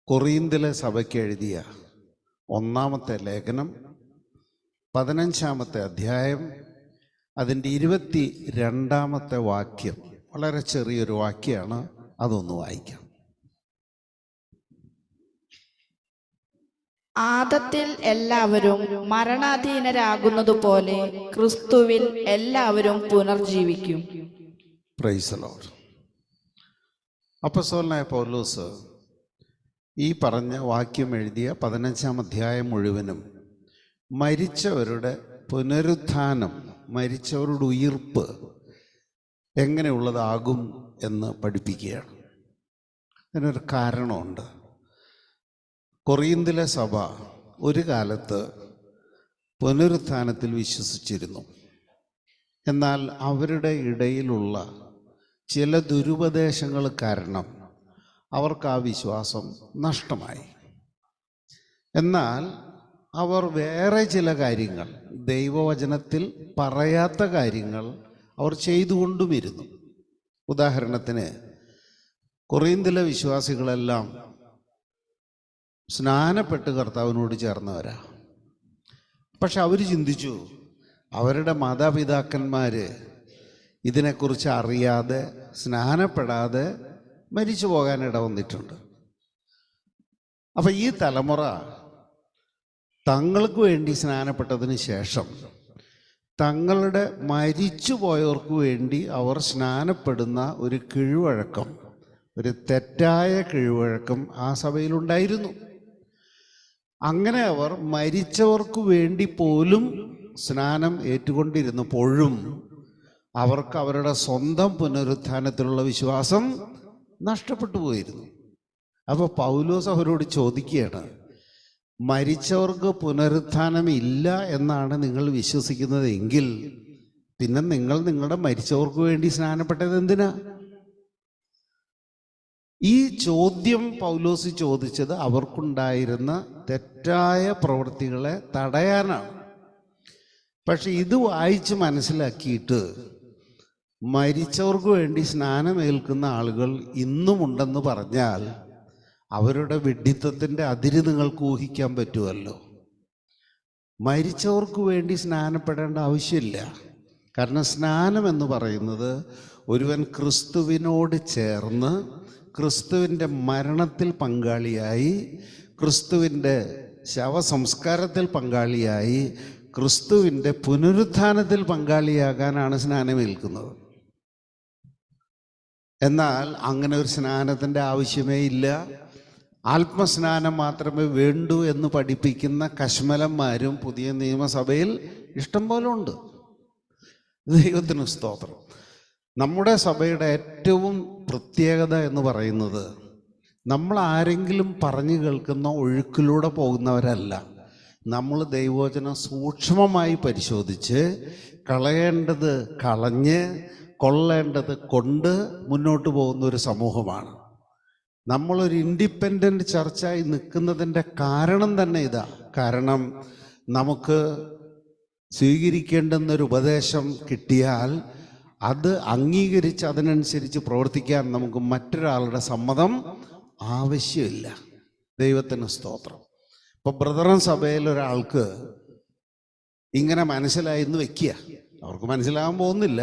കൊറിന്തിലെ സഭയ്ക്ക് എഴുതിയ ഒന്നാമത്തെ ലേഖനം 15-ാമത്തെ അധ്യായം അതിൻ്റെ 22-ാമത്തെ വാക്യം. വളരെ ചെറിയൊരു വാക്യമാണ്, അതൊന്ന് വായിക്കാം. ആദത്തിൽ എല്ലാവരും മരണാധീനരാകുന്നതുപോലെ ക്രിസ്തുവിൽ എല്ലാവരും പുനർജീവിക്കും. Price the Lord. അപ്പോസ്തലനായ പൗലോസ് ഈ പറഞ്ഞ വാക്യം എഴുതിയ 15-ാം അധ്യായം മുഴുവനും മരിച്ചവരുടെ പുനരുത്ഥാനം, മരിച്ചവരുടെ ഉയിർപ്പ് എങ്ങനെയുള്ളതാകും എന്ന് പഠിപ്പിക്കുകയാണ്. അതിനൊരു കാരണമുണ്ട്. കൊറിന്തിലെ സഭ ഒരു കാലത്ത് പുനരുത്ഥാനത്തിൽ വിശ്വസിച്ചിരുന്നു. എന്നാൽ അവരുടെ ഇടയിലുള്ള ചില ദുരുപദേശങ്ങൾ കാരണം അവർക്ക് ആ വിശ്വാസം നഷ്ടമായി. എന്നാൽ അവർ വേറെ ചില കാര്യങ്ങൾ, ദൈവവചനത്തിൽ പറയാത്ത കാര്യങ്ങൾ അവർ ചെയ്തുകൊണ്ടുമിരുന്നു. ഉദാഹരണത്തിന്, കൊറിന്തിലെ വിശ്വാസികളെല്ലാം സ്നാനപ്പെട്ട് കർത്താവിനോട് ചേർന്നവരാ. പക്ഷെ അവർ ചിന്തിച്ചു, അവരുടെ മാതാപിതാക്കന്മാർ ഇതിനെക്കുറിച്ച് അറിയാതെ സ്നാനപ്പെടാതെ മരിച്ചു പോകാൻ ഇടവന്നിട്ടുണ്ട്. അപ്പം ഈ തലമുറ തങ്ങൾക്ക് വേണ്ടി സ്നാനപ്പെട്ടതിന് ശേഷം തങ്ങളുടെ മരിച്ചു പോയവർക്ക് വേണ്ടി അവർ സ്നാനപ്പെടുന്ന ഒരു കീഴ്വഴക്കം, ഒരു തെറ്റായ കീഴ്വഴക്കം ആ സഭയിലുണ്ടായിരുന്നു. അങ്ങനെ അവർ മരിച്ചവർക്ക് വേണ്ടി പോലും സ്നാനം ഏറ്റുകൊണ്ടിരുന്നപ്പോഴും അവർക്ക് അവരുടെ സ്വന്തം പുനരുത്ഥാനത്തിലുള്ള വിശ്വാസം നഷ്ടപ്പെട്ടു പോയിരുന്നു. അപ്പോൾ പൗലോസ് അവരോട് ചോദിക്കുകയാണ്, മരിച്ചവർക്ക് പുനരുത്ഥാനം ഇല്ല എന്നാണ് നിങ്ങൾ വിശ്വസിക്കുന്നത് എങ്കിൽ പിന്നെ നിങ്ങൾ നിങ്ങളുടെ മരിച്ചവർക്ക് വേണ്ടി സ്നാനപ്പെട്ടത് എന്തിനാ? ഈ ചോദ്യം പൗലോസ് ചോദിച്ചത് അവർക്കുണ്ടായിരുന്ന തെറ്റായ പ്രവൃത്തികളെ തടയാനാണ്. പക്ഷെ ഇത് വായിച്ച് മനസ്സിലാക്കിയിട്ട് മരിച്ചവർക്ക് വേണ്ടി സ്നാനമേൽക്കുന്ന ആളുകൾ ഇന്നുമുണ്ടെന്ന് പറഞ്ഞാൽ അവരുടെ വിഡ്ഢിത്തത്തിൻ്റെ അതിര് നിങ്ങൾക്ക് ഊഹിക്കാൻ പറ്റുമല്ലോ. മരിച്ചവർക്ക് വേണ്ടി സ്നാനപ്പെടേണ്ട ആവശ്യമില്ല. കാരണം സ്നാനം എന്ന് പറയുന്നത് ഒരുവൻ ക്രിസ്തുവിനോട് ചേർന്ന് ക്രിസ്തുവിൻ്റെ മരണത്തിൽ പങ്കാളിയായി, ക്രിസ്തുവിൻ്റെ ശവസംസ്കാരത്തിൽ പങ്കാളിയായി, ക്രിസ്തുവിൻ്റെ പുനരുത്ഥാനത്തിൽ പങ്കാളിയാകാനാണ് സ്നാനമേൽക്കുന്നത്. എന്നാൽ അങ്ങനെ ഒരു സ്നാനത്തിൻ്റെ ആവശ്യമേ ഇല്ല, ആത്മസ്നാനം മാത്രമേ വേണ്ടൂ എന്ന് പഠിപ്പിക്കുന്ന കശ്മലന്മാരും പുതിയ നിയമസഭയിൽ ഇഷ്ടം പോലെ ഉണ്ട്. ദൈവത്തിന് സ്തോത്രം. നമ്മുടെ സഭയുടെ ഏറ്റവും പ്രത്യേകത എന്ന് പറയുന്നത്, നമ്മൾ ആരെങ്കിലും പറഞ്ഞു കേൾക്കുന്ന ഒഴുക്കിലൂടെ പോകുന്നവരല്ല. നമ്മൾ ദൈവവചനം സൂക്ഷ്മമായി പരിശോധിച്ച് കളയേണ്ടത് കളഞ്ഞ് കൊള്ളേണ്ടത് കൊണ്ട് മുന്നോട്ട് പോകുന്ന ഒരു സമൂഹമാണ്. നമ്മളൊരു ഇൻഡിപെൻഡൻ്റ് ചർച്ചായി നിൽക്കുന്നതിൻ്റെ കാരണം തന്നെ ഇതാ. കാരണം നമുക്ക് സ്വീകരിക്കേണ്ടുന്നൊരു ഉപദേശം കിട്ടിയാൽ അത് അംഗീകരിച്ച് അതിനനുസരിച്ച് പ്രവർത്തിക്കാൻ നമുക്ക് മറ്റൊരാളുടെ സമ്മതം ആവശ്യമില്ല. ദൈവത്തിന് സ്തോത്രം. ഇപ്പോൾ ബ്രദറൻ സഭയിൽ ഒരാൾക്ക് ഇങ്ങനെ മനസ്സിലായെന്ന് വെക്കുക, അവർക്ക് മനസ്സിലാകാൻ പോകുന്നില്ല.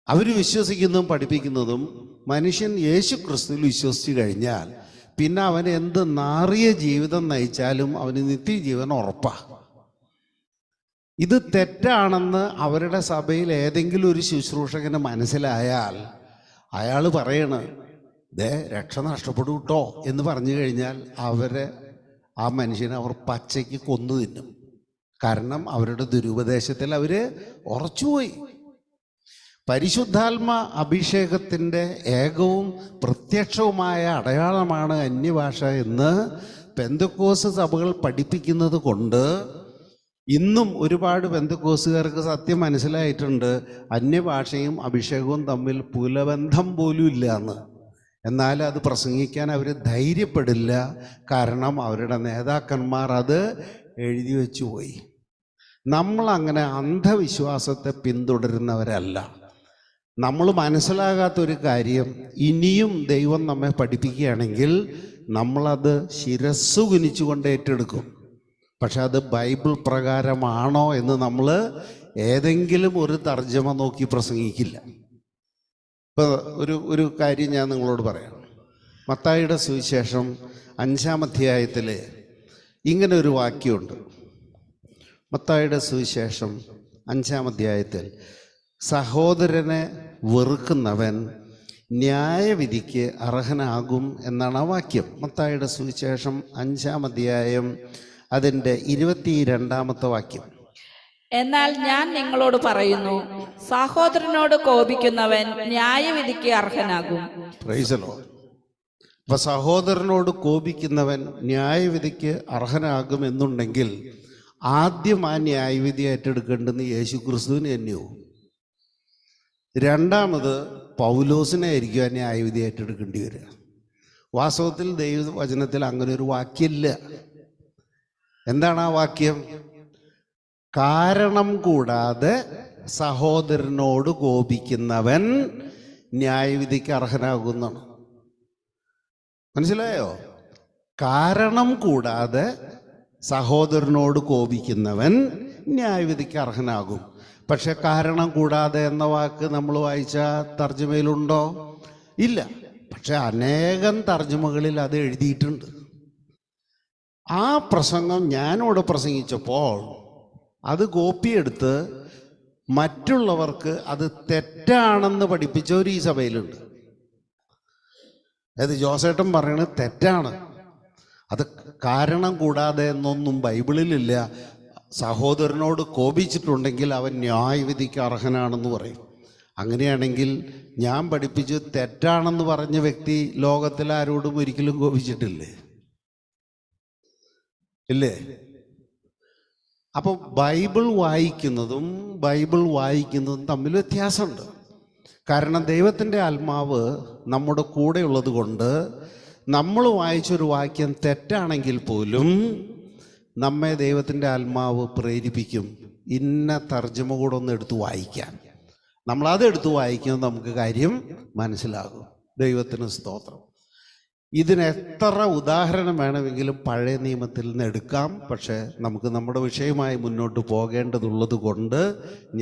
അവർ വിശ്വസിക്കുന്നതും പഠിപ്പിക്കുന്നതും മനുഷ്യൻ യേശു ക്രിസ്തുവിൽ വിശ്വസിച്ച് കഴിഞ്ഞാൽ പിന്നെ അവൻ എന്ത് നാറിയ ജീവിതം നയിച്ചാലും അവന് നിത്യജീവൻ ഉറപ്പാണ്. ഇത് തെറ്റാണെന്ന് അവരുടെ സഭയിൽ ഏതെങ്കിലും ഒരു ശുശ്രൂഷകന് മനസ്സിലായാൽ അയാൾ പറയണ്, ദേ രക്ഷ നഷ്ടപ്പെടും കേട്ടോ എന്ന് പറഞ്ഞു കഴിഞ്ഞാൽ ആ മനുഷ്യനെ അവർ പച്ചയ്ക്ക് കൊന്നു തിന്നും. കാരണം അവരുടെ ദുരുപദേശത്തിൽ അവർ ഉറച്ചുപോയി. പരിശുദ്ധാത്മ അഭിഷേകത്തിൻ്റെ ഏകവും പ്രത്യക്ഷവുമായ അടയാളമാണ് അന്യഭാഷ എന്ന് പെന്തക്കോസ്ത് സഭകൾ പഠിപ്പിക്കുന്നത് കൊണ്ട് ഇന്നും ഒരുപാട് പെന്തക്കോസ്തുകാർക്ക് സത്യം മനസ്സിലായിട്ടുണ്ട്, അന്യഭാഷയും അഭിഷേകവും തമ്മിൽ പുലബന്ധം പോലും ഇല്ല എന്ന്. എന്നാൽ അത് പ്രസംഗിക്കാൻ അവർ ധൈര്യപ്പെടില്ല. കാരണം അവരുടെ നേതാക്കന്മാർ അത് എഴുതി വെച്ചു പോയി. നമ്മളങ്ങനെ അന്ധവിശ്വാസത്തെ പിന്തുടരുന്നവരല്ല. നമ്മൾ മനസ്സിലാകാത്തൊരു കാര്യം ഇനിയും ദൈവം നമ്മെ പഠിപ്പിക്കുകയാണെങ്കിൽ നമ്മളത് ശിരസ്സു കുനിച്ചുകൊണ്ട് ഏറ്റെടുക്കും. പക്ഷെ അത് ബൈബിൾ പ്രകാരമാണോ എന്ന് നമ്മൾ ഏതെങ്കിലും ഒരു തർജ്ജമ നോക്കി പ്രസംഗിക്കില്ല. ഇപ്പോൾ ഒരു കാര്യം ഞാൻ നിങ്ങളോട് പറയാം. മത്തായിയുടെ സുവിശേഷം 5-ാം അധ്യായത്തിൽ ഇങ്ങനെ ഒരു വാക്യമുണ്ട്. മത്തായിയുടെ സുവിശേഷം 5-ാം അധ്യായത്തിൽ സഹോദരനെ വെറുക്കുന്നവൻ ന്യായവിധിക്ക് അർഹനാകും എന്നാണ് ആ വാക്യം. മത്തായിയുടെ സുവിശേഷം 5-ാം അധ്യായം അതിൻ്റെ 22-ാമത്തെ വാക്യം. എന്നാൽ ഞാൻ നിങ്ങളോട് പറയുന്നു, സഹോദരനോട് കോപിക്കുന്നവൻ ന്യായവിധിക്ക് അർഹനാകും. Praise the lord. അപ്പൊ സഹോദരനോട് കോപിക്കുന്നവൻ ന്യായവിധിക്ക് അർഹനാകും എന്നുണ്ടെങ്കിൽ ആദ്യം ആ ന്യായവിധി ഏറ്റെടുക്കേണ്ടെന്ന് യേശു ക്രിസ്തുവിന് തന്നെയോ. രണ്ടാമത് പൗലോസിനായിരിക്കും ആ ന്യായവിധി ഏറ്റെടുക്കേണ്ടി വരിക. വാസ്തവത്തിൽ ദൈവവചനത്തിൽ അങ്ങനെ ഒരു വാക്യമില്ല. എന്താണ് ആ വാക്യം? കാരണം കൂടാതെ സഹോദരനോട് കോപിക്കുന്നവൻ ന്യായവിധിക്ക് അർഹനാകുന്നതാണ്. മനസ്സിലായോ? കാരണം കൂടാതെ സഹോദരനോട് കോപിക്കുന്നവൻ ന്യായവിധിക്ക് അർഹനാകും. പക്ഷെ കാരണം കൂടാതെ എന്ന വാക്ക് നമ്മൾ വായിച്ച തർജ്ജമയിലുണ്ടോ? ഇല്ല. പക്ഷെ അനേകം തർജ്ജമകളിൽ അത് എഴുതിയിട്ടുണ്ട്. ആ പ്രസംഗം ഞാനിവിടെ പ്രസംഗിച്ചപ്പോൾ അത് കോപ്പിയെടുത്ത് മറ്റുള്ളവർക്ക് അത് തെറ്റാണെന്ന് പഠിപ്പിച്ചവർ ഈ സഭയിലുണ്ട്. അതായത് ജോസേട്ടൻ പറയണത് തെറ്റാണ്, അത് കാരണം കൂടാതെ എന്നൊന്നും ബൈബിളിലില്ല. സഹോദരനോട് കോപിച്ചിട്ടുണ്ടെങ്കിൽ അവൻ ന്യായവിധിക്ക് അർഹനാണെന്ന് പറയും. അങ്ങനെയാണെങ്കിൽ ഞാൻ പഠിപ്പിച്ച് തെറ്റാണെന്ന് പറഞ്ഞ വ്യക്തി ലോകത്തിൽ ആരോടും ഒരിക്കലും കോപിച്ചിട്ടില്ലേ? ഇല്ലേ? അപ്പോൾ ബൈബിൾ വായിക്കുന്നതും തമ്മിൽ വ്യത്യാസമുണ്ട്. കാരണം ദൈവത്തിൻ്റെ ആത്മാവ് നമ്മുടെ കൂടെ ഉള്ളത് കൊണ്ട് നമ്മൾ വായിച്ചൊരു വാക്യം തെറ്റാണെങ്കിൽ പോലും നമ്മെ ദൈവത്തിൻ്റെ ആത്മാവ് പ്രേരിപ്പിക്കും, ഇന്ന തർജ്ജമ കൂടെ ഒന്ന് എടുത്ത് വായിക്കാൻ. നമ്മളതെടുത്ത് വായിക്കുമ്പോൾ നമുക്ക് കാര്യം മനസ്സിലാകും. ദൈവത്തിന് സ്തോത്രം. ഇതിന് എത്ര ഉദാഹരണം വേണമെങ്കിലും പഴയ നിയമത്തിൽ നിന്ന് എടുക്കാം. പക്ഷേ നമുക്ക് നമ്മുടെ വിഷയമായി മുന്നോട്ട് പോകേണ്ടതുള്ളത് കൊണ്ട്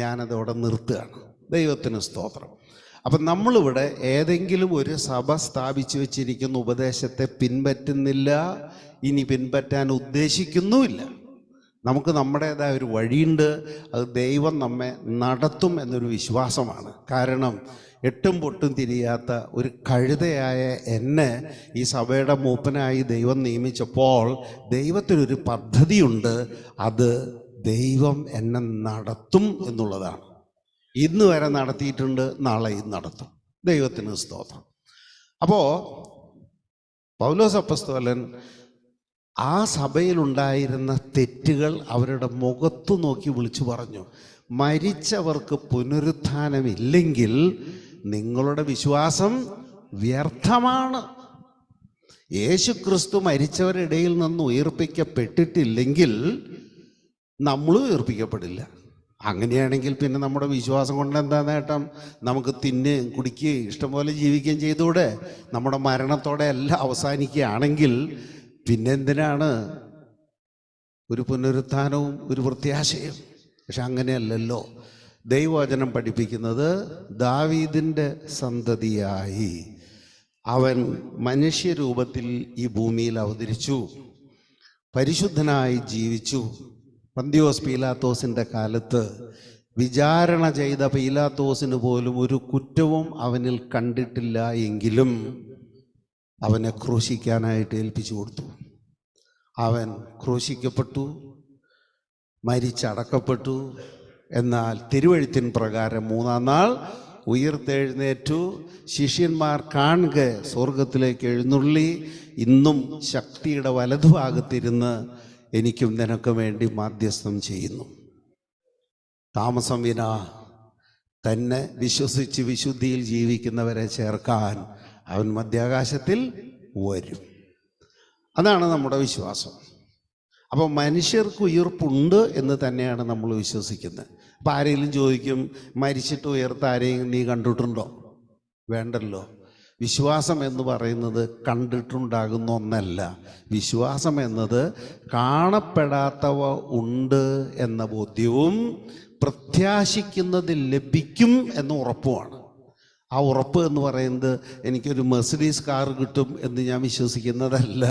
ഞാനതോടെ നിർത്തുകയാണ്. ദൈവത്തിന് സ്തോത്രം. അപ്പം നമ്മളിവിടെ ഏതെങ്കിലും ഒരു സഭ സ്ഥാപിച്ചു വച്ചിരിക്കുന്ന ഉപദേശത്തെ പിൻപറ്റുന്നില്ല, ഇനി പിൻപറ്റാൻ ഉദ്ദേശിക്കുന്നുമില്ല. നമുക്ക് നമ്മുടേതായ ഒരു വഴിയുണ്ട്. അത് ദൈവം നമ്മെ നടത്തും എന്നൊരു വിശ്വാസമാണ്. കാരണം എട്ടും പൊട്ടും തിരിയാത്ത ഒരു കഴുതയായ എന്നെ ഈ സഭയുടെ മൂപ്പനായി ദൈവം നിയമിച്ചപ്പോൾ ദൈവത്തിനൊരു പദ്ധതിയുണ്ട്. അത് ദൈവം എന്നെ നടത്തും എന്നുള്ളതാണ്. ഇന്ന് വരെ നടത്തിയിട്ടുണ്ട്, നാളെയും നടത്തും. ദൈവത്തിന് സ്തോത്രം. അപ്പോൾ പൗലോസ് അപ്പോസ്തലൻ ആ സഭയിലുണ്ടായിരുന്ന തെറ്റുകൾ അവരുടെ മുഖത്തു നോക്കി വിളിച്ചു പറഞ്ഞു. മരിച്ചവർക്ക് പുനരുത്ഥാനമില്ലെങ്കിൽ നിങ്ങളുടെ വിശ്വാസം വ്യർത്ഥമാണ്. യേശുക്രിസ്തു മരിച്ചവരുടെ ഇടയിൽ നിന്ന് ഉയർപ്പിക്കപ്പെട്ടിട്ടില്ലെങ്കിൽ നമ്മളും ഉയർപ്പിക്കപ്പെടില്ല. അങ്ങനെയാണെങ്കിൽ പിന്നെ നമ്മുടെ വിശ്വാസം കൊണ്ട് എന്താ നേട്ടം? നമുക്ക് തിന്നുകയും കുടിക്കുകയും ഇഷ്ടംപോലെ ജീവിക്കുകയും ചെയ്തുകൂടെ? നമ്മുടെ മരണത്തോടെ എല്ലാം അവസാനിക്കുകയാണെങ്കിൽ പിന്നെന്തിനാണ് ഒരു പുനരുത്ഥാനവും ഒരു പ്രത്യാശയും? പക്ഷെ അങ്ങനെയല്ലല്ലോ. ദൈവവചനം പഠിപ്പിക്കുന്നത് ദാവീദിൻ്റെ സന്തതിയായി അവൻ മനുഷ്യരൂപത്തിൽ ഈ ഭൂമിയിൽ അവതരിച്ചു, പരിശുദ്ധനായി ജീവിച്ചു. പന്തിയോസ് പീലാത്തോസിൻ്റെ കാലത്ത് വിചാരണ ചെയ്ത പീലാത്തോസിന് പോലും ഒരു കുറ്റവും അവനിൽ കണ്ടിട്ടില്ല എങ്കിലും അവനെ ക്രൂശിക്കാനായിട്ട് ഏൽപ്പിച്ചു കൊടുത്തു. അവൻ ക്രൂശിക്കപ്പെട്ടു, മരിച്ചടക്കപ്പെട്ടു. എന്നാൽ തിരുവെഴുത്തിൻ പ്രകാരം 3-ാം നാൾ ഉയർത്തെഴുന്നേറ്റു. ശിഷ്യന്മാർ കാണുക സ്വർഗത്തിലേക്ക് എഴുന്നള്ളി ഇന്നും ശക്തിയുടെ വലതുഭാഗത്തിരുന്ന് എനിക്കും നിനക്കും വേണ്ടി മാധ്യസ്ഥം ചെയ്യുന്നു. താമസം വിനാ തന്നെ വിശ്വസിച്ച് വിശുദ്ധിയിൽ ജീവിക്കുന്നവരെ ചേർക്കാൻ അവൻ മധ്യാകാശത്തിൽ വരും. അതാണ് നമ്മുടെ വിശ്വാസം. അപ്പോൾ മനുഷ്യർക്ക് ഉയർപ്പുണ്ട് എന്ന് തന്നെയാണ് നമ്മൾ വിശ്വസിക്കുന്നത്. അപ്പം ആരെങ്കിലും ചോദിക്കും, മരിച്ചിട്ട് ഉയർത്ത ആരെയും നീ കണ്ടിട്ടുണ്ടോ? വേണ്ടല്ലോ. വിശ്വാസം എന്ന് പറയുന്നത് കണ്ടിട്ടുണ്ടാകുന്ന ഒന്നല്ല. വിശ്വാസം എന്നത് കാണപ്പെടാത്തവ ഉണ്ട് എന്ന ബോധ്യവും പ്രത്യാശിക്കുന്നത് ലഭിക്കും എന്ന ഉറപ്പുമാണ്. ആ ഉറപ്പ് എന്ന് പറയുന്നത് എനിക്കൊരു മെർസിഡീസ് കാർ കിട്ടും എന്ന് ഞാൻ വിശ്വസിക്കുന്നതല്ല.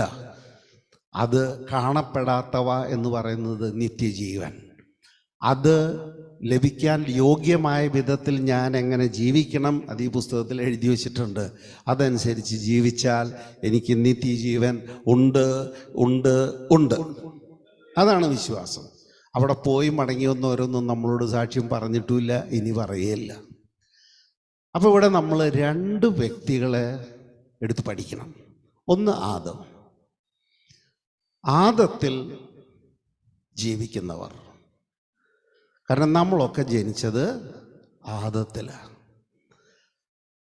അത് കാണപ്പെടാത്തവ എന്ന് പറയുന്നത് നിത്യജീവൻ. അത് ലഭിക്കാൻ യോഗ്യമായ വിധത്തിൽ ഞാൻ എങ്ങനെ ജീവിക്കണം, അത് ഈ പുസ്തകത്തിൽ എഴുതി വച്ചിട്ടുണ്ട്. അതനുസരിച്ച് ജീവിച്ചാൽ എനിക്ക് നിത്യജീവൻ ഉണ്ട് ഉണ്ട് ഉണ്ട്. അതാണ് വിശ്വാസം. അവിടെ പോയി മടങ്ങി വന്നവരൊന്നും നമ്മളോട് സാക്ഷ്യം പറഞ്ഞിട്ടുമില്ല, ഇനി പറയുകയില്ല. അപ്പോൾ ഇവിടെ നമ്മൾ 2 വ്യക്തികളെ എടുത്ത് പഠിക്കണം. ഒന്ന് ആദം. ആദത്തിൽ ജീവിക്കുന്നവർ. കാരണം നമ്മളൊക്കെ ജനിച്ചത് ആദത്തിലാണ്.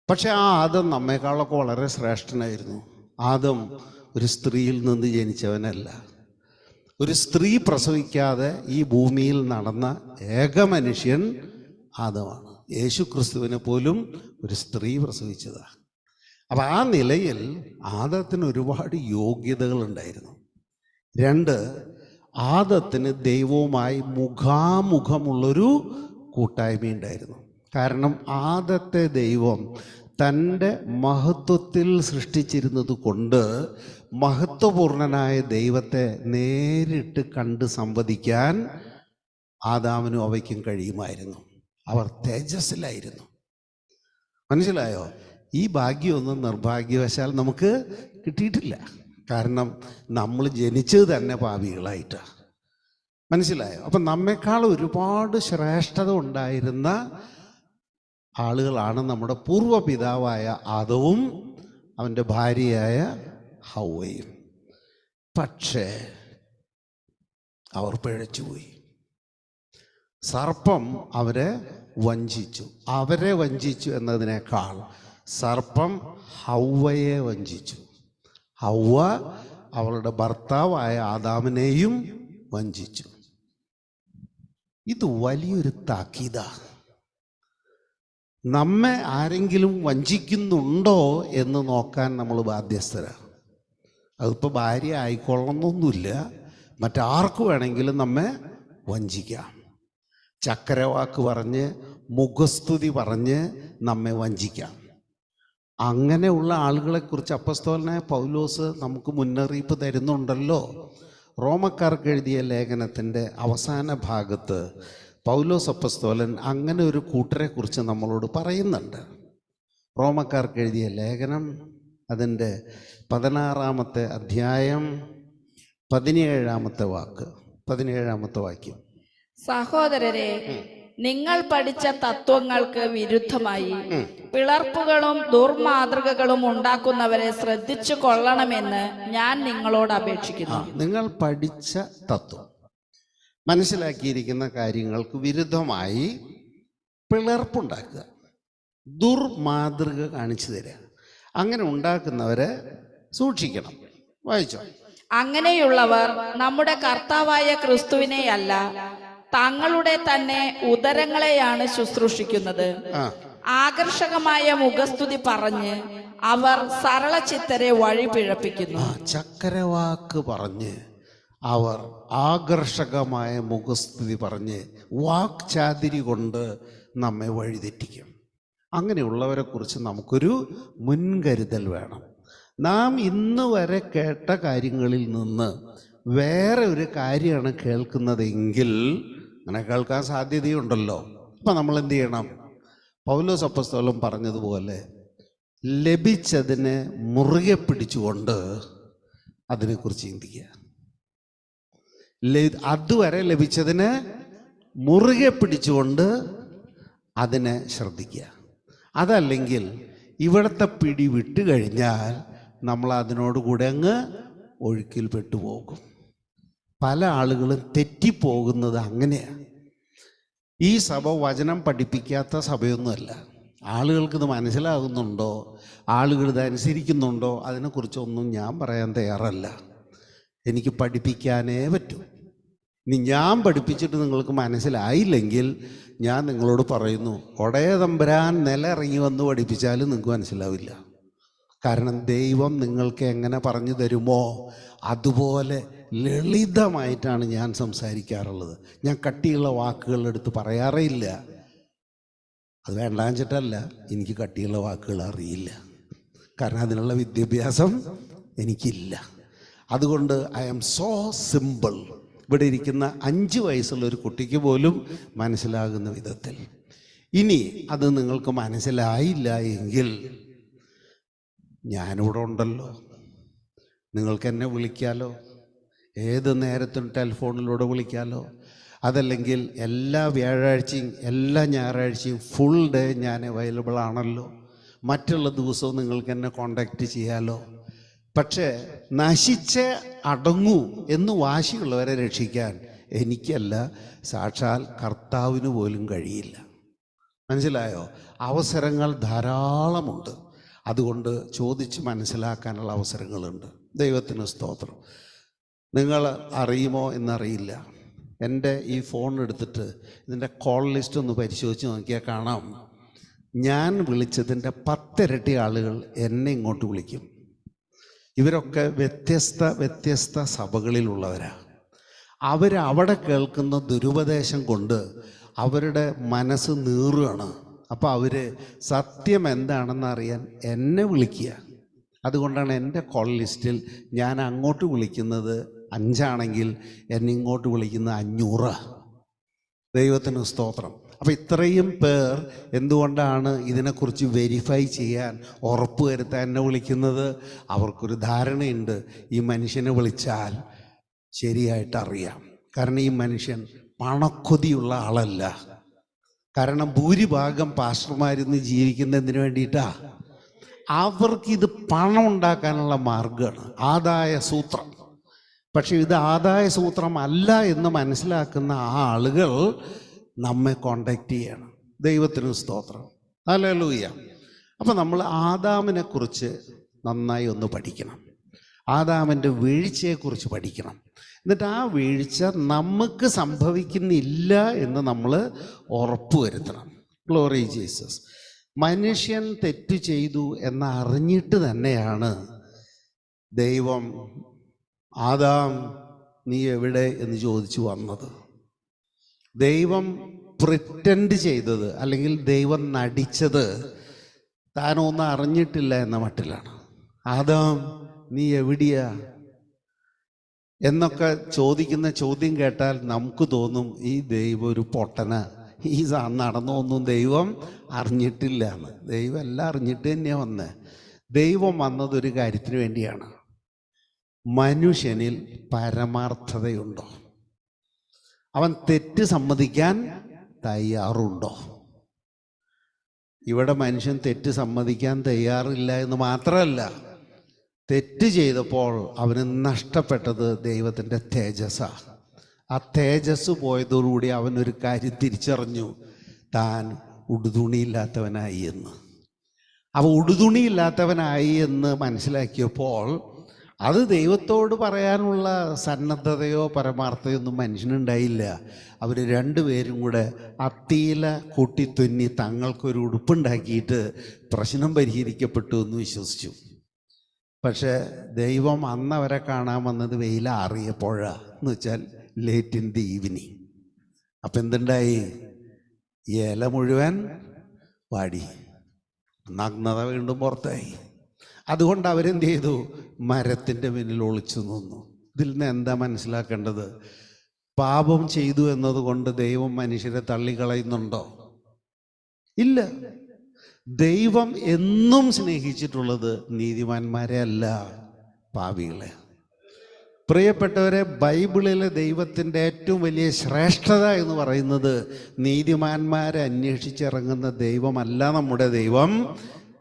പക്ഷെ ആ ആദം നമ്മെക്കാളൊക്കെ വളരെ ശ്രേഷ്ഠനായിരുന്നു. ആദം ഒരു സ്ത്രീയിൽ നിന്ന് ജനിച്ചവനല്ല. ഒരു സ്ത്രീ പ്രസവിക്കാതെ ഈ ഭൂമിയിൽ നടന്ന ഏക മനുഷ്യൻ ആദമാണ്. യേശു ക്രിസ്തുവിനെ പോലും ഒരു സ്ത്രീ പ്രസവിച്ചതാണ്. അപ്പം ആ നിലയിൽ ആദത്തിന് ഒരുപാട് യോഗ്യതകളുണ്ടായിരുന്നു. 2, ആദത്തിന് ദൈവവുമായി മുഖാമുഖമുള്ളൊരു കൂട്ടായ്മയുണ്ടായിരുന്നു. കാരണം ആദത്തെ ദൈവം തൻ്റെ മഹത്വത്തിൽ സൃഷ്ടിച്ചിരുന്നത് കൊണ്ട് മഹത്വപൂർണനായ ദൈവത്തെ നേരിട്ട് കണ്ട് സംവദിക്കാൻ ആദാമിനും അവയ്ക്കും കഴിയുമായിരുന്നു. അവർ തേജസ്സിലായിരുന്നു. മനസ്സിലായോ? ഈ ഭാഗ്യമൊന്നും നിർഭാഗ്യവശാൽ നമുക്ക് കിട്ടിയിട്ടില്ല. കാരണം നമ്മൾ ജനിച്ചത് തന്നെ പാപികളായിട്ടാണ്. മനസ്സിലായോ? അപ്പം നമ്മെക്കാൾ ഒരുപാട് ശ്രേഷ്ഠത ഉണ്ടായിരുന്ന ആളുകളാണ് നമ്മുടെ പൂർവ്വപിതാവായ ആദവും അവൻ്റെ ഭാര്യയായ ഹൗവയും. പക്ഷേ അവർ പിഴച്ചുപോയി. സർപ്പം അവരെ വഞ്ചിച്ചു. അവരെ വഞ്ചിച്ചു എന്നതിനേക്കാൾ സർപ്പം ഹൗവയെ വഞ്ചിച്ചു. ഹൗവ അവളുടെ ഭർത്താവായ ആദാമിനെയും വഞ്ചിച്ചു. ഇത് വലിയൊരു താക്കീതാണ്. നമ്മെ ആരെങ്കിലും വഞ്ചിക്കുന്നുണ്ടോ എന്ന് നോക്കാൻ നമ്മൾ ബാധ്യസ്ഥരാണ്. അതിപ്പോൾ ഭാര്യ ആയിക്കൊള്ളണമെന്നൊന്നുമില്ല, മറ്റാർക്ക് വേണമെങ്കിലും നമ്മെ വഞ്ചിക്കാം. ചക്കരവാക്ക് പറഞ്ഞ് മുഖസ്തുതി പറഞ്ഞ് നമ്മെ വഞ്ചിക്കാം. അങ്ങനെയുള്ള ആളുകളെക്കുറിച്ച് അപ്പസ്തോലനായ പൗലോസ് നമുക്ക് മുന്നറിയിപ്പ് തരുന്നുണ്ടല്ലോ. റോമക്കാർക്ക് എഴുതിയ ലേഖനത്തിൻ്റെ അവസാന ഭാഗത്ത് പൗലോസ് അപ്പസ്തോലൻ അങ്ങനെ ഒരു കൂട്ടരെക്കുറിച്ച് നമ്മളോട് പറയുന്നുണ്ട്. റോമക്കാർക്ക് എഴുതിയ ലേഖനം അതിൻ്റെ 16-ാമത്തെ അധ്യായം 17-ാമത്തെ വാക്യം. സഹോദരരെ, നിങ്ങൾ പഠിച്ച തത്വങ്ങൾക്ക് വിരുദ്ധമായി പിളർപ്പുകളും ദുർമാതൃകകളും ഉണ്ടാക്കുന്നവരെ ശ്രദ്ധിച്ചു കൊള്ളണമെന്ന് ഞാൻ നിങ്ങളോട് അപേക്ഷിക്കുന്നു. നിങ്ങൾ പഠിച്ച തത്വം, മനസ്സിലാക്കിയിരിക്കുന്ന കാര്യങ്ങൾക്ക് വിരുദ്ധമായി പിളർപ്പുണ്ടാക്കുക, ദുർമാതൃക കാണിച്ചു തരിക, അങ്ങനെ ഉണ്ടാക്കുന്നവരെ സൂക്ഷിക്കണം. വായിച്ചോ. അങ്ങനെയുള്ളവർ നമ്മുടെ കർത്താവായ ക്രിസ്തുവിനെയല്ല, തങ്ങളുടെ തന്നെ ഉദരങ്ങളെയാണ് ശുശ്രൂഷിക്കുന്നത്. ആകർഷകമായ മുഖസ്തുതി പറഞ്ഞ് അവർ സരളചിത്തരെ വഴി പിഴപ്പിക്കുന്നു. ചക്കരവാക്ക് പറഞ്ഞ് അവർ ആകർഷകമായ മുഖസ്തുതി പറഞ്ഞ് വാക്ചാതിരി കൊണ്ട് നമ്മെ വഴിതെറ്റിക്കും. അങ്ങനെയുള്ളവരെ കുറിച്ച് നമുക്കൊരു മുൻകരുതൽ വേണം. നാം ഇന്ന് വരെ കേട്ട കാര്യങ്ങളിൽ നിന്ന് വേറെ ഒരു കാര്യമാണ് കേൾക്കുന്നതെങ്കിൽ, അങ്ങനെ കേൾക്കാൻ സാധ്യതയുണ്ടല്ലോ. അപ്പം നമ്മൾ എന്ത് ചെയ്യണം? പൗലോസ് അപ്പോസ്തലൻ പറഞ്ഞതുപോലെ ലഭിച്ചതിനെ മുറുകെ പിടിച്ചുകൊണ്ട് അതിനെക്കുറിച്ച് ചിന്തിക്കുക. അതുവരെ ലഭിച്ചതിനെ മുറുകെ പിടിച്ചുകൊണ്ട് അതിനെ ശ്രദ്ധിക്കുക. അതല്ലെങ്കിൽ ഇവിടുത്തെ പിടി വിട്ട് കഴിഞ്ഞാൽ നമ്മൾ അതിനോടുകൂടെ അങ്ങ് ഒഴുക്കിൽ പെട്ടുപോകും. പല ആളുകളും തെറ്റിപ്പോകുന്നത് അങ്ങനെയാണ്. ഈ സഭ വചനം പഠിപ്പിക്കാത്ത സഭയൊന്നുമല്ല. ആളുകൾക്കിത് മനസ്സിലാകുന്നുണ്ടോ, ആളുകളിത് അനുസരിക്കുന്നുണ്ടോ, അതിനെക്കുറിച്ചൊന്നും ഞാൻ പറയാൻ തയ്യാറല്ല. എനിക്ക് പഠിപ്പിക്കാനേ പറ്റൂ. ഇനി ഞാൻ പഠിപ്പിച്ചിട്ട് നിങ്ങൾക്ക് മനസ്സിലായില്ലെങ്കിൽ ഞാൻ നിങ്ങളോട് പറയുന്നു, ഒടയ തമ്പുരാൻ നില ഇറങ്ങി വന്ന് പഠിപ്പിച്ചാലും നിങ്ങൾക്ക് മനസ്സിലാവില്ല. കാരണം ദൈവം നിങ്ങൾക്ക് എങ്ങനെ പറഞ്ഞു തരുമോ അതുപോലെ ലളിതമായിട്ടാണ് ഞാൻ സംസാരിക്കാറുള്ളത്. ഞാൻ കട്ടിയുള്ള വാക്കുകൾ എടുത്ത് പറയാറേ ഇല്ല. അത് വേണ്ടാന്ന് വെച്ചിട്ടല്ല, എനിക്ക് കട്ടിയുള്ള വാക്കുകൾ അറിയില്ല. കാരണം അതിനുള്ള വിദ്യാഭ്യാസം എനിക്കില്ല. അതുകൊണ്ട് ഐ ആം സോ സിമ്പിൾ. ഇവിടെ ഇരിക്കുന്ന 5 വയസ്സുള്ള ഒരു കുട്ടിക്ക് പോലും മനസ്സിലാകുന്ന വിധത്തിൽ. ഇനി അത് നിങ്ങൾക്ക് മനസ്സിലായില്ല എങ്കിൽ ഞാനിവിടെ ഉണ്ടല്ലോ, നിങ്ങൾക്ക് എന്നെ വിളിക്കാലോ, ഏത് നേരത്തും ടെലിഫോണിലൂടെ വിളിക്കാലോ. അതല്ലെങ്കിൽ എല്ലാ വ്യാഴാഴ്ചയും എല്ലാ ഞായറാഴ്ചയും ഫുൾ ഡേ ഞാൻ അവൈലബിൾ ആണല്ലോ. മറ്റുള്ള ദിവസവും നിങ്ങൾക്ക് എന്നെ കോണ്ടാക്റ്റ് ചെയ്യാലോ. പക്ഷേ നശിച്ച് അടങ്ങൂ എന്ന് വാശിയുള്ളവരെ രക്ഷിക്കാൻ എനിക്കല്ല, സാക്ഷാൽ കർത്താവിന് പോലും കഴിയില്ല. മനസ്സിലായോ? അവസരങ്ങൾ ധാരാളമുണ്ട്. അതുകൊണ്ട് ചോദിച്ച് മനസ്സിലാക്കാനുള്ള അവസരങ്ങളുണ്ട്. ദൈവത്തിന് സ്തോത്രം. നിങ്ങൾ അറിയുമോ എന്നറിയില്ല, എൻ്റെ ഈ ഫോൺ എടുത്തിട്ട് ഇതിൻ്റെ കോൾ ലിസ്റ്റ് ഒന്ന് പരിശോധിച്ച് നോക്കിയാൽ കാണാം, ഞാൻ വിളിച്ചതിൻ്റെ 10 ഇരട്ടി ആളുകൾ എന്നെ ഇങ്ങോട്ട് വിളിക്കും. ഇവരൊക്കെ വ്യത്യസ്ത സഭകളിലുള്ളവരാണ്. അവരവിടെ കേൾക്കുന്ന ദുരുപദേശം കൊണ്ട് അവരുടെ മനസ്സ് നീറുകയാണ്. അപ്പോൾ അവർ സത്യം എന്താണെന്ന് അറിയാൻ എന്നെ വിളിക്കുക. അതുകൊണ്ടാണ് എൻ്റെ കോൾ ലിസ്റ്റിൽ ഞാൻ അങ്ങോട്ട് വിളിക്കുന്നത് 5 ആണെങ്കിൽ എന്നെ ഇങ്ങോട്ട് വിളിക്കുന്നത് 500. ദൈവത്തിന് സ്തോത്രം. അപ്പോൾ ഇത്രയും പേർ എന്തുകൊണ്ടാണ് ഇതിനെക്കുറിച്ച് വെരിഫൈ ചെയ്യാൻ, ഉറപ്പ് വരുത്താൻ എന്നെ വിളിക്കുന്നത്? അവർക്കൊരു ധാരണയുണ്ട്, ഈ മനുഷ്യനെ വിളിച്ചാൽ ശരിയായിട്ടറിയാം. കാരണം ഈ മനുഷ്യൻ പണക്കൊതിയുള്ള ആളല്ല. കാരണം ഭൂരിഭാഗം പാസ്റ്റർമാരിന്ന് ജീവിക്കുന്നതിന് വേണ്ടിയിട്ടാ. അവർക്കിത് പണം ഉണ്ടാക്കാനുള്ള മാർഗമാണ്, ആദായ സൂത്രം. പക്ഷെ ഇത് ആദായ സൂത്രം അല്ല എന്ന് മനസ്സിലാക്കുന്ന ആ ആളുകൾ നമ്മെ കോണ്ടാക്ട് ചെയ്യണം. ദൈവത്തിന് സ്തോത്രം. ഹല്ലേലൂയ. അപ്പം നമ്മൾ ആദാമിനെ കുറിച്ച് നന്നായി ഒന്ന് പഠിക്കണം. ആദാമിൻ്റെ വീഴ്ചയെക്കുറിച്ച് പഠിക്കണം. എന്നിട്ട് ആ വീഴ്ച നമുക്ക് സംഭവിക്കുന്നില്ല എന്ന് നമ്മൾ ഉറപ്പുവരുത്തണം. Glory Jesus. മനുഷ്യൻ തെറ്റ് ചെയ്തു എന്നറിഞ്ഞിട്ട് തന്നെയാണ് ദൈവം ആദാം നീ എവിടെ എന്ന് ചോദിച്ചു വന്നത്. ദൈവം പ്രിറ്റൻഡ് ചെയ്തത്, അല്ലെങ്കിൽ ദൈവം നടിച്ചത് താനൊന്നും അറിഞ്ഞിട്ടില്ല എന്ന മട്ടിലാണ്. ആദാം നീ എവിടെയാ എന്നൊക്കെ ചോദിക്കുന്ന ചോദ്യം കേട്ടാൽ നമുക്ക് തോന്നും ഈ ദൈവം ഒരു പൊട്ടന, ഈ നടന്നൊന്നും ദൈവം അറിഞ്ഞിട്ടില്ല എന്ന്. ദൈവം എല്ലാം അറിഞ്ഞിട്ട് തന്നെയാണ് വന്നത്. ദൈവം വന്നതൊരു കാര്യത്തിന് വേണ്ടിയാണ്. മനുഷ്യനിൽ പരമാർത്ഥതയുണ്ടോ? അവൻ തെറ്റ് സമ്മതിക്കാൻ തയ്യാറുണ്ടോ? ഇവിടെ മനുഷ്യൻ തെറ്റ് സമ്മതിക്കാൻ തയ്യാറില്ല എന്ന് മാത്രമല്ല, തെറ്റ് ചെയ്തപ്പോൾ അവന് നഷ്ടപ്പെട്ടത് ദൈവത്തിൻ്റെ തേജസ്സാണ്. ആ തേജസ് പോയതോടുകൂടി അവനൊരു കാര്യം തിരിച്ചറിഞ്ഞു, താൻ ഉടുതുണിയില്ലാത്തവനായി എന്ന്. അവ ഉടുതുണിയില്ലാത്തവനായി എന്ന് മനസ്സിലാക്കിയപ്പോൾ അത് ദൈവത്തോട് പറയാനുള്ള സന്നദ്ധതയോ പരമാർത്ഥതയോ ഒന്നും മനുഷ്യനുണ്ടായില്ല. അവർ രണ്ടുപേരും കൂടെ അത്തിയില കൂട്ടിത്തുന്നി തങ്ങൾക്കൊരു ഉടുപ്പുണ്ടാക്കിയിട്ട് പ്രശ്നം പരിഹരിക്കപ്പെട്ടു എന്ന് വിശ്വസിച്ചു. പക്ഷെ ദൈവം അന്ന് അവരെ കാണാൻ വന്നത് വെയിലാറിയപ്പോഴാണ്, എന്ന് വെച്ചാൽ ലേറ്റ് ഇൻ ദി ഈവനിങ്. അപ്പം എന്തുണ്ടായി? ഇല മുഴുവൻ വാടി, നഗ്നത വീണ്ടും പുറത്തായി. അതുകൊണ്ട് അവരെന്ത് ചെയ്തു? മരത്തിൻ്റെ മുന്നിൽ ഒളിച്ചു നിന്നു. ഇതിൽ നിന്ന് എന്താ മനസ്സിലാക്കേണ്ടത്? പാപം ചെയ്തു എന്നതുകൊണ്ട് ദൈവം മനുഷ്യരെ തള്ളിക്കളയുന്നുണ്ടോ? ഇല്ല. ദൈവം എന്നും സ്നേഹിച്ചിട്ടുള്ളത് നീതിമാന്മാരെ അല്ല, പാപികളെ. പ്രിയപ്പെട്ടവരെ, ബൈബിളിലെ ദൈവത്തിൻ്റെ ഏറ്റവും വലിയ ശ്രേഷ്ഠത എന്ന് പറയുന്നത് നീതിമാന്മാരെ അന്വേഷിച്ചിറങ്ങുന്ന ദൈവമല്ല നമ്മുടെ ദൈവം,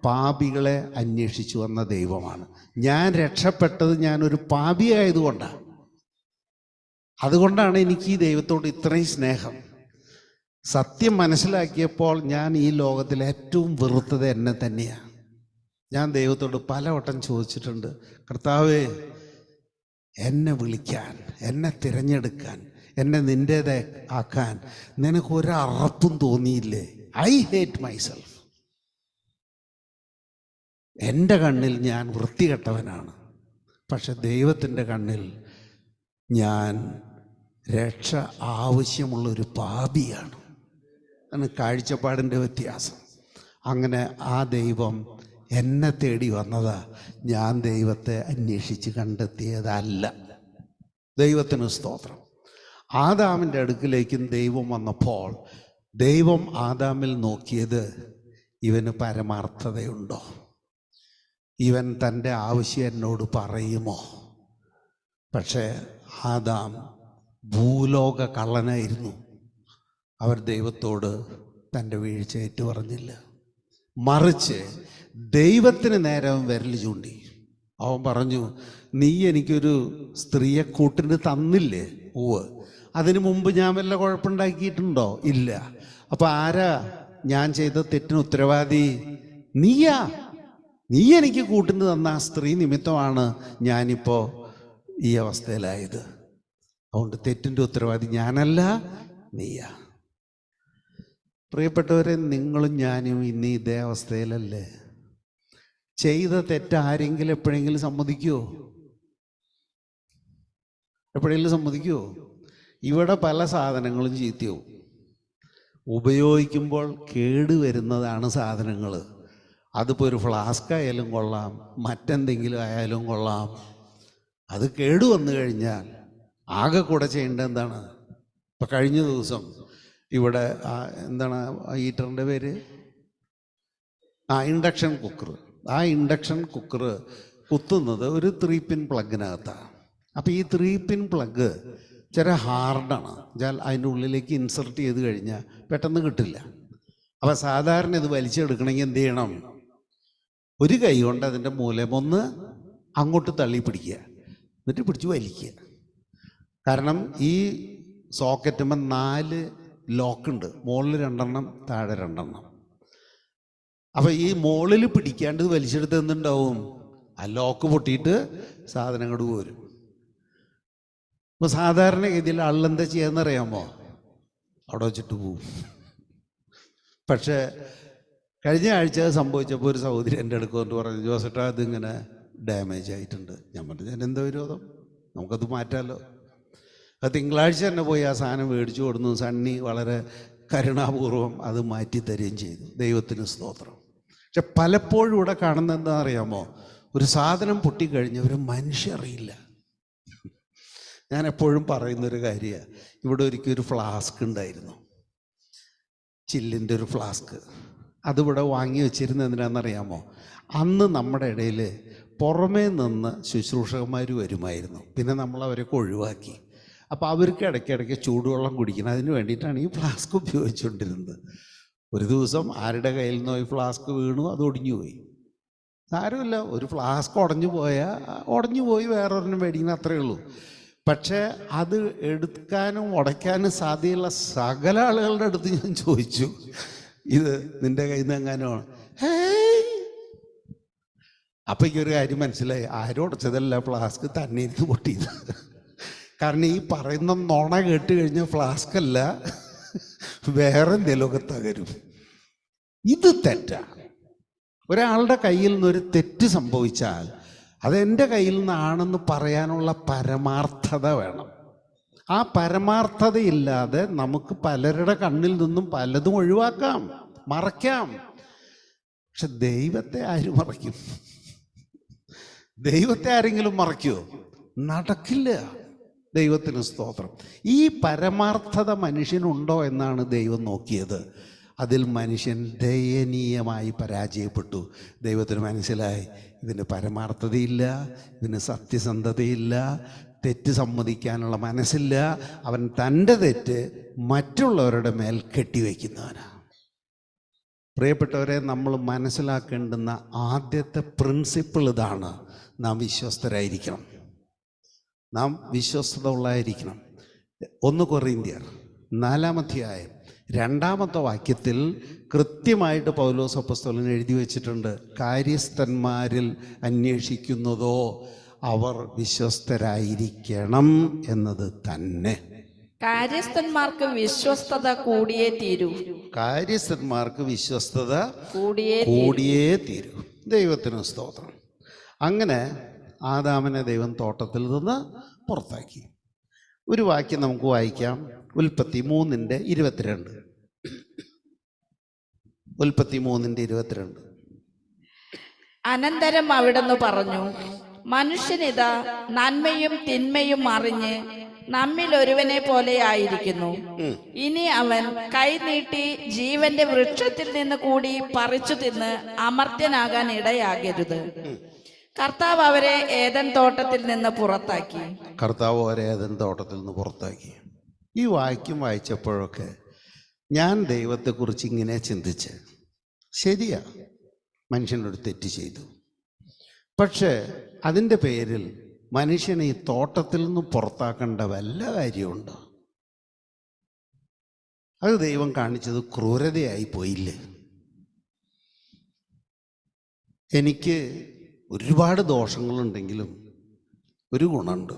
പാപികളെ അന്വേഷിച്ചു വന്ന ദൈവമാണ്. ഞാൻ രക്ഷപ്പെട്ടത് ഞാനൊരു പാപിയായതുകൊണ്ടാണ്. അതുകൊണ്ടാണ് എനിക്ക് ഈ ദൈവത്തോട് ഇത്രയും സ്നേഹം. സത്യം മനസ്സിലാക്കിയപ്പോൾ ഞാൻ ഈ ലോകത്തിൽ ഏറ്റവും വെറുത്തത് എന്നെ തന്നെയാണ്. ഞാൻ ദൈവത്തോട് പലവട്ടം ചോദിച്ചിട്ടുണ്ട്, കർത്താവേ, എന്നെ വിളിക്കാൻ, എന്നെ തിരഞ്ഞെടുക്കാൻ എന്നെ നിൻ്റേത് ആക്കാൻ നിനക്കൊരറപ്പും തോന്നിയില്ലേ? I hate myself. എൻ്റെ കണ്ണിൽ ഞാൻ വൃത്തികെട്ടവനാണ്, പക്ഷെ ദൈവത്തിൻ്റെ കണ്ണിൽ ഞാൻ രക്ഷ ആവശ്യമുള്ളൊരു പാപിയാണ്. അതാണ് കാഴ്ചപ്പാടിൻ്റെ വ്യത്യാസം. അങ്ങനെ ആ ദൈവം എന്നെ തേടി വന്നതാ, ഞാൻ ദൈവത്തെ അന്വേഷിച്ച് കണ്ടെത്തിയതല്ല. ദൈവത്തിന് സ്തോത്രം. ആദാമിൻ്റെ അടുക്കിലേക്കും ദൈവം വന്നപ്പോൾ ദൈവം ആദാമിൽ നോക്കിയത്, ഇവന് പരമാർത്ഥതയുണ്ടോ? ഇവൻ തൻ്റെ ആവശ്യം എന്നോട് പറയുമോ? പക്ഷേ ആദാം ഭൂലോക കള്ളനായിരുന്നു. അവർ ദൈവത്തോട് തൻ്റെ വീഴ്ച ഏറ്റു പറഞ്ഞില്ല. മറിച്ച് ദൈവത്തിന് നേരെ അവൻ വിരൽ ചൂണ്ടി. അവൻ പറഞ്ഞു, നീ എനിക്കൊരു സ്ത്രീയെ കൂട്ടിന് തന്നില്ലേ? ഉവ്വ്. അതിനു മുമ്പ് ഞാൻ വല്ല കുഴപ്പമുണ്ടാക്കിയിട്ടുണ്ടോ? ഇല്ല. അപ്പം ആരാ ഞാൻ ചെയ്ത തെറ്റിന് ഉത്തരവാദി? നീയാ. നീ എനിക്ക് കൂട്ടിന് തന്ന ആ സ്ത്രീ നിമിത്തമാണ് ഞാനിപ്പോൾ ഈ അവസ്ഥയിലായത്. അതുകൊണ്ട് തെറ്റിൻ്റെ ഉത്തരവാദി ഞാനല്ല, നീയാ. പ്രിയപ്പെട്ടവരെ, നിങ്ങളും ഞാനും ഇന്ന് ഇതേ അവസ്ഥയിലല്ലേ? ചെയ്ത തെറ്റ് ആരെങ്കിലും എപ്പോഴെങ്കിലും സമ്മതിക്കുമോ? എപ്പോഴെങ്കിലും സമ്മതിക്കുമോ? ഇവിടെ പല സാധനങ്ങളും ചീത്തയാവും. ഉപയോഗിക്കുമ്പോൾ കേടുവരുന്നതാണ് സാധനങ്ങൾ. അതിപ്പോൾ ഒരു ഫ്ലാസ്ക് ആയാലും കൊള്ളാം, മറ്റെന്തെങ്കിലും ആയാലും കൊള്ളാം. അത് കേടുവന്നു കഴിഞ്ഞാൽ ആകെ കൂടെ ചെയ്യേണ്ടത് എന്താണ്? ഇപ്പം കഴിഞ്ഞ ദിവസം ഇവിടെ എന്താണ് ഹീറ്ററിൻ്റെ പേര്? Induction cooker. ആ ഇൻഡക്ഷൻ കുക്കർ കുത്തുന്നത് ഒരു 3 പിൻ പ്ലഗിനകത്താണ്. അപ്പോൾ ഈ 3 പിൻ പ്ലഗ് ചില ഹാർഡാണ്. അതിൻ്റെ ഉള്ളിലേക്ക് ഇൻസർട്ട് ചെയ്ത് കഴിഞ്ഞാൽ പെട്ടെന്ന് കിട്ടില്ല. അപ്പോൾ സാധാരണ ഇത് വലിച്ചെടുക്കണമെങ്കിൽ എന്ത് ചെയ്യണം? ഒരു കൈ കൊണ്ട് അതിൻ്റെ മൂലമൊന്ന് അങ്ങോട്ട് തള്ളി പിടിക്കുക, എന്നിട്ട് പിടിച്ച് വലിക്കുക. കാരണം ഈ സോക്കറ്റുമ്പോൾ 4 ലോക്കുണ്ട്. മുകളിൽ 2 താഴെ 2. അപ്പം ഈ മുകളിൽ പിടിക്കാണ്ട് വലിച്ചെടുത്ത് എന്തുണ്ടാവും? ആ ലോക്ക് പൊട്ടിയിട്ട് സാധനങ്ങൾ പോരും. അപ്പോൾ സാധാരണഗതിയിൽ ആളെന്താ ചെയ്യാന്നറിയാമോ? അവിടെ വെച്ചിട്ട് പോവും. പക്ഷേ കഴിഞ്ഞ ആഴ്ച സംഭവിച്ചപ്പോൾ ഒരു സഹോദരി എൻ്റെ അടുത്ത് കൊണ്ട് പറഞ്ഞു, ജോസേട്ടാ അതിങ്ങനെ ഡാമേജ് ആയിട്ടുണ്ട്. ഞാൻ പറഞ്ഞു, ഞാൻ എന്താ വിരോധം? നമുക്കത് മാറ്റാമല്ലോ. അത് തിങ്കളാഴ്ച തന്നെ പോയി ആ സാധനം മേടിച്ചു കൊടുന്നു. സണ്ണി വളരെ കരുണാപൂർവം അത് മാറ്റി തരികയും ചെയ്തു. ദൈവത്തിന് സ്തോത്രം. പക്ഷെ പലപ്പോഴും ഇവിടെ കാണുന്നത് എന്താ അറിയാമോ? ഒരു സാധനം പൊട്ടിക്കഴിഞ്ഞ ഒരു മനുഷ്യറിയില്ല. ഞാൻ എപ്പോഴും പറയുന്നൊരു കാര്യമാണ്, ഇവിടെ ഒരിക്കലും ഒരു ഫ്ലാസ്ക് ഉണ്ടായിരുന്നു, ചില്ലിൻ്റെ ഒരു ഫ്ലാസ്ക്. അതിവിടെ വാങ്ങി വെച്ചിരുന്നത് എന്തിനാണെന്നറിയാമോ? അന്ന് നമ്മുടെ ഇടയിൽ പുറമേ നിന്ന് ശുശ്രൂഷകന്മാർ വരുമായിരുന്നു. പിന്നെ നമ്മൾ അവരൊക്കെ ഒഴിവാക്കി. അപ്പോൾ അവർക്ക് ഇടയ്ക്കിടയ്ക്ക് ചൂടുവെള്ളം കുടിക്കണം. അതിന് വേണ്ടിയിട്ടാണ് ഈ ഫ്ലാസ്ക് ഉപയോഗിച്ചുകൊണ്ടിരുന്നത്. ഒരു ദിവസം ആരുടെ കയ്യിൽ നിന്നോ ഈ ഫ്ലാസ്ക് വീണു, അത് ഒടിഞ്ഞു പോയി. സാരമില്ല, ഒരു ഫ്ലാസ്ക് ഉടഞ്ഞു പോയി, വേറൊരെണ്ണം മേടിക്കണം, അത്രയേ ഉള്ളൂ. പക്ഷേ അത് എടുക്കാനും ഉടയ്ക്കാനും സാധ്യതയുള്ള സകല ആളുകളുടെ അടുത്ത് ഞാൻ ചോദിച്ചു, ഇത് നിൻ്റെ കയ്യിൽ നിന്ന് എങ്ങാനുമാണ്? അപ്പം എനിക്കൊരു കാര്യം മനസ്സിലായി, ആരും ഉടച്ചതല്ല, ഫ്ലാസ്ക് തന്നെ ഇരുന്ന് പൊട്ടിയത്. കാരണം ഈ പറയുന്ന നുണ കേട്ട് കഴിഞ്ഞാൽ ഫ്ലാസ്ക് അല്ല, വേറെ എന്തെങ്കിലുമൊക്കെ തകരും. ഇത് തെറ്റാണ്. ഒരാളുടെ കയ്യിൽ നിന്നൊരു തെറ്റ് സംഭവിച്ചാൽ അതെൻ്റെ കയ്യിൽ നിന്നാണെന്ന് പറയാനുള്ള പരമാർത്ഥത വേണം. ആ പരമാർത്ഥതയില്ലാതെ നമുക്ക് പലരുടെ കണ്ണിൽ നിന്നും പലതും ഒഴിവാക്കാം, മറയ്ക്കാം. പക്ഷെ ദൈവത്തെ ആര് മറയ്ക്കും? ദൈവത്തെ ആരെങ്കിലും മറയ്ക്കുമോ? നടക്കില്ല. ദൈവത്തിന് സ്തോത്രം. ഈ പരമാർത്ഥത മനുഷ്യനുണ്ടോ എന്നാണ് ദൈവം നോക്കിയത്. അതിൽ മനുഷ്യൻ ദയനീയമായി പരാജയപ്പെട്ടു. ദൈവത്തിന് മനസ്സിലായി, ഇതിന് പരമാർത്ഥതയില്ല, ഇതിന് സത്യസന്ധതയില്ല, തെറ്റ് സമ്മതിക്കാനുള്ള മനസ്സില്ല. അവൻ തൻ്റെ തെറ്റ് മറ്റുള്ളവരുടെ മേൽ കെട്ടിവെക്കുന്നവനാണ്. പ്രിയപ്പെട്ടവരെ, നമ്മൾ മനസ്സിലാക്കേണ്ടുന്ന ആദ്യത്തെ പ്രിൻസിപ്പിൾ ഇതാണ്: നാം വിശ്വസ്തരായിരിക്കണം, നാം വിശ്വസ്തത ഉള്ളായിരിക്കണം. 1 കൊറിന്ത്യർ 4-ാം അധ്യായം 2-ാമത്തെ വാക്യത്തിൽ കൃത്യമായിട്ട് പൗലോസ് അപ്പോസ്തലൻ എഴുതി വച്ചിട്ടുണ്ട്, കാര്യസ്ഥന്മാരിൽ അന്വേഷിക്കുന്നതോ അവർ വിശ്വസ്തരായിരിക്കണം എന്നത് തന്നെ. കാര്യസ്ഥന്മാർക്ക് വിശ്വസ്തത കൂടിയേ തീരൂ. കാര്യസ്ഥന്മാർക്ക് വിശ്വസ്തത കൂടിയേ തീരൂ. ദൈവത്തിന് സ്തോത്രം. അങ്ങനെ ആദാമിനെ ദൈവം തോട്ടത്തിൽ നിന്ന് പുറത്താക്കി. ഒരു വാക്യം നമുക്ക് വായിക്കാം. ഉൽപ്പത്തി 3:22. ഉൽപ്പത്തി 3:22. അനന്തരം അവിടുന്ന് പറഞ്ഞു, മനുഷ്യനിതാ നന്മയും തിന്മയും അറിഞ്ഞ് നമ്മിൽ ഒരുവനെ പോലെ ആയിരിക്കുന്നു. ഇനി അവൻ കൈ നീട്ടി ജീവന്റെ വൃക്ഷത്തിൽ നിന്ന് കൂടി പറിച്ചു തിന്ന് അമർത്യനാകാൻ ഇടയാകരുത്. കർത്താവ് അവരെ ഏദൻ തോട്ടത്തിൽ നിന്ന് പുറത്താക്കി. ഈ വാക്യം വായിച്ചപ്പോഴൊക്കെ ഞാൻ ദൈവത്തെക്കുറിച്ച് ഇങ്ങനെ ചിന്തിച്ച്, ശരിയാ, മനുഷ്യനൊരു തെറ്റ് ചെയ്തു. പക്ഷേ അതിൻ്റെ പേരിൽ മനുഷ്യനെ ഈ തോട്ടത്തിൽ നിന്ന് പുറത്താക്കേണ്ട വല്ല കാര്യമുണ്ടോ? അത് ദൈവം കാണിച്ചത് ക്രൂരതയായി പോയില്ലേ? എനിക്ക് ഒരുപാട് ദോഷങ്ങളുണ്ടെങ്കിലും ഒരു ഗുണമുണ്ട്.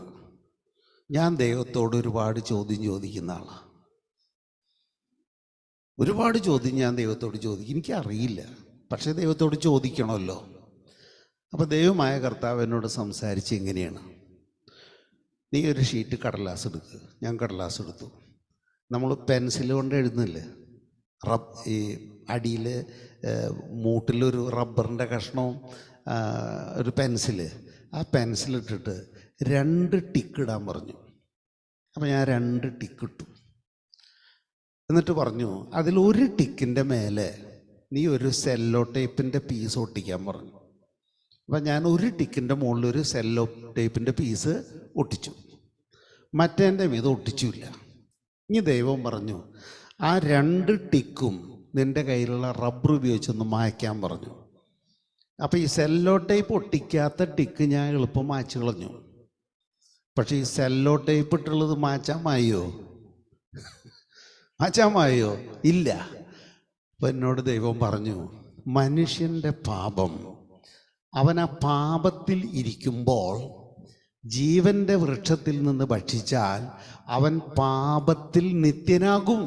ഞാൻ ദൈവത്തോട് ഒരുപാട് ചോദ്യം ചോദിക്കുന്ന ആളാണ്. ഒരുപാട് ചോദ്യം ഞാൻ ദൈവത്തോട് ചോദിക്കും. എനിക്കറിയില്ല, പക്ഷേ ദൈവത്തോട് ചോദിക്കണമല്ലോ. അപ്പോൾ ദൈവമായ കർത്താവ് എന്നോട് സംസാരിച്ച് എങ്ങനെയാണ്, നീ ഒരു ഷീറ്റ് കടലാസ് എടുക്കുക. ഞാൻ കടലാസ് എടുത്തു. നമ്മൾ പെൻസിൽ കൊണ്ട് എഴുതുന്നില്ലേ, ഈ അടിയിൽ മൂട്ടിലൊരു റബ്ബറിൻ്റെ കഷ്ണവും ഒരു പെൻസില്, ആ പെൻസിലിട്ടിട്ട് 2 ടിക്ക് ഇടാൻ പറഞ്ഞു. അപ്പോൾ ഞാൻ 2 ടിക്ക് ഇട്ടു. എന്നിട്ട് പറഞ്ഞു, അതിലൊരു ടിക്കിൻ്റെ മേലെ നീ ഒരു സെല്ലോ ടേപ്പിൻ്റെ പീസ് ഒട്ടിക്കാൻ പറഞ്ഞു. അപ്പം ഞാൻ ഒരു ടിക്കിൻ്റെ മുകളിൽ ഒരു സെല്ലോ ടേപ്പിൻ്റെ പീസ് ഒട്ടിച്ചു. മറ്റേൻ്റെ ഇത് ഒട്ടിച്ചില്ല. ഇനി ദൈവം പറഞ്ഞു, ആ 2 ടിക്കും നിൻ്റെ കയ്യിലുള്ള റബ്ബർ ഉപയോഗിച്ചൊന്ന് മായ്ക്കാൻ പറഞ്ഞു. അപ്പോൾ ഈ സെല്ലോ ടേപ്പ് ഒട്ടിക്കാത്ത ടിക്ക് ഞാൻ എളുപ്പം മായ്ച്ചു കളഞ്ഞു. പക്ഷേ ഈ സെല്ലോ ടേപ്പ് ഇട്ടുള്ളത് മാച്ചാമായോ? ഇല്ല. അപ്പം എന്നോട് ദൈവം പറഞ്ഞു, മനുഷ്യൻ്റെ പാപം, അവൻ ആ പാപത്തിൽ ഇരിക്കുമ്പോൾ ജീവന്റെ വൃക്ഷത്തിൽ നിന്ന് ഭക്ഷിച്ചാൽ അവൻ പാപത്തിൽ നിത്യനാകും.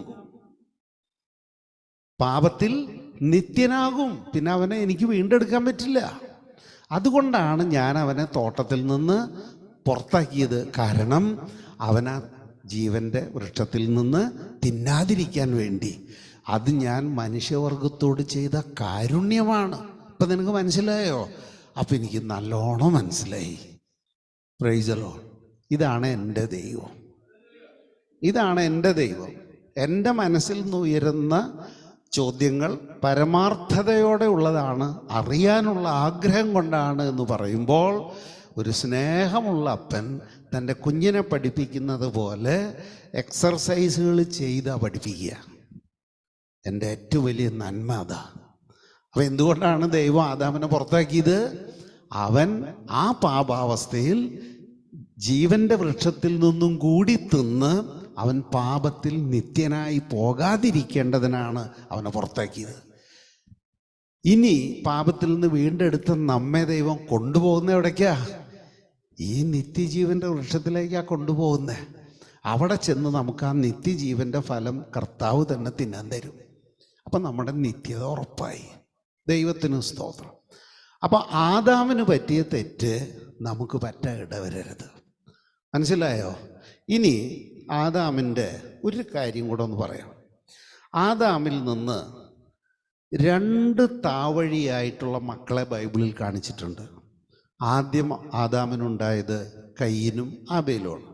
പിന്നെ അവനെ എനിക്ക് വീണ്ടെടുക്കാൻ പറ്റില്ല. അതുകൊണ്ടാണ് ഞാൻ അവനെ തോട്ടത്തിൽ നിന്ന് പുറത്താക്കിയത്. കാരണം അവൻ ആ ജീവന്റെ വൃക്ഷത്തിൽ നിന്ന് തിന്നാതിരിക്കാൻ വേണ്ടി. അത് ഞാൻ മനുഷ്യവർഗത്തോട് ചെയ്ത കാരുണ്യമാണ്. ഇപ്പം നിനക്ക് മനസ്സിലായോ? അപ്പം എനിക്ക് നല്ലോണം മനസ്സിലായി. Price the Lord. ഇതാണ് എൻ്റെ ദൈവം. എൻ്റെ മനസ്സിൽ നിന്ന് ഉയരുന്ന ചോദ്യങ്ങൾ പരമാർത്ഥതയോടെ ഉള്ളതാണ്, അറിയാനുള്ള ആഗ്രഹം കൊണ്ടാണ് എന്ന് പറയുമ്പോൾ, ഒരു സ്നേഹമുള്ള അപ്പൻ തൻ്റെ കുഞ്ഞിനെ പഠിപ്പിക്കുന്നത് പോലെ എക്സർസൈസുകൾ ചെയ്താ പഠിപ്പിക്കുക. എൻ്റെ ഏറ്റവും വലിയ നന്മ അതാ. അപ്പം എന്തുകൊണ്ടാണ് ദൈവം ആദാമിനെ പുറത്താക്കിയത്? അവൻ ആ പാപാവസ്ഥയിൽ ജീവന്റെ വൃക്ഷത്തിൽ നിന്നും കൂടി തിന്ന് അവൻ പാപത്തിൽ നിത്യനായി പോകാതിരിക്കേണ്ടതിനാണ് അവനെ പുറത്താക്കിയത്. ഇനി പാപത്തിൽ നിന്ന് വീണ്ടെടുത്ത നമ്മെ ദൈവം കൊണ്ടുപോകുന്ന എവിടേക്കാ? ഈ നിത്യജീവന്റെ വൃക്ഷത്തിലേക്കാണ് കൊണ്ടുപോകുന്നത്. അവിടെ ചെന്ന് നമുക്ക് ആ നിത്യജീവന്റെ ഫലം കർത്താവ് തന്നെ തിന്നാൻ തരും. അപ്പം നമ്മുടെ നിത്യത ഉറപ്പായി. ദൈവത്തിന് സ്തോത്രം. അപ്പോൾ ആദാമിന് പറ്റിയ തെറ്റ് നമുക്ക് പറ്റാൻ ഇടവരരുത്. മനസ്സിലായോ? ഇനി ആദാമിൻ്റെ ഒരു കാര്യം കൂടെ ഒന്ന് പറയാം. ആദാമിൽ നിന്ന് 2 താവഴിയായിട്ടുള്ള മക്കളെ ബൈബിളിൽ കാണിച്ചിട്ടുണ്ട്. ആദ്യം ആദാമിനുണ്ടായത് കയീനും ആബേലുമാണ്.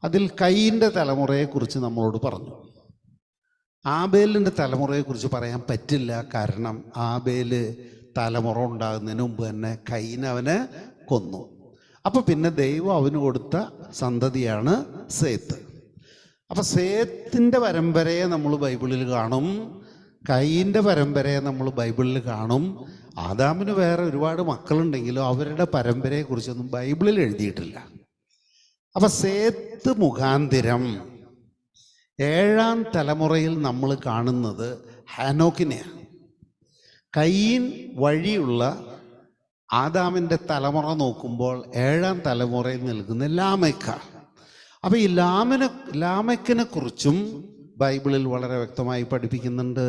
അതിൽ കയീൻ്റെ തലമുറയെക്കുറിച്ച് നമ്മളോട് പറഞ്ഞു. ആബേലിൻ്റെ തലമുറയെക്കുറിച്ച് പറയാൻ പറ്റില്ല. കാരണം ആബേല് തലമുറ ഉണ്ടാകുന്നതിന് മുമ്പ് തന്നെ കയീൻ അവനെ കൊന്നു. അപ്പോൾ പിന്നെ ദൈവം അവന് കൊടുത്ത സന്തതിയാണ് സേത്ത്. അപ്പം സേത്തിൻ്റെ പരമ്പരയെ നമ്മൾ ബൈബിളിൽ കാണും, കയീൻ്റെ പരമ്പരയെ നമ്മൾ ബൈബിളിൽ കാണും. ആദാമിന് വേറെ ഒരുപാട് മക്കളുണ്ടെങ്കിലും അവരുടെ പരമ്പരയെക്കുറിച്ചൊന്നും ബൈബിളിൽ എഴുതിയിട്ടില്ല. അപ്പം സേത്ത് മുഖാന്തിരം 7ാം തലമുറയിൽ നമ്മൾ കാണുന്നത് ഹാനോക്കിനെയാണ്. കയീൻ വഴിയുള്ള ആദാമിൻ്റെ തലമുറ നോക്കുമ്പോൾ 7ാം തലമുറയിൽ നിൽക്കുന്ന ലാമെക്ക. അപ്പം ഈ ലാമെക്കിനെ കുറിച്ചും ബൈബിളിൽ വളരെ വ്യക്തമായി പഠിപ്പിക്കുന്നുണ്ട്.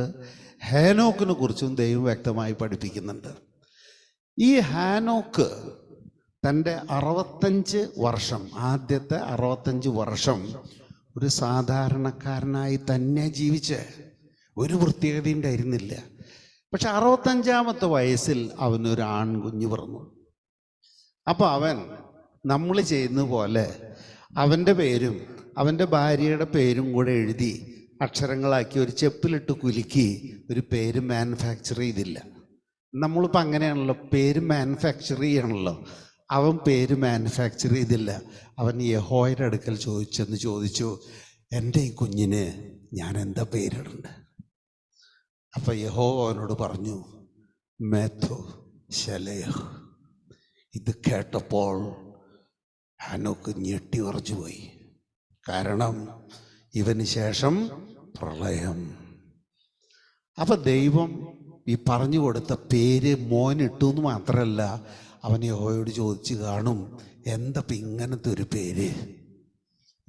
ഹാനോക്കിനെ കുറിച്ചും ദൈവം വ്യക്തമായി പഠിപ്പിക്കുന്നുണ്ട്. ഈ ഹാനോക്ക് തൻ്റെ 65 വർഷം, ആദ്യത്തെ 65 വർഷം ഒരു സാധാരണക്കാരനായി തന്നെ ജീവിച്ച് ഒരു പ്രത്യേകതയും ഉണ്ടായിരുന്നില്ല. പക്ഷെ 65-ാമത്തെ വയസ്സിൽ അവനൊരു ആൺകുഞ്ഞ് പിറന്നു. അപ്പോൾ അവൻ നമ്മൾ ചെയ്യുന്ന പോലെ അവൻ്റെ പേരും അവൻ്റെ ഭാര്യയുടെ പേരും കൂടെ എഴുതി അക്ഷരങ്ങളാക്കി ഒരു ചെപ്പിലിട്ട് കുലുക്കി ഒരു പേര് മാനുഫാക്ചർ ചെയ്തില്ല. നമ്മളിപ്പോൾ അങ്ങനെയാണല്ലോ, പേര് മാനുഫാക്ചർ ചെയ്യണമല്ലോ. അവൻ പേര് മാനുഫാക്ചർ ചെയ്തില്ല. അവൻ യഹോവയുടെ അടുക്കൽ ചോദിച്ചു, എൻ്റെ ഈ കുഞ്ഞിന് ഞാൻ എന്താ പേരിടണ്ട? അപ്പം യഹോവ അവനോട് പറഞ്ഞു, മേഥോ ശലയോ. ഇത് കേട്ടപ്പോൾ ഹാനോക്ക് ഞെട്ടി ഉറച്ചു പോയി. കാരണം ഇവന് ശേഷം പ്രളയം. അപ്പം ദൈവം ഈ പറഞ്ഞു കൊടുത്ത പേര് മോനിട്ടു എന്ന് മാത്രമല്ല, അവൻ യഹോവയോട് ചോദിച്ചു കാണും, എന്താ ഇങ്ങനത്തെ ഒരു പേര്?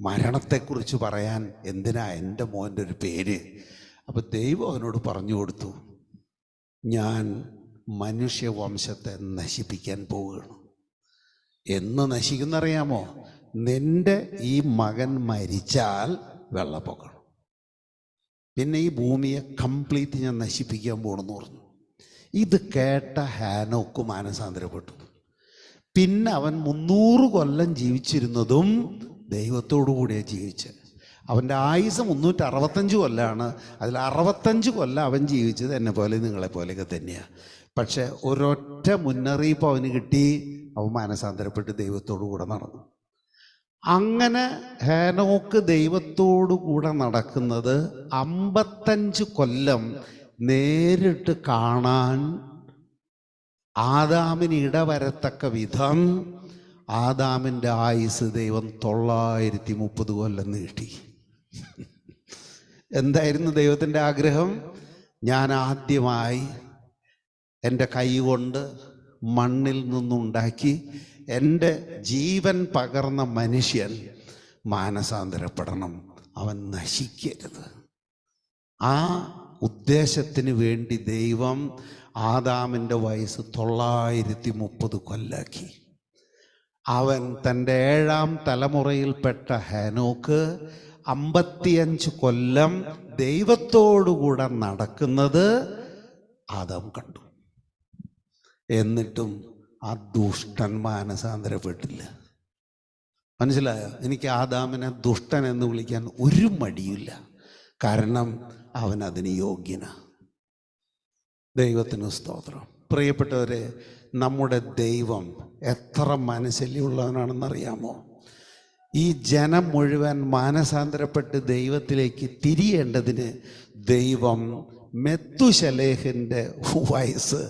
മരണത്തെക്കുറിച്ച് പറയാൻ എന്തിനാ എൻ്റെ മോൻ്റെ ഒരു പേര്? അപ്പം ദൈവം അവനോട് പറഞ്ഞു കൊടുത്തു, ഞാൻ മനുഷ്യവംശത്തെ നശിപ്പിക്കാൻ പോവുകയാണ്. എന്ന് നശിക്കുന്നറിയാമോ? നിന്റെ ഈ മകൻ മരിച്ചാൽ വെള്ളപ്പൊക്കം, പിന്നെ ഈ ഭൂമിയെ കംപ്ലീറ്റ് ഞാൻ നശിപ്പിക്കാൻ പോകണമെന്ന് പറഞ്ഞു. ഇത് കേട്ട ഹാനോക്ക് മാനസാന്തരപ്പെട്ടു. പിന്നെ അവൻ 300 കൊല്ലം ജീവിച്ചിരുന്നതും ദൈവത്തോടു കൂടിയാണ് ജീവിച്ചത്. അവൻ്റെ ആയുസ് 365 കൊല്ലമാണ്. അതിൽ 65 കൊല്ലം അവൻ ജീവിച്ചത് എന്നെ പോലെ നിങ്ങളെ പോലെയൊക്കെ തന്നെയാണ്. പക്ഷെ ഒരൊറ്റ മുന്നറിയിപ്പ് അവന് കിട്ടി, അവൻ മാനസാന്തരപ്പെട്ട് ദൈവത്തോടു കൂടെ നടന്നു. അങ്ങനെ ഹാനോക്ക് ദൈവത്തോടു കൂടെ നടക്കുന്നത് 55 കൊല്ലം നേരിട്ട് കാണാൻ ആദാമിന് ഇടവരത്തക്ക വിധം ആദാമിൻ്റെ ആയുസ് ദൈവം 930 കൊല്ലം നീട്ടി. എന്തായിരുന്നു ദൈവത്തിൻ്റെ ആഗ്രഹം? ഞാൻ ആദ്യമായി എൻ്റെ കൈ കൊണ്ട് മണ്ണിൽ നിന്നുണ്ടാക്കി എൻ്റെ ജീവൻ പകർന്ന മനുഷ്യൻ മാനസാന്തരപ്പെടണം, അവൻ നശിക്കരുത്. ആ ഉദ്ദേശത്തിന് വേണ്ടി ദൈവം ആദാമിൻ്റെ വയസ്സ് 930 കൊല്ലാക്കി. അവൻ തൻ്റെ 7-ാം തലമുറയിൽപ്പെട്ട ഹാനോക്ക് 55 കൊല്ലം ദൈവത്തോടുകൂടെ നടക്കുന്നത് ആദാം കണ്ടു. എന്നിട്ടും ആ ദുഷ്ടൻ മാനസാന്തരപ്പെട്ടില്ല. മനസ്സിലായോ? എനിക്ക് ആദാമിനെ ദുഷ്ടൻ എന്ന് വിളിക്കാൻ ഒരു മടിയില്ല. കാരണം അവൻ അതിന് യോഗ്യനാണ്. ദൈവത്തിന് സ്തോത്രം. പ്രിയപ്പെട്ടവരെ, നമ്മുടെ ദൈവം എത്ര മനസ്സല്യമുള്ളവനാണെന്നറിയാമോ? ഈ ജനം മുഴുവൻ മാനസാന്തരപ്പെട്ട് ദൈവത്തിലേക്ക് തിരിയേണ്ടതിന് ദൈവം മെത്തുശലേഹിൻ്റെ വയസ്സ്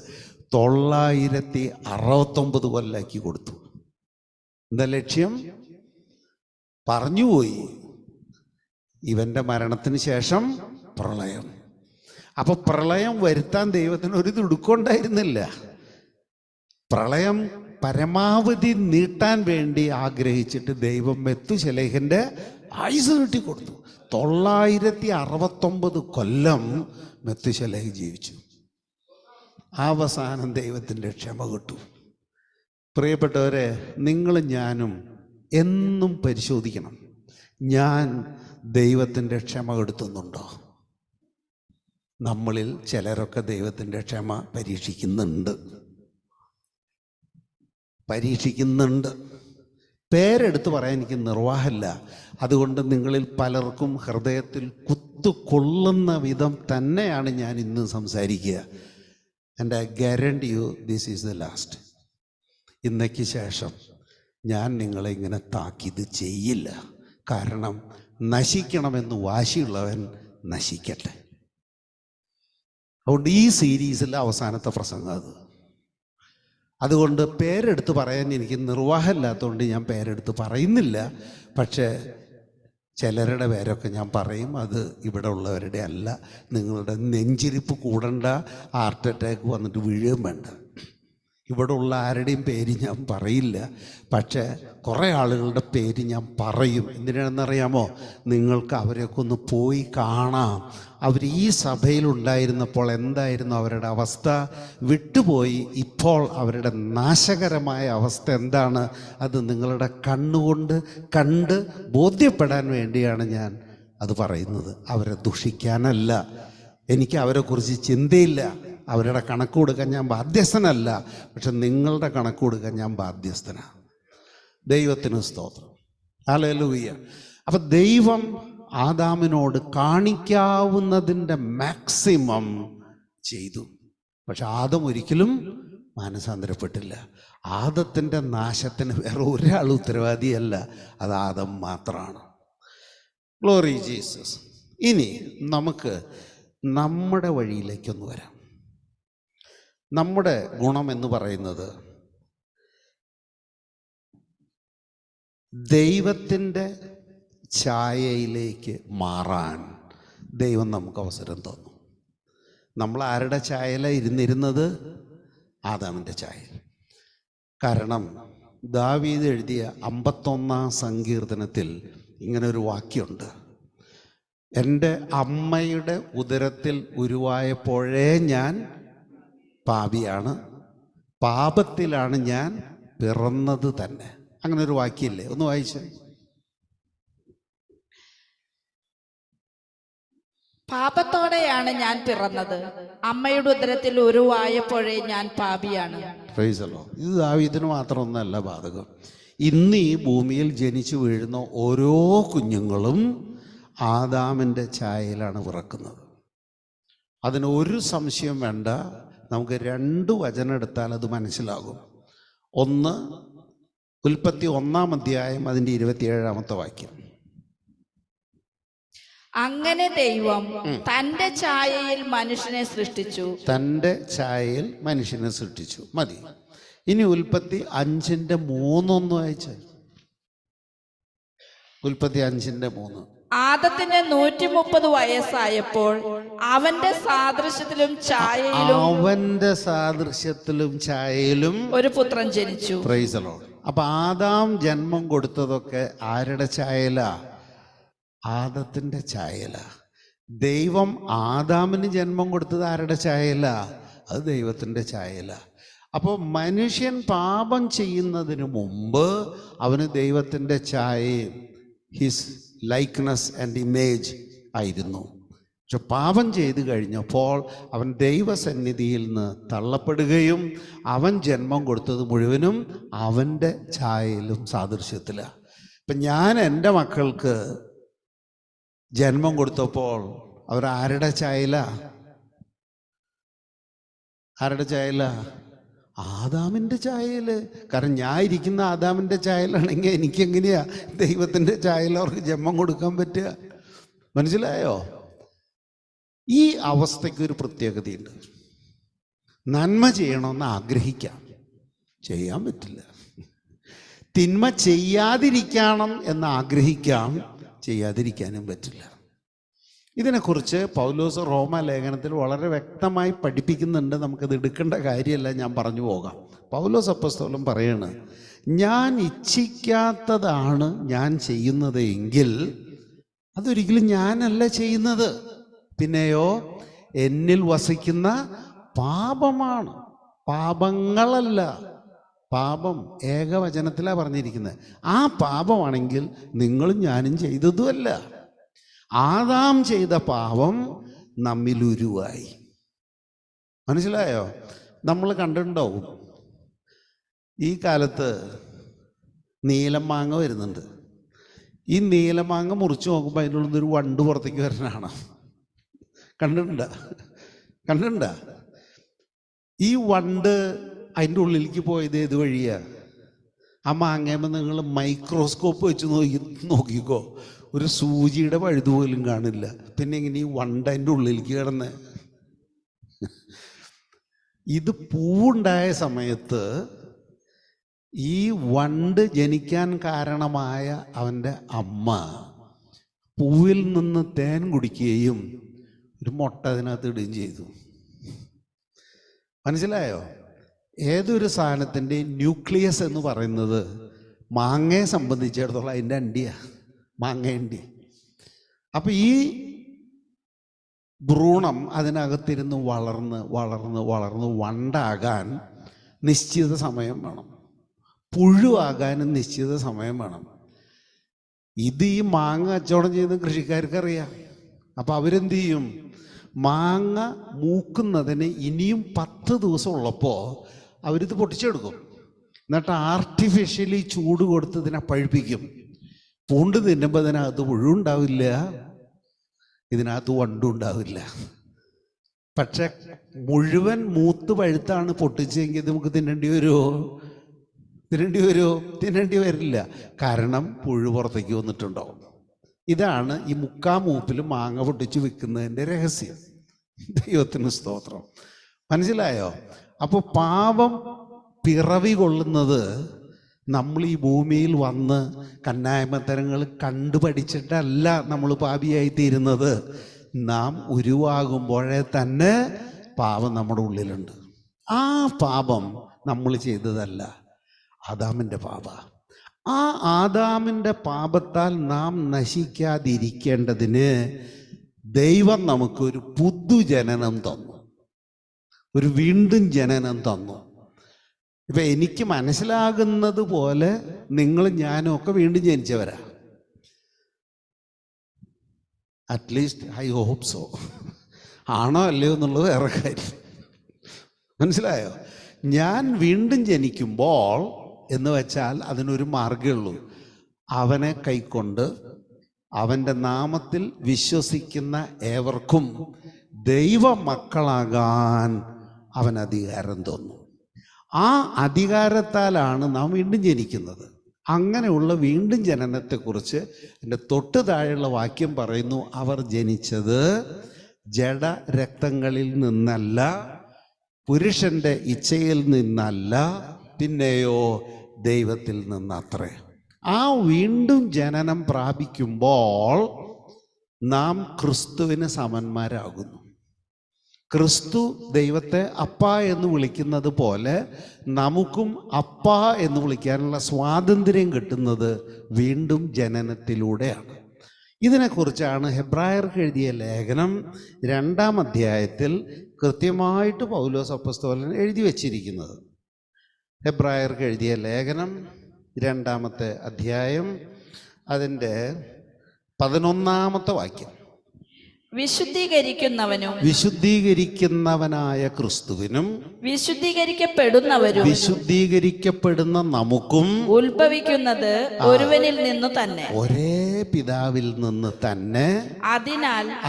969 കൊല്ലാക്കി കൊടുത്തു. എന്താ ലക്ഷ്യം? പറഞ്ഞുപോയി, ഇവൻ്റെ മരണത്തിന് ശേഷം പ്രളയം. അപ്പൊ പ്രളയം വരുത്താൻ ദൈവത്തിന് ഒരു തിടുക്കമുണ്ടായിരുന്നില്ല. പ്രളയം പരമാവധി നീട്ടാൻ വേണ്ടി ആഗ്രഹിച്ചിട്ട് ദൈവം മെത്തുശലേഹിൻ്റെ ആയുസ് നീട്ടിക്കൊടുത്തു. 969 കൊല്ലം മെത്തുശലേഹ് ജീവിച്ചു. അവസാനം ദൈവത്തിൻ്റെ ക്ഷമ കിട്ടു. പ്രിയപ്പെട്ടവരെ, നിങ്ങളും ഞാനും എന്നും പരിശോധിക്കണം, ഞാൻ ദൈവത്തിൻ്റെ ക്ഷമ കെടുത്തുന്നുണ്ടോ? നമ്മളിൽ ചിലരൊക്കെ ദൈവത്തിൻ്റെ ക്ഷമ പരീക്ഷിക്കുന്നുണ്ട്. പേരെടുത്ത് പറയാൻ എനിക്ക് നിർവാഹമില്ല. അതുകൊണ്ട് നിങ്ങളിൽ പലർക്കും ഹൃദയത്തിൽ കുത്തുകൊള്ളുന്ന വിധം തന്നെയാണ് ഞാൻ ഇന്ന് സംസാരിക്കുക. And I guarantee you this is the last. ഇന്നേക്ക് ശേഷം ഞാൻ നിങ്ങളെ ഇങ്ങനെ താക്കീത് ചെയ്യില്ല. കാരണം നശിക്കണമെന്ന് വാശിയുള്ളവൻ നശിക്കട്ടെ. അതുകൊണ്ട് ഈ സീരീസിലെ അവസാനത്തെ പ്രസംഗം അത്. അതുകൊണ്ട് പേരെടുത്ത് പറയാൻ എനിക്ക് നിർവാഹമില്ലാത്തതുകൊണ്ട് ഞാൻ പേരെടുത്ത് പറയുന്നില്ല. പക്ഷേ ചിലരുടെ പേരൊക്കെ ഞാൻ പറയും. അത് ഇവിടെ ഉള്ളവരുടെ അല്ല. നിങ്ങളുടെ നെഞ്ചിരിപ്പ് കൂടണ്ട, ഹാർട്ട് അറ്റാക്ക് വന്നിട്ട് വീഴുകയും വേണ്ട. ഇവിടെ ഉള്ള ആരുടെയും പേര് ഞാൻ പറയില്ല, പക്ഷേ കുറേ ആളുകളുടെ പേര് ഞാൻ പറയും. എന്തിനാണെന്നറിയാമോ? നിങ്ങൾക്ക് അവരെയൊക്കെ ഒന്ന് പോയി കാണാം. അവർ ഈ സഭയിലുണ്ടായിരുന്നപ്പോൾ എന്തായിരുന്നു അവരുടെ അവസ്ഥ, വിട്ടുപോയി ഇപ്പോൾ അവരുടെ നാശകരമായ അവസ്ഥ എന്താണ്, അത് നിങ്ങളുടെ കണ്ണുകൊണ്ട് കണ്ട് ബോധ്യപ്പെടാൻ വേണ്ടിയാണ് ഞാൻ അത് പറയുന്നത്. അവരെ ദുഷിക്കാനല്ല, എനിക്ക് അവരെക്കുറിച്ച് ചിന്തയില്ല, അവരുടെ കണക്ക് കൊടുക്കാൻ ഞാൻ ബാധ്യസ്ഥനല്ല, പക്ഷെ നിങ്ങളുടെ കണക്ക് കൊടുക്കാൻ ഞാൻ ബാധ്യസ്ഥനാണ്. ദൈവത്തിന് സ്തോത്രം, ഹല്ലേലൂയ. അപ്പം ദൈവം ആദാമിനോട് കാണിക്കാവുന്നതിൻ്റെ മാക്സിമം ചെയ്തു. പക്ഷെ ആദം ഒരിക്കലും മാനസാന്തരപ്പെട്ടില്ല. ആദത്തിൻ്റെ നാശത്തിന് വേറെ ഒരാൾ ഉത്തരവാദിയല്ല, അത് ആദം മാത്രമാണ്. Glory Jesus. ഇനി നമുക്ക് നമ്മുടെ വഴിയിലേക്കൊന്ന് വരാം. നമ്മുടെ ഗുണം എന്ന് പറയുന്നത് ദൈവത്തിൻ്റെ ഛായയിലേക്ക് മാറാൻ ദൈവം നമുക്ക് അവസരം തന്നു. നമ്മൾ ആരുടെ ഛായയിലാണ് ഇരുന്നിരുന്നത്? ആദാമിൻ്റെ ഛായയിൽ. കാരണം ദാവീദ് എഴുതിയ 51-ാം സങ്കീർത്തനത്തിൽ ഇങ്ങനെ ഒരു വാക്യമുണ്ട്: എൻ്റെ അമ്മയുടെ ഉദരത്തിൽ ഉരുവായപ്പോഴേ ഞാൻ പാപിയാണ്, പാപത്തിലാണ് ഞാൻ പിറന്നത് തന്നെ. അങ്ങനെ ഒരു വാക്യമില്ലേ? ഒന്ന് വായിച്ചേ. പാപത്തോടെയാണ് ഞാൻ പിറന്നത്, അമ്മയുടെ ഉദരത്തിൽ ഉരുവായപ്പോഴേ ഞാൻ പാപിയാണ്. Price the Lord. ഇത് ദാവീദിന് മാത്രമൊന്നല്ല ബാധകം. ഇന്ന് ഈ ഭൂമിയിൽ ജനിച്ചു വീഴുന്ന ഓരോ കുഞ്ഞുങ്ങളും ആദാമിൻ്റെ ഛായയിലാണ് പിറക്കുന്നത്. അതിന് ഒരു സംശയം വേണ്ട. നമുക്ക് 2 വചനം എടുത്താൽ അത് മനസ്സിലാകും. ഒന്ന്, ഉൽപ്പത്തി 1-ാം അധ്യായം അതിൻ്റെ 27-ാമത്തെ വാക്യം. അങ്ങനെ ദൈവം തന്റെ ഛായയിൽ മനുഷ്യനെ സൃഷ്ടിച്ചു. തൻ്റെ ഛായയിൽ മനുഷ്യനെ സൃഷ്ടിച്ചു. മതി. ഇനി ഉൽപ്പത്തി 5:3 വായിച്ചാൽ. ഉൽപ്പത്തി 5:3. ആദത്തിന് 130 വയസ്സായപ്പോൾ അവന്റെ സാദൃശ്യത്തിലും ഛായയിലും ഒരു പുത്രൻ ജനിച്ചു. Price the lord. അപ്പൊ ആദാം ജന്മം കൊടുത്തതൊക്കെ ആരുടെ ഛായയിലാ? ആദത്തിന്റെ ഛായയിലാ. ദൈവം ആദാമിന് ജന്മം കൊടുത്തത് ആരുടെ ഛായയിലാ? അത് ദൈവത്തിന്റെ ഛായയിലാ. അപ്പോൾ മനുഷ്യൻ പാപം ചെയ്യുന്നതിന് മുമ്പ് അവന് ദൈവത്തിന്റെ ഛായയും ഹിസ് ലൈക്ക്നെസ് ആൻഡ് ഇമേജ് ആയിരുന്നു. പക്ഷെ പാപം ചെയ്തു കഴിഞ്ഞപ്പോൾ അവൻ ദൈവസന്നിധിയിൽ നിന്ന് തള്ളപ്പെടുകയും അവൻ ജന്മം കൊടുത്തത് മുഴുവനും അവൻ്റെ ഛായയിലും സാദൃശ്യത്തിലാണ്. ഇപ്പം ഞാൻ എൻ്റെ മക്കൾക്ക് ജന്മം കൊടുത്തപ്പോൾ അവരാരുടെ ഛായയിലാ? ആരുടെ ഛായയിലാ? ആദാമിൻ്റെ ഛായയിൽ. കാരണം ഞാൻ ഇരിക്കുന്ന ആദാമിൻ്റെ ഛായയിലാണെങ്കിൽ എനിക്കെങ്ങനെയാ ദൈവത്തിൻ്റെ ഛായയിൽ അവർക്ക് ജന്മം കൊടുക്കാൻ പറ്റുക? മനസ്സിലായോ? ഈ അവസ്ഥയ്ക്ക് ഒരു പ്രത്യേകതയുണ്ട്. നന്മ ചെയ്യണമെന്ന് ആഗ്രഹിക്കാം, ചെയ്യാൻ പറ്റില്ല. തിന്മ ചെയ്യാതിരിക്കണം എന്ന് ആഗ്രഹിക്കാം, ചെയ്യാതിരിക്കാനും പറ്റില്ല. ഇതിനെക്കുറിച്ച് പൗലോസ് റോമ ലേഖനത്തിൽ വളരെ വ്യക്തമായി പഠിപ്പിക്കുന്നുണ്ട്. നമുക്കത് എടുക്കേണ്ട കാര്യമല്ല, ഞാൻ പറഞ്ഞു പോകാം. പൗലോസ് അപ്പോസ്തലൻ പറയാണ്, ഞാൻ ഇച്ഛിക്കാത്തതാണ് ഞാൻ ചെയ്യുന്നത് എങ്കിൽ അതൊരിക്കലും ഞാനല്ല ചെയ്യുന്നത്, പിന്നെയോ എന്നിൽ വസിക്കുന്ന പാപമാണ്. പാപങ്ങളല്ല, പാപം ഏകവചനത്തിലാണ് പറഞ്ഞിരിക്കുന്നത്. ആ പാപമാണെങ്കിൽ നിങ്ങളും ഞാനും ചെയ്തതുമല്ല. ആദാം ചെയ്ത പാപം നമ്മിലുരുവായി. മനസ്സിലായോ? നമ്മൾ കണ്ടിട്ടുണ്ടാവും, ഈ കാലത്ത് നീലമാങ്ങ വരുന്നുണ്ട്. ഈ നീലമാങ്ങ മുറിച്ച് നോക്കുമ്പോൾ അതിൻ്റെ ഉള്ളിൽ ഒരു വണ്ട് പുറത്തേക്ക് വരുന്നതാണ്. കണ്ടിട്ടുണ്ട? ഈ വണ്ട് അതിൻ്റെ ഉള്ളിലേക്ക് പോയത് ഏത് വഴിയാ? ആ മാങ്ങയുമ്പോൾ നിങ്ങൾ മൈക്രോസ്കോപ്പ് വെച്ച് നോക്കിക്കോ, ഒരു സൂചിയുടെ പഴുത് പോലും കാണില്ല. പിന്നെ ഇങ്ങനെ ഈ വണ്ട് അതിൻ്റെ ഉള്ളിലേക്ക് കിടന്ന്. ഇത് പൂവുണ്ടായ സമയത്ത് ഈ വണ്ട് ജനിക്കാൻ കാരണമായ അവൻ്റെ അമ്മ പൂവിൽ നിന്ന് തേൻ കുടിക്കുകയും ഒരു മുട്ട അതിനകത്ത് ഇടുകയും ചെയ്തു. മനസ്സിലായോ? ഏതൊരു സാധനത്തിൻ്റെ ന്യൂക്ലിയസ് എന്ന് പറയുന്നത് മാങ്ങയെ സംബന്ധിച്ചിടത്തോളം അതിൻ്റെ അണ്ടിയാണ്, മാങ്ങയണ്ടി. അപ്പം ഈ ഭ്രൂണം അതിനകത്തിരുന്ന് വളർന്ന് വളർന്ന് വളർന്ന് വണ്ടാകാൻ നിശ്ചിത സമയം വേണം, പുഴുവാകാനും നിശ്ചിത സമയം വേണം. ഇത് ഈ മാങ്ങ കച്ചവടം ചെയ്യുന്ന കൃഷിക്കാർക്കറിയാം. അപ്പം അവരെന്ത് ചെയ്യും? മാങ്ങ മൂക്കുന്നതിന് ഇനിയും 10 ദിവസം ഉള്ളപ്പോൾ അവരിത് പൊട്ടിച്ചെടുക്കും. എന്നിട്ട് ആർട്ടിഫിഷ്യലി ചൂട് കൊടുത്ത് ഇതിനെ പഴുപ്പിക്കും. പൂണ്ട് തിന്നുമ്പോൾ ഇതിനകത്ത് പുഴുണ്ടാവില്ല, ഇതിനകത്ത് വണ്ടുണ്ടാവില്ല. പക്ഷെ മുഴുവൻ മൂത്ത് പഴുത്താണ് പൊട്ടിച്ചെങ്കിൽ നമുക്ക് തിന്നേണ്ടി വരുമോ? തിന്നേണ്ടി വരില്ല. കാരണം പുഴു പുറത്തേക്ക് വന്നിട്ടുണ്ടാവും. ഇതാണ് ഈ മുക്കാ മൂപ്പിൽ മാങ്ങ പൊട്ടിച്ച് വിൽക്കുന്നതിൻ്റെ രഹസ്യം. ദൈവത്തിന് സ്തോത്രം. മനസ്സിലായോ? അപ്പോൾ പാപം പിറവി കൊള്ളുന്നത് നമ്മൾ ഈ ഭൂമിയിൽ വന്ന് കന്നായ്മത്തരങ്ങൾ കണ്ടുപഠിച്ചിട്ടല്ല നമ്മൾ പാപിയായി തീരുന്നത്. നാം ഉരുവാകുമ്പോഴേ തന്നെ പാപം നമ്മുടെ ഉള്ളിലുണ്ട്. ആ പാപം നമ്മൾ ചെയ്തതല്ല, ആദാമിൻ്റെ പാപ. ആ ആദാമിൻ്റെ പാപത്താൽ നാം നശിക്കാതിരിക്കേണ്ടതിന് ദൈവം നമുക്കൊരു പുതുജനനം തന്നു, ഒരു വീണ്ടും ജനനം തന്നു. ഇപ്പം എനിക്ക് മനസ്സിലാകുന്നത് പോലെ നിങ്ങൾ ഞാനും ഒക്കെ വീണ്ടും ജനിച്ചവരാ. At least I hope so. ആണോ അല്ലയോ എന്നുള്ളത് വേറെ കാര്യം. മനസ്സിലായോ? ഞാൻ വീണ്ടും ജനിക്കുമ്പോൾ എന്ന് വെച്ചാൽ അതിനൊരു മാർഗ്ഗമുള്ളൂ. അവനെ കൈക്കൊണ്ട് അവൻ്റെ നാമത്തിൽ വിശ്വസിക്കുന്ന ഏവർക്കും ദൈവമക്കളാകാൻ അവൻ അധികാരം തന്നു. ആ അധികാരത്താലാണ് നാം വീണ്ടും ജനിക്കുന്നത്. അങ്ങനെയുള്ള വീണ്ടും ജനനത്തെക്കുറിച്ച് എൻ്റെ തൊട്ട് താഴെയുള്ള വാക്യം പറയുന്നു, അവർ ജനിച്ചത് ജഡരക്തങ്ങളിൽ നിന്നല്ല, പുരുഷൻ്റെ ഇച്ഛയിൽ നിന്നല്ല, പിന്നെയോ ദൈവത്തിൽ നിന്നത്രേ. ആ വീണ്ടും ജനനം പ്രാപിക്കുമ്പോൾ നാം ക്രിസ്തുവിന് സമന്മാരാകുന്നു. ക്രിസ്തു ദൈവത്തെ അപ്പ എന്ന് വിളിക്കുന്നത് പോലെ നമുക്കും അപ്പ എന്ന് വിളിക്കാനുള്ള സ്വാതന്ത്ര്യം കിട്ടുന്നത് വീണ്ടും ജനനത്തിലൂടെയാണ്. ഇതിനെക്കുറിച്ചാണ് ഹെബ്രായർക്ക് എഴുതിയ ലേഖനം 2-ാം അധ്യായത്തിൽ കൃത്യമായിട്ട് പൗലോസ് അപ്പോസ്തലൻ എഴുതി വച്ചിരിക്കുന്നത്. ഹെബ്രായർക്ക് എഴുതിയ ലേഖനം 2-ാമത്തെ അധ്യായം അതിൻ്റെ 11-ാമത്തെ വാക്യം. വിശുദ്ധീകരിക്കുന്നവനായ ക്രിസ്തുവിനും വിശുദ്ധീകരിക്കപ്പെടുന്ന നമുക്കും ഉത്ഭവിക്കുന്നത് ഒരുവനിൽ നിന്നു തന്നെ, ഒരേ പിതാവിൽ നിന്ന് തന്നെ.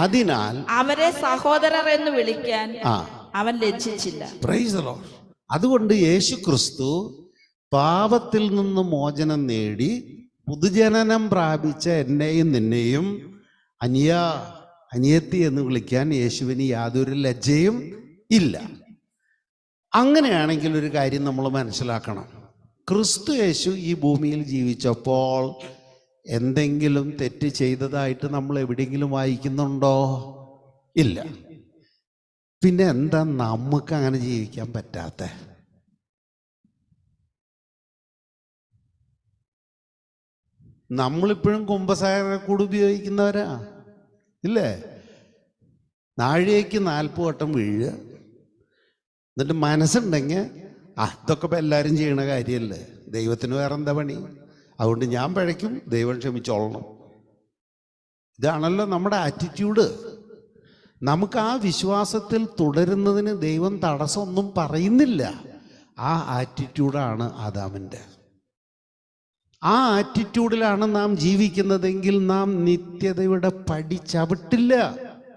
അതിനാൽ അവരെ സഹോദരർ എന്ന് വിളിക്കാൻ അവൻ ലജ്ജിച്ചില്ല. Price the Lord. അതുകൊണ്ട് യേശു ക്രിസ്തു പാപത്തിൽ നിന്ന് മോചനം നേടി പുതുജനനം പ്രാപിച്ച എന്നെയും നിന്നെയും അനിയത്തി എന്ന് വിളിക്കാൻ യേശുവിന് യാതൊരു ലജ്ജയും ഇല്ല. അങ്ങനെയാണെങ്കിൽ ഒരു കാര്യം നമ്മൾ മനസ്സിലാക്കണം. ക്രിസ്തു യേശു ഈ ഭൂമിയിൽ ജീവിച്ചപ്പോൾ എന്തെങ്കിലും തെറ്റ് ചെയ്തതായിട്ട് നമ്മൾ എവിടെയെങ്കിലും വായിക്കുന്നുണ്ടോ? ഇല്ല. പിന്നെ എന്താ നമുക്ക് അങ്ങനെ ജീവിക്കാൻ പറ്റാത്ത? നമ്മളിപ്പോഴും കുമ്പസാരക്കൂട് ഉപയോഗിക്കുന്നവരാ, ഇല്ലേ? നാഴികയ്ക്ക് 40 വട്ടം വീഴുക. എന്നിട്ട് മനസ്സുണ്ടെങ്കിൽ ഇതൊക്കെ ഇപ്പം എല്ലാവരും ചെയ്യണ കാര്യമല്ലേ, ദൈവത്തിന് വേറെ എന്താ പണി, അതുകൊണ്ട് ഞാൻ പിഴയ്ക്കും, ദൈവം ക്ഷമിച്ചോളണം. ഇതാണല്ലോ നമ്മുടെ ആറ്റിറ്റ്യൂഡ്. നമുക്ക് ആ വിശ്വാസത്തിൽ തുടരുന്നതിന് ദൈവം തടസ്സമൊന്നും പറയുന്നില്ല. ആ ആറ്റിറ്റ്യൂഡാണ് ആദാമിൻ്റെ. ആ ആറ്റിറ്റ്യൂഡിലാണ് നാം ജീവിക്കുന്നതെങ്കിൽ നാം നിത്യതയുടെ പടി ചവിട്ടില്ല.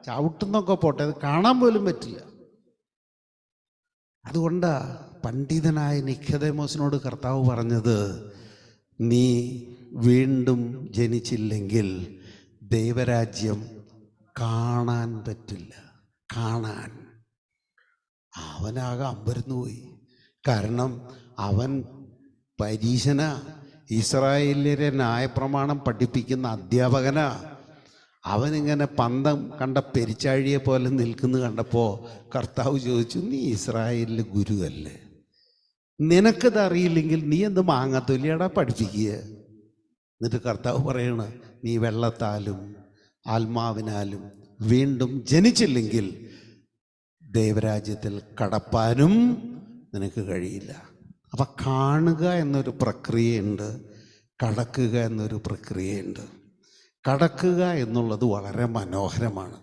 ചവിട്ടുന്നൊക്കെ പോട്ടെ, അത് കാണാൻ പോലും പറ്റില്ല. അതുകൊണ്ടാ പണ്ഡിതനായ നിക്കോദേമോസിനോട് കർത്താവ് പറഞ്ഞത്, നീ വീണ്ടും ജനിച്ചില്ലെങ്കിൽ ദൈവരാജ്യം കാണാൻ പറ്റില്ല. കാണാൻ അവനാകെ അമ്പരന്ന് പോയി. കാരണം അവൻ പരീശന, ഇസ്രായേലിലെ ന്യായപ്രമാണം പഠിപ്പിക്കുന്ന അധ്യാപകനാ. അവനിങ്ങനെ പന്തം കണ്ട പെരിച്ചാഴിയെ പോലെ നിൽക്കുന്നു കണ്ടപ്പോൾ കർത്താവ് ചോദിച്ചു, നീ ഇസ്രായേലിലെ ഗുരുവല്ലേ? നിനക്കിത് അറിയില്ലെങ്കിൽ നീ എന്ത് മാങ്ങാത്തൊലിയാടാ പഠിപ്പിക്കുക? എന്നിട്ട് കർത്താവ് പറയണ, നീ വെള്ളത്താലും ആത്മാവിനാലും വീണ്ടും ജനിച്ചില്ലെങ്കിൽ ദൈവരാജ്യത്തിൽ കടപ്പാനും നിനക്ക് കഴിയില്ല. അപ്പം കാണുക എന്നൊരു പ്രക്രിയയുണ്ട്, കടക്കുക എന്നൊരു പ്രക്രിയയുണ്ട്. കടക്കുക എന്നുള്ളത് വളരെ മനോഹരമാണ്.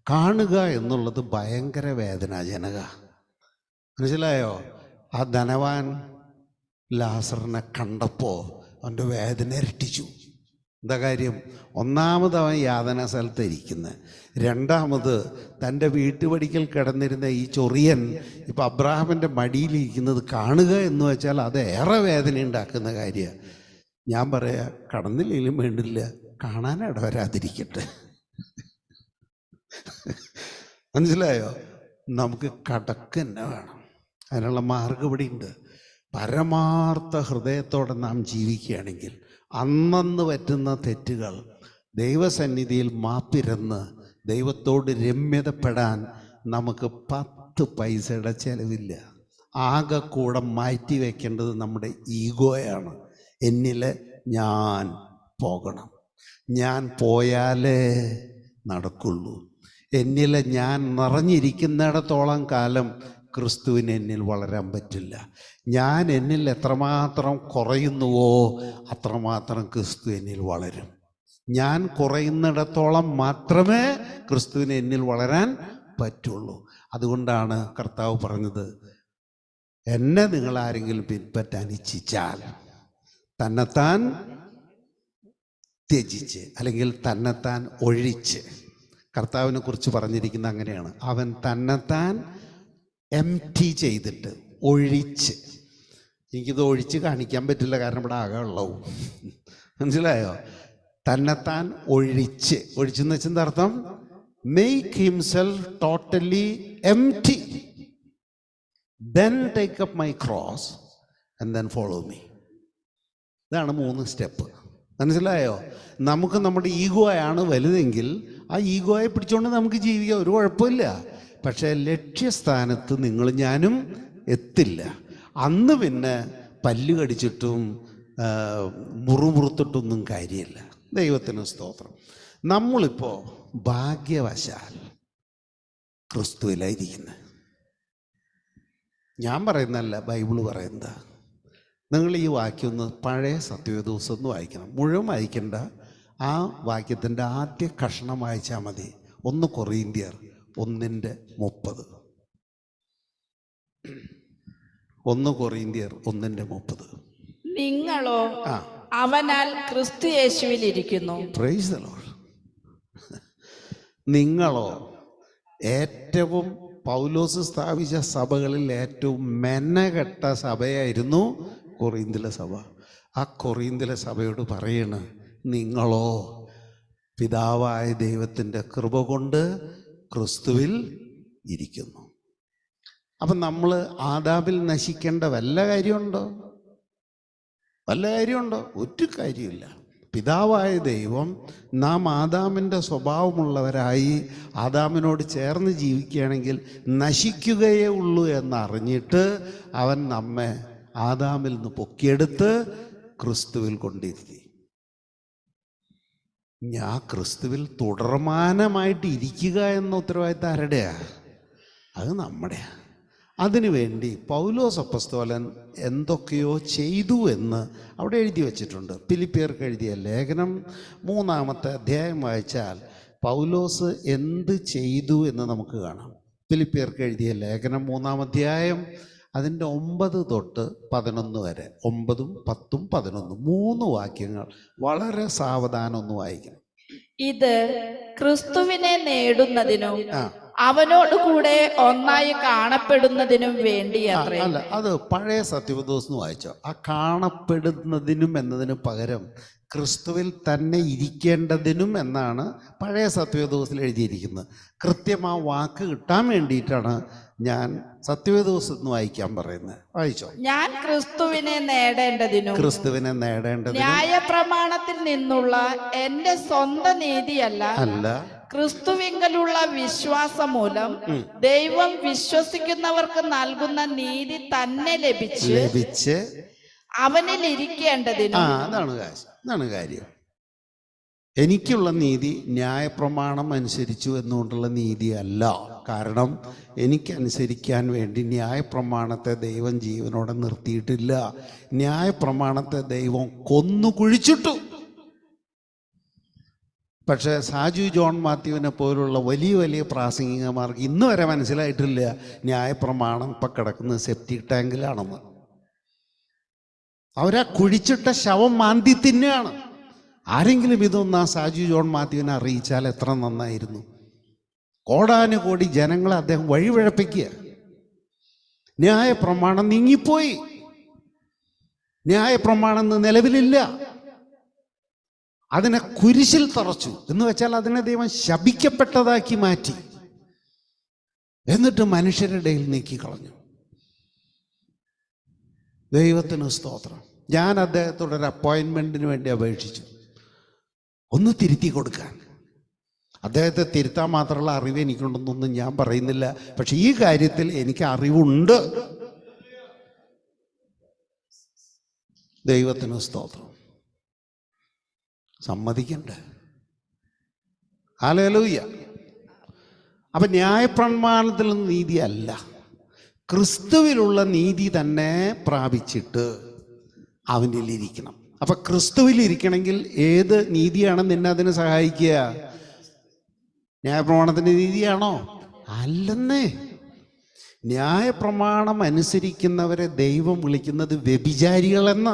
കാണുക എന്നുള്ളത് ഭയങ്കര വേദനാജനക. മനസ്സിലായോ? ആ ധനവാൻ ലാസറിനെ കണ്ടപ്പോൾ അവൻ്റെ വേദന ഇരട്ടിച്ചു. എന്താ കാര്യം? ഒന്നാമത് അവൻ യാതന സ്ഥലത്ത് ഇരിക്കുന്നത്, രണ്ടാമത് തൻ്റെ വീട്ടുപടിക്കൽ കിടന്നിരുന്ന ഈ ചൊറിയൻ ഇപ്പം അബ്രാഹാമിൻ്റെ മടിയിലിരിക്കുന്നത് കാണുക എന്ന് വെച്ചാൽ അത് ഏറെ വേദന ഉണ്ടാക്കുന്ന കാര്യമാണ്. ഞാൻ പറയാ, കടന്നില്ലെങ്കിലും വേണ്ടില്ല, കാണാൻ ഇടവരാതിരിക്കട്ടെ. മനസ്സിലായോ? നമുക്ക് കടക്ക് തന്നെ വേണം. അതിനുള്ള മാർഗം ഇവിടെ ഉണ്ട്. പരമാർത്ഥ ഹൃദയത്തോടെ നാം ജീവിക്കുകയാണെങ്കിൽ അന്നന്ന് പറ്റുന്ന തെറ്റുകൾ ദൈവസന്നിധിയിൽ മാപ്പിരന്ന് ദൈവത്തോട് രമ്യതപ്പെടാൻ നമുക്ക് 10 പൈസയുടെ ചെലവില്ല. ആകെ കൂടെ മാറ്റി വയ്ക്കേണ്ടത് നമ്മുടെ ഈഗോയാണ്. എന്നിൽ ഞാൻ പോകണം, ഞാൻ പോയാലേ നടക്കുള്ളൂ. എന്നിൽ ഞാൻ നിറഞ്ഞിരിക്കുന്നിടത്തോളം കാലം ക്രിസ്തുവിന് എന്നിൽ വളരാൻ പറ്റില്ല. ഞാൻ എന്നിൽ എത്രമാത്രം കുറയുന്നുവോ അത്രമാത്രം ക്രിസ്തു എന്നിൽ വളരും. ഞാൻ കുറയുന്നിടത്തോളം മാത്രമേ ക്രിസ്തുവിന് എന്നിൽ വളരാൻ പറ്റുള്ളൂ. അതുകൊണ്ടാണ് കർത്താവ് പറഞ്ഞത്, എന്നെ നിങ്ങൾ ആരെങ്കിലും പിൻപറ്റാൻ ഇച്ഛിച്ചാൽ തന്നെത്താൻ ത്യജിച്ച്, അല്ലെങ്കിൽ തന്നെത്താൻ ഒഴിച്ച്. കർത്താവിനെ കുറിച്ച് പറഞ്ഞിരിക്കുന്നത് അങ്ങനെയാണ്, അവൻ തന്നെത്താൻ എംപ്റ്റി ചെയ്തിട്ട് ഒഴിച്ച്. എനിക്കിത് ഒഴിച്ച് കാണിക്കാൻ പറ്റില്ല, കാരണം ഇവിടെ ആകെ ഉള്ളവും. മനസ്സിലായോ? തന്നെത്താൻ ഒഴിച്ച്. ഒഴിച്ചെന്ന് വെച്ചെന്താ അർത്ഥം? Make himself totally empty, then take up my cross and then follow me. ഇതാണ് 3 സ്റ്റെപ്പ്. മനസ്സിലായോ? നമുക്ക് നമ്മുടെ ഈഗോയാണ് വലുതെങ്കിൽ ആ ഈഗോയെ പിടിച്ചുകൊണ്ട് നമുക്ക് ജീവിക്കാം, ഒരു കുഴപ്പമില്ല. പക്ഷേ ലക്ഷ്യസ്ഥാനത്ത് നിങ്ങൾ ഞാനും എത്തില്ല. അന്ന് പിന്നെ പല്ല് കടിച്ചിട്ടും മുറുമുറുത്തിട്ടൊന്നും കാര്യമില്ല. ദൈവത്തിന് സ്തോത്രം. നമ്മളിപ്പോൾ ഭാഗ്യവശാൽ ക്രിസ്തുവിലായിരിക്കുന്നത്. ഞാൻ പറയുന്നതല്ല, ബൈബിള് പറയുന്നതാ. നിങ്ങൾ ഈ വാക്യം ഒന്ന് പഴയ സത്യവേദോസം ഒന്ന് വായിക്കണം. മുഴുവൻ വായിക്കേണ്ട, ആ വാക്യത്തിൻ്റെ ആദ്യ കഷണം വായിച്ചാൽ മതി. 1 കൊറിന്ത്യർ 1:30. 1 കൊറിന്ത്യർ 1:30. നിങ്ങളോ അവനാൽ ക്രിസ്തു യേശുവിൽ ഇരിക്കുന്നു. Price the Lord. നിങ്ങളോ, ഏറ്റവും പൗലോസ് സ്ഥാപിച്ച സഭകളിൽ ഏറ്റവും മെനകെട്ട സഭയായിരുന്നു കൊറിന്തിലെ സഭ. ആ കൊറിന്തിലെ സഭയോട് പറയണ, നിങ്ങളോ പിതാവായ ദൈവത്തിൻ്റെ കൃപ കൊണ്ട് ക്രിസ്തുവിൽ ഇരിക്കുന്നു. അപ്പം നമ്മൾ ആദാമിൽ നശിക്കേണ്ട വല്ല കാര്യമുണ്ടോ? വല്ല കാര്യമുണ്ടോ? ഒരു കാര്യമില്ല. പിതാവായ ദൈവം നാം ആദാമിൻ്റെ സ്വഭാവമുള്ളവരായി ആദാമിനോട് ചേർന്ന് ജീവിക്കുകയാണെങ്കിൽ നശിക്കുകയേ ഉള്ളൂ എന്നറിഞ്ഞിട്ട് അവൻ നമ്മെ ആദാമിൽ നിന്ന് പൊക്കിയെടുത്ത് ക്രിസ്തുവിൽ കൊണ്ടിരുത്തി. ഞാൻ ക്രിസ്തുവിൽ തുടർമാനമായിട്ട് ഇരിക്കുക എന്ന ഉത്തരവാദിത്തം ആരുടെയാ? അത് നമ്മുടെയാ. അതിനുവേണ്ടി പൗലോസ് അപ്പോസ്തലൻ എന്തൊക്കെയോ ചെയ്തു എന്ന് അവിടെ എഴുതി വച്ചിട്ടുണ്ട്. ഫിലിപ്പിയർക്ക് എഴുതിയ ലേഖനം 3-ാമത്തെ അധ്യായം വായിച്ചാൽ പൗലോസ് എന്ത് ചെയ്തു എന്ന് നമുക്ക് കാണാം. ഫിലിപ്പിയർക്ക് എഴുതിയ ലേഖനം 3-ാം അധ്യായം അതിൻ്റെ 9 തൊട്ട് 11 വരെ, 9, 10, 11, 3 വാക്യങ്ങൾ വളരെ സാവധാനം ഒന്ന് വായിക്കണം. ഇത് ക്രിസ്തുവിനെ നേടുന്നതിനും അവനോടുകൂടെ ഒന്നായി കാണപ്പെടുന്നതിനും വേണ്ടിയത്രേ. അല്ല, അത് പഴയ സത്യവേദോസ് വായിച്ചോ. ആ കാണപ്പെടുന്നതിനും എന്നതിന് പകരം ക്രിസ്തുവിൽ തന്നെ ഇരിക്കേണ്ടതിനും എന്നാണ് പഴയ സത്യവേദോസിൽ എഴുതിയിരിക്കുന്നത്. കൃത്യം ആ വാക്ക് കിട്ടാൻ വേണ്ടിയിട്ടാണ് ഞാൻ സത്യവേദോസ് എന്ന് വായിക്കാൻ പറയുന്നത്. വായിച്ചോ. ഞാൻ ക്രിസ്തുവിനെ നേടേണ്ടതിനും ന്യായപ്രമാണത്തിൽ നിന്നുള്ള എന്റെ സ്വന്തം നീതിയല്ല, ക്രിസ്തുവിങ്കലുള്ള വിശ്വാസം മൂലം ദൈവം വിശ്വസിക്കുന്നവർക്ക് നൽകുന്ന നീതി തന്നെ ലഭിച്ച് അവനിൽ ഇരിക്കേണ്ടതിനും. അതാണ് കാര്യം. എനിക്കുള്ള നീതി ന്യായപ്രമാണം അനുസരിച്ചു എന്നുകൊണ്ടുള്ള നീതിയല്ല. കാരണം എനിക്കനുസരിക്കാൻ വേണ്ടി ന്യായപ്രമാണത്തെ ദൈവം ജീവനോടെ നിർത്തിയിട്ടില്ല. ന്യായപ്രമാണത്തെ ദൈവം കൊന്നു കുഴിച്ചിട്ടു. പക്ഷേ സാജു ജോൺ മാത്യുവിനെ പോലുള്ള വലിയ വലിയ പ്രാസംഗികന്മാർക്ക് ഇന്ന് വരെ മനസ്സിലായിട്ടില്ല ന്യായപ്രമാണം ഇപ്പം കിടക്കുന്നത് സെപ്റ്റിക് ടാങ്കിലാണെന്ന്. അവരാ കുഴിച്ചിട്ട ശവം മാന്തി തിന്നുകയാണ്. ആരെങ്കിലും ഇതൊന്ന് ആ സാജു ജോൺ മാത്യുവിനെ അറിയിച്ചാൽ എത്ര നന്നായിരുന്നു. കോടാനുകോടി ജനങ്ങളെ അദ്ദേഹം വഴിപിഴപ്പിക്കുക. ന്യായപ്രമാണം നീങ്ങിപ്പോയി. ന്യായപ്രമാണം നിലവിലില്ല. അതിനെ കുരിശിൽ തറച്ചു എന്ന് വെച്ചാൽ അതിനെ ദൈവം ശപിക്കപ്പെട്ടതാക്കി മാറ്റി. എന്നിട്ട് മനുഷ്യരുടെ ഇടയിൽ നീക്കിക്കളഞ്ഞു. ദൈവത്തിന് സ്തോത്രം. ഞാൻ അദ്ദേഹത്തോടൊരു അപ്പോയിൻമെൻറ്റിന് വേണ്ടി അപേക്ഷിച്ചു, ഒന്ന് തിരുത്തി കൊടുക്കാൻ. അദ്ദേഹത്തെ തിരുത്താൻ മാത്രമുള്ള അറിവ് എനിക്കുണ്ടെന്നൊന്നും ഞാൻ പറയുന്നില്ല. പക്ഷെ ഈ കാര്യത്തിൽ എനിക്ക് അറിവുണ്ട്. ദൈവത്തിന് സ്തോത്രം. സമ്മതിക്കണ്ടേ? ഹല്ലേലൂയ. അപ്പൊ ന്യായപ്രമാണത്തിൽ നീതി അല്ല, ക്രിസ്തുവിലുള്ള നീതി തന്നെ പ്രാപിച്ചിട്ട് അവനിലിരിക്കണം. അപ്പൊ ക്രിസ്തുവിലിരിക്കണമെങ്കിൽ ഏത് നീതിയാണ് നിന്നെ അതിന് സഹായിക്കുക? ന്യായപ്രമാണത്തിന്റെ നീതിയാണോ? അല്ലെന്നേ. ന്യായപ്രമാണം അനുസരിക്കുന്നവരെ ദൈവം വിളിക്കുന്നത് വ്യഭിചാരികളെന്ന.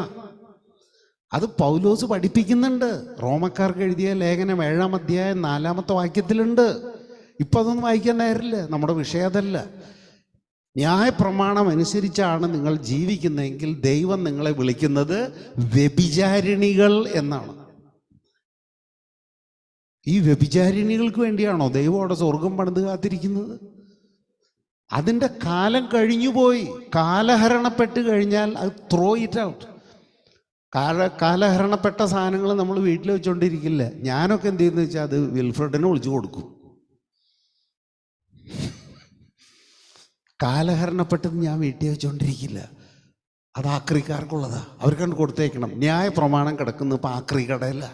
അത് പൗലോസ് പഠിപ്പിക്കുന്നുണ്ട്. റോമക്കാർക്ക് എഴുതിയ ലേഖനം 7-ാം അധ്യായം 4-ാമത്തെ വാക്യത്തിലുണ്ട്. ഇപ്പം അതൊന്നും വായിക്കാൻ നേരില്ല, നമ്മുടെ വിഷയം അതല്ല. ന്യായപ്രമാണം അനുസരിച്ചാണ് നിങ്ങൾ ജീവിക്കുന്നതെങ്കിൽ ദൈവം നിങ്ങളെ വിളിക്കുന്നത് വ്യഭിചാരിണികൾ എന്നാണ്. ഈ വ്യഭിചാരിണികൾക്ക് വേണ്ടിയാണോ ദൈവം അവിടെ സ്വർഗം പണിത് കാത്തിരിക്കുന്നത്? അതിൻ്റെ കാലം കഴിഞ്ഞുപോയി. കാലഹരണപ്പെട്ട് കഴിഞ്ഞാൽ അത് ത്രോ ഇറ്റ് ഔട്ട്. കാലഹരണപ്പെട്ട സാധനങ്ങൾ നമ്മൾ വീട്ടിൽ വെച്ചുകൊണ്ടിരിക്കില്ല. ഞാനൊക്കെ എന്ത് ചെയ്യുന്ന വെച്ചാൽ അത് വിൽഫ്രഡിനെ വിളിച്ചു കൊടുക്കും. കാലഹരണപ്പെട്ടത് ഞാൻ വീട്ടിൽ വെച്ചുകൊണ്ടിരിക്കില്ല. അത് ആക്രിക്കാർക്കുള്ളതാ, അവർക്കാണ് കൊടുത്തേക്കണം. ന്യായപ്രമാണം കിടക്കുന്ന ഇപ്പം ആക്രി കടയല്ല.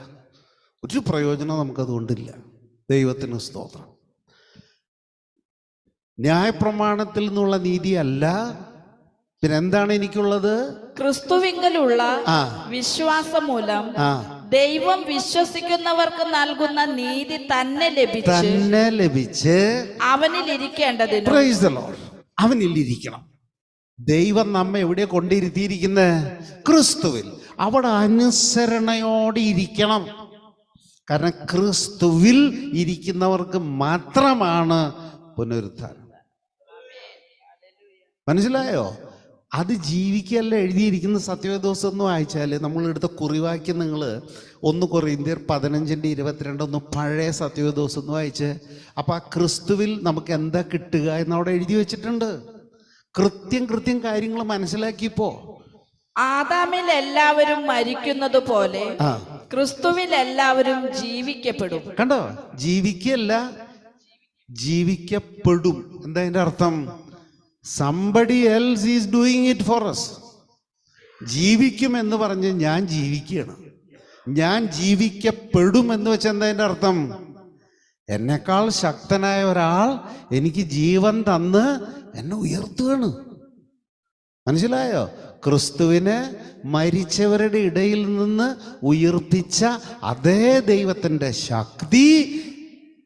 ഒരു പ്രയോജനം നമുക്കതുകൊണ്ടില്ല. ദൈവത്തിന് സ്തോത്രം. ന്യായപ്രമാണത്തിൽ നിന്നുള്ള നീതിയല്ല, പിന്നെ എന്താണ് എനിക്കുള്ളത്? ക്രിസ്തുവിങ്കലുള്ള വിശ്വാസം മൂലം ദൈവം വിശ്വസിക്കുന്നവർക്ക് നൽകുന്ന നീതി തന്നെ ലഭിച്ച് അവനിൽ ഇരിക്കേണ്ടതിന്. Praise the lord. അവനിലിരിക്കണം. ദൈവം നമ്മെ എവിടെ കൊണ്ടിരുത്തിയിരിക്കുന്നത്? ക്രിസ്തുവിൽ. അവിടെ അനുസരണയോടെ ഇരിക്കണം. കാരണം ക്രിസ്തുവിൽ ഇരിക്കുന്നവർക്ക് മാത്രമാണ് പുനരുത്ഥാനം. മനസ്സിലായോ? അത് ജീവിക്കല്ല എഴുതിയിരിക്കുന്ന സത്യവേദോസം എന്ന് വായിച്ചാൽ നമ്മളെടുത്ത കുറിവാക്യം നിങ്ങൾ 1 കൊരിന്ത്യർ 15:22 ഒന്ന് പഴയ സത്യവേദോസം എന്ന് വായിച്ച്. അപ്പം ആ ക്രിസ്തുവിൽ നമുക്ക് എന്താ കിട്ടുക എന്നവിടെ എഴുതി വെച്ചിട്ടുണ്ട്. കൃത്യം കാര്യങ്ങൾ മനസ്സിലാക്കിയപ്പോ ആദാമിൽ എല്ലാവരും മരിക്കുന്നത് പോലെ ക്രിസ്തുവിൽ എല്ലാവരും ജീവിക്കപ്പെടും. കണ്ടോ? ജീവിക്കല്ല, ജീവിക്കപ്പെടും. എന്താ അതിൻ്റെ അർത്ഥം? Somebody else is doing it for us. ജീവിക്കും എന്ന് പറഞ്ഞ് ഞാൻ ജീവിക്കുകയാണ്. ഞാൻ ജീവിക്കപ്പെടും എന്ന് വെച്ചാൽ എന്താ അതിൻ്റെ അർത്ഥം? എന്നെക്കാൾ ശക്തനായ ഒരാൾ എനിക്ക് ജീവൻ തന്ന് എന്നെ ഉയർത്തുകയാണ്. മനസ്സിലായോ? ക്രിസ്തുവിനെ മരിച്ചവരുടെ ഇടയിൽ നിന്ന് ഉയർപ്പിച്ച അതേ ദൈവത്തിൻ്റെ ശക്തി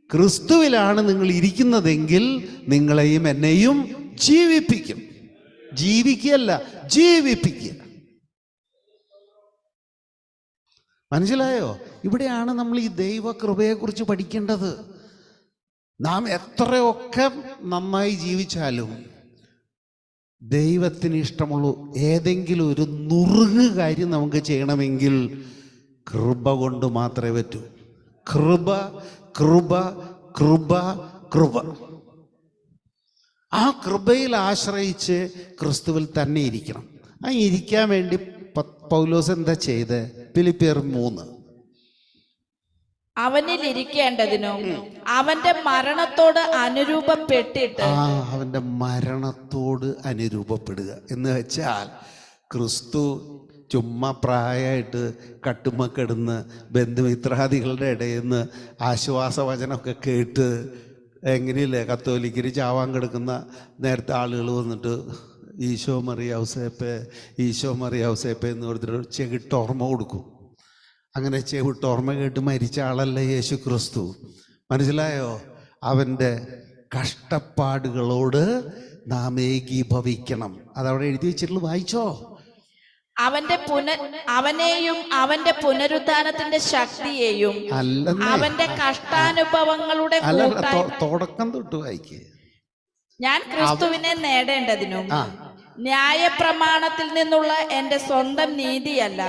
ക്രിസ്തുവിലാണ് നിങ്ങൾ ഇരിക്കുന്നതെങ്കിൽ നിങ്ങളെയും എന്നെയും ജീവിപ്പിക്കും. ജീവിക്കുകയല്ല, ജീവിപ്പിക്കുക. മനസ്സിലായോ? ഇവിടെയാണ് നമ്മൾ ഈ ദൈവകൃപയെക്കുറിച്ച് പഠിക്കേണ്ടത്. നാം എത്രയൊക്കെ നന്നായി ജീവിച്ചാലും ദൈവത്തിന് ഇഷ്ടമുള്ള ഏതെങ്കിലും ഒരു നുറുങ്ങ് കാര്യം നമുക്ക് ചെയ്യണമെങ്കിൽ കൃപ കൊണ്ട് മാത്രമേ പറ്റൂ. കൃപ കൃപ കൃപ കൃപ. ആ കൃപയിൽ ആശ്രയിച്ച് ക്രിസ്തുവിൽ തന്നെ ഇരിക്കണം. ആ ഇരിക്കാൻ വേണ്ടി പൗലോസ് എന്താ ചെയ്ത്? ഫിലിപ്പിയർ 3 അവനിൽ ഇരിക്കേണ്ടതിനും അവന്റെ മരണത്തോട് അനുരൂപപ്പെട്ടിട്ട്. അവന്റെ മരണത്തോട് അനുരൂപപ്പെടുക എന്ന് വെച്ചാൽ ക്രിസ്തു ചുമ്മാ പ്രായമായിട്ട് കട്ടുമ്മക്കിടുന്ന് ബന്ധുമിത്രാദികളുടെ ഇടയിൽ നിന്ന് ആശ്വാസവചനമൊക്കെ കേട്ട് എങ്ങനെയില്ലേ കത്തോലിക്കര് ചാവാൻ കിടക്കുന്ന നേരത്തെ ആളുകൾ വന്നിട്ട് ഈശോ മറിയൗസേപ്പേ ഈശോ മറിയൗസേപ്പേ എന്ന് പറഞ്ഞിട്ട് ചെകിട്ട് ഓർമ്മ കൊടുക്കും. അങ്ങനെ ചെവിട്ട് ഓർമ്മ കേട്ട് മരിച്ച ആളല്ല യേശു ക്രിസ്തു. മനസ്സിലായോ? അവൻ്റെ കഷ്ടപ്പാടുകളോട് നാം ഏകീഭവിക്കണം. അതവിടെ എഴുതി വെച്ചിട്ടുള്ളൂ, വായിച്ചോ. അവനെയും അവന്റെ പുനരുദ്ധാനത്തിന്റെ ശക്തിയെയും അവന്റെ കഷ്ടാനുഭവങ്ങളുടെ തുടക്കം തൊട്ട് വായിക്കേ. ഞാൻ ക്രിസ്തുവിനെ നേടേണ്ടതിനും ന്യായപ്രമാണത്തിൽ നിന്നുള്ള എന്റെ സ്വന്തം നീതിയല്ല,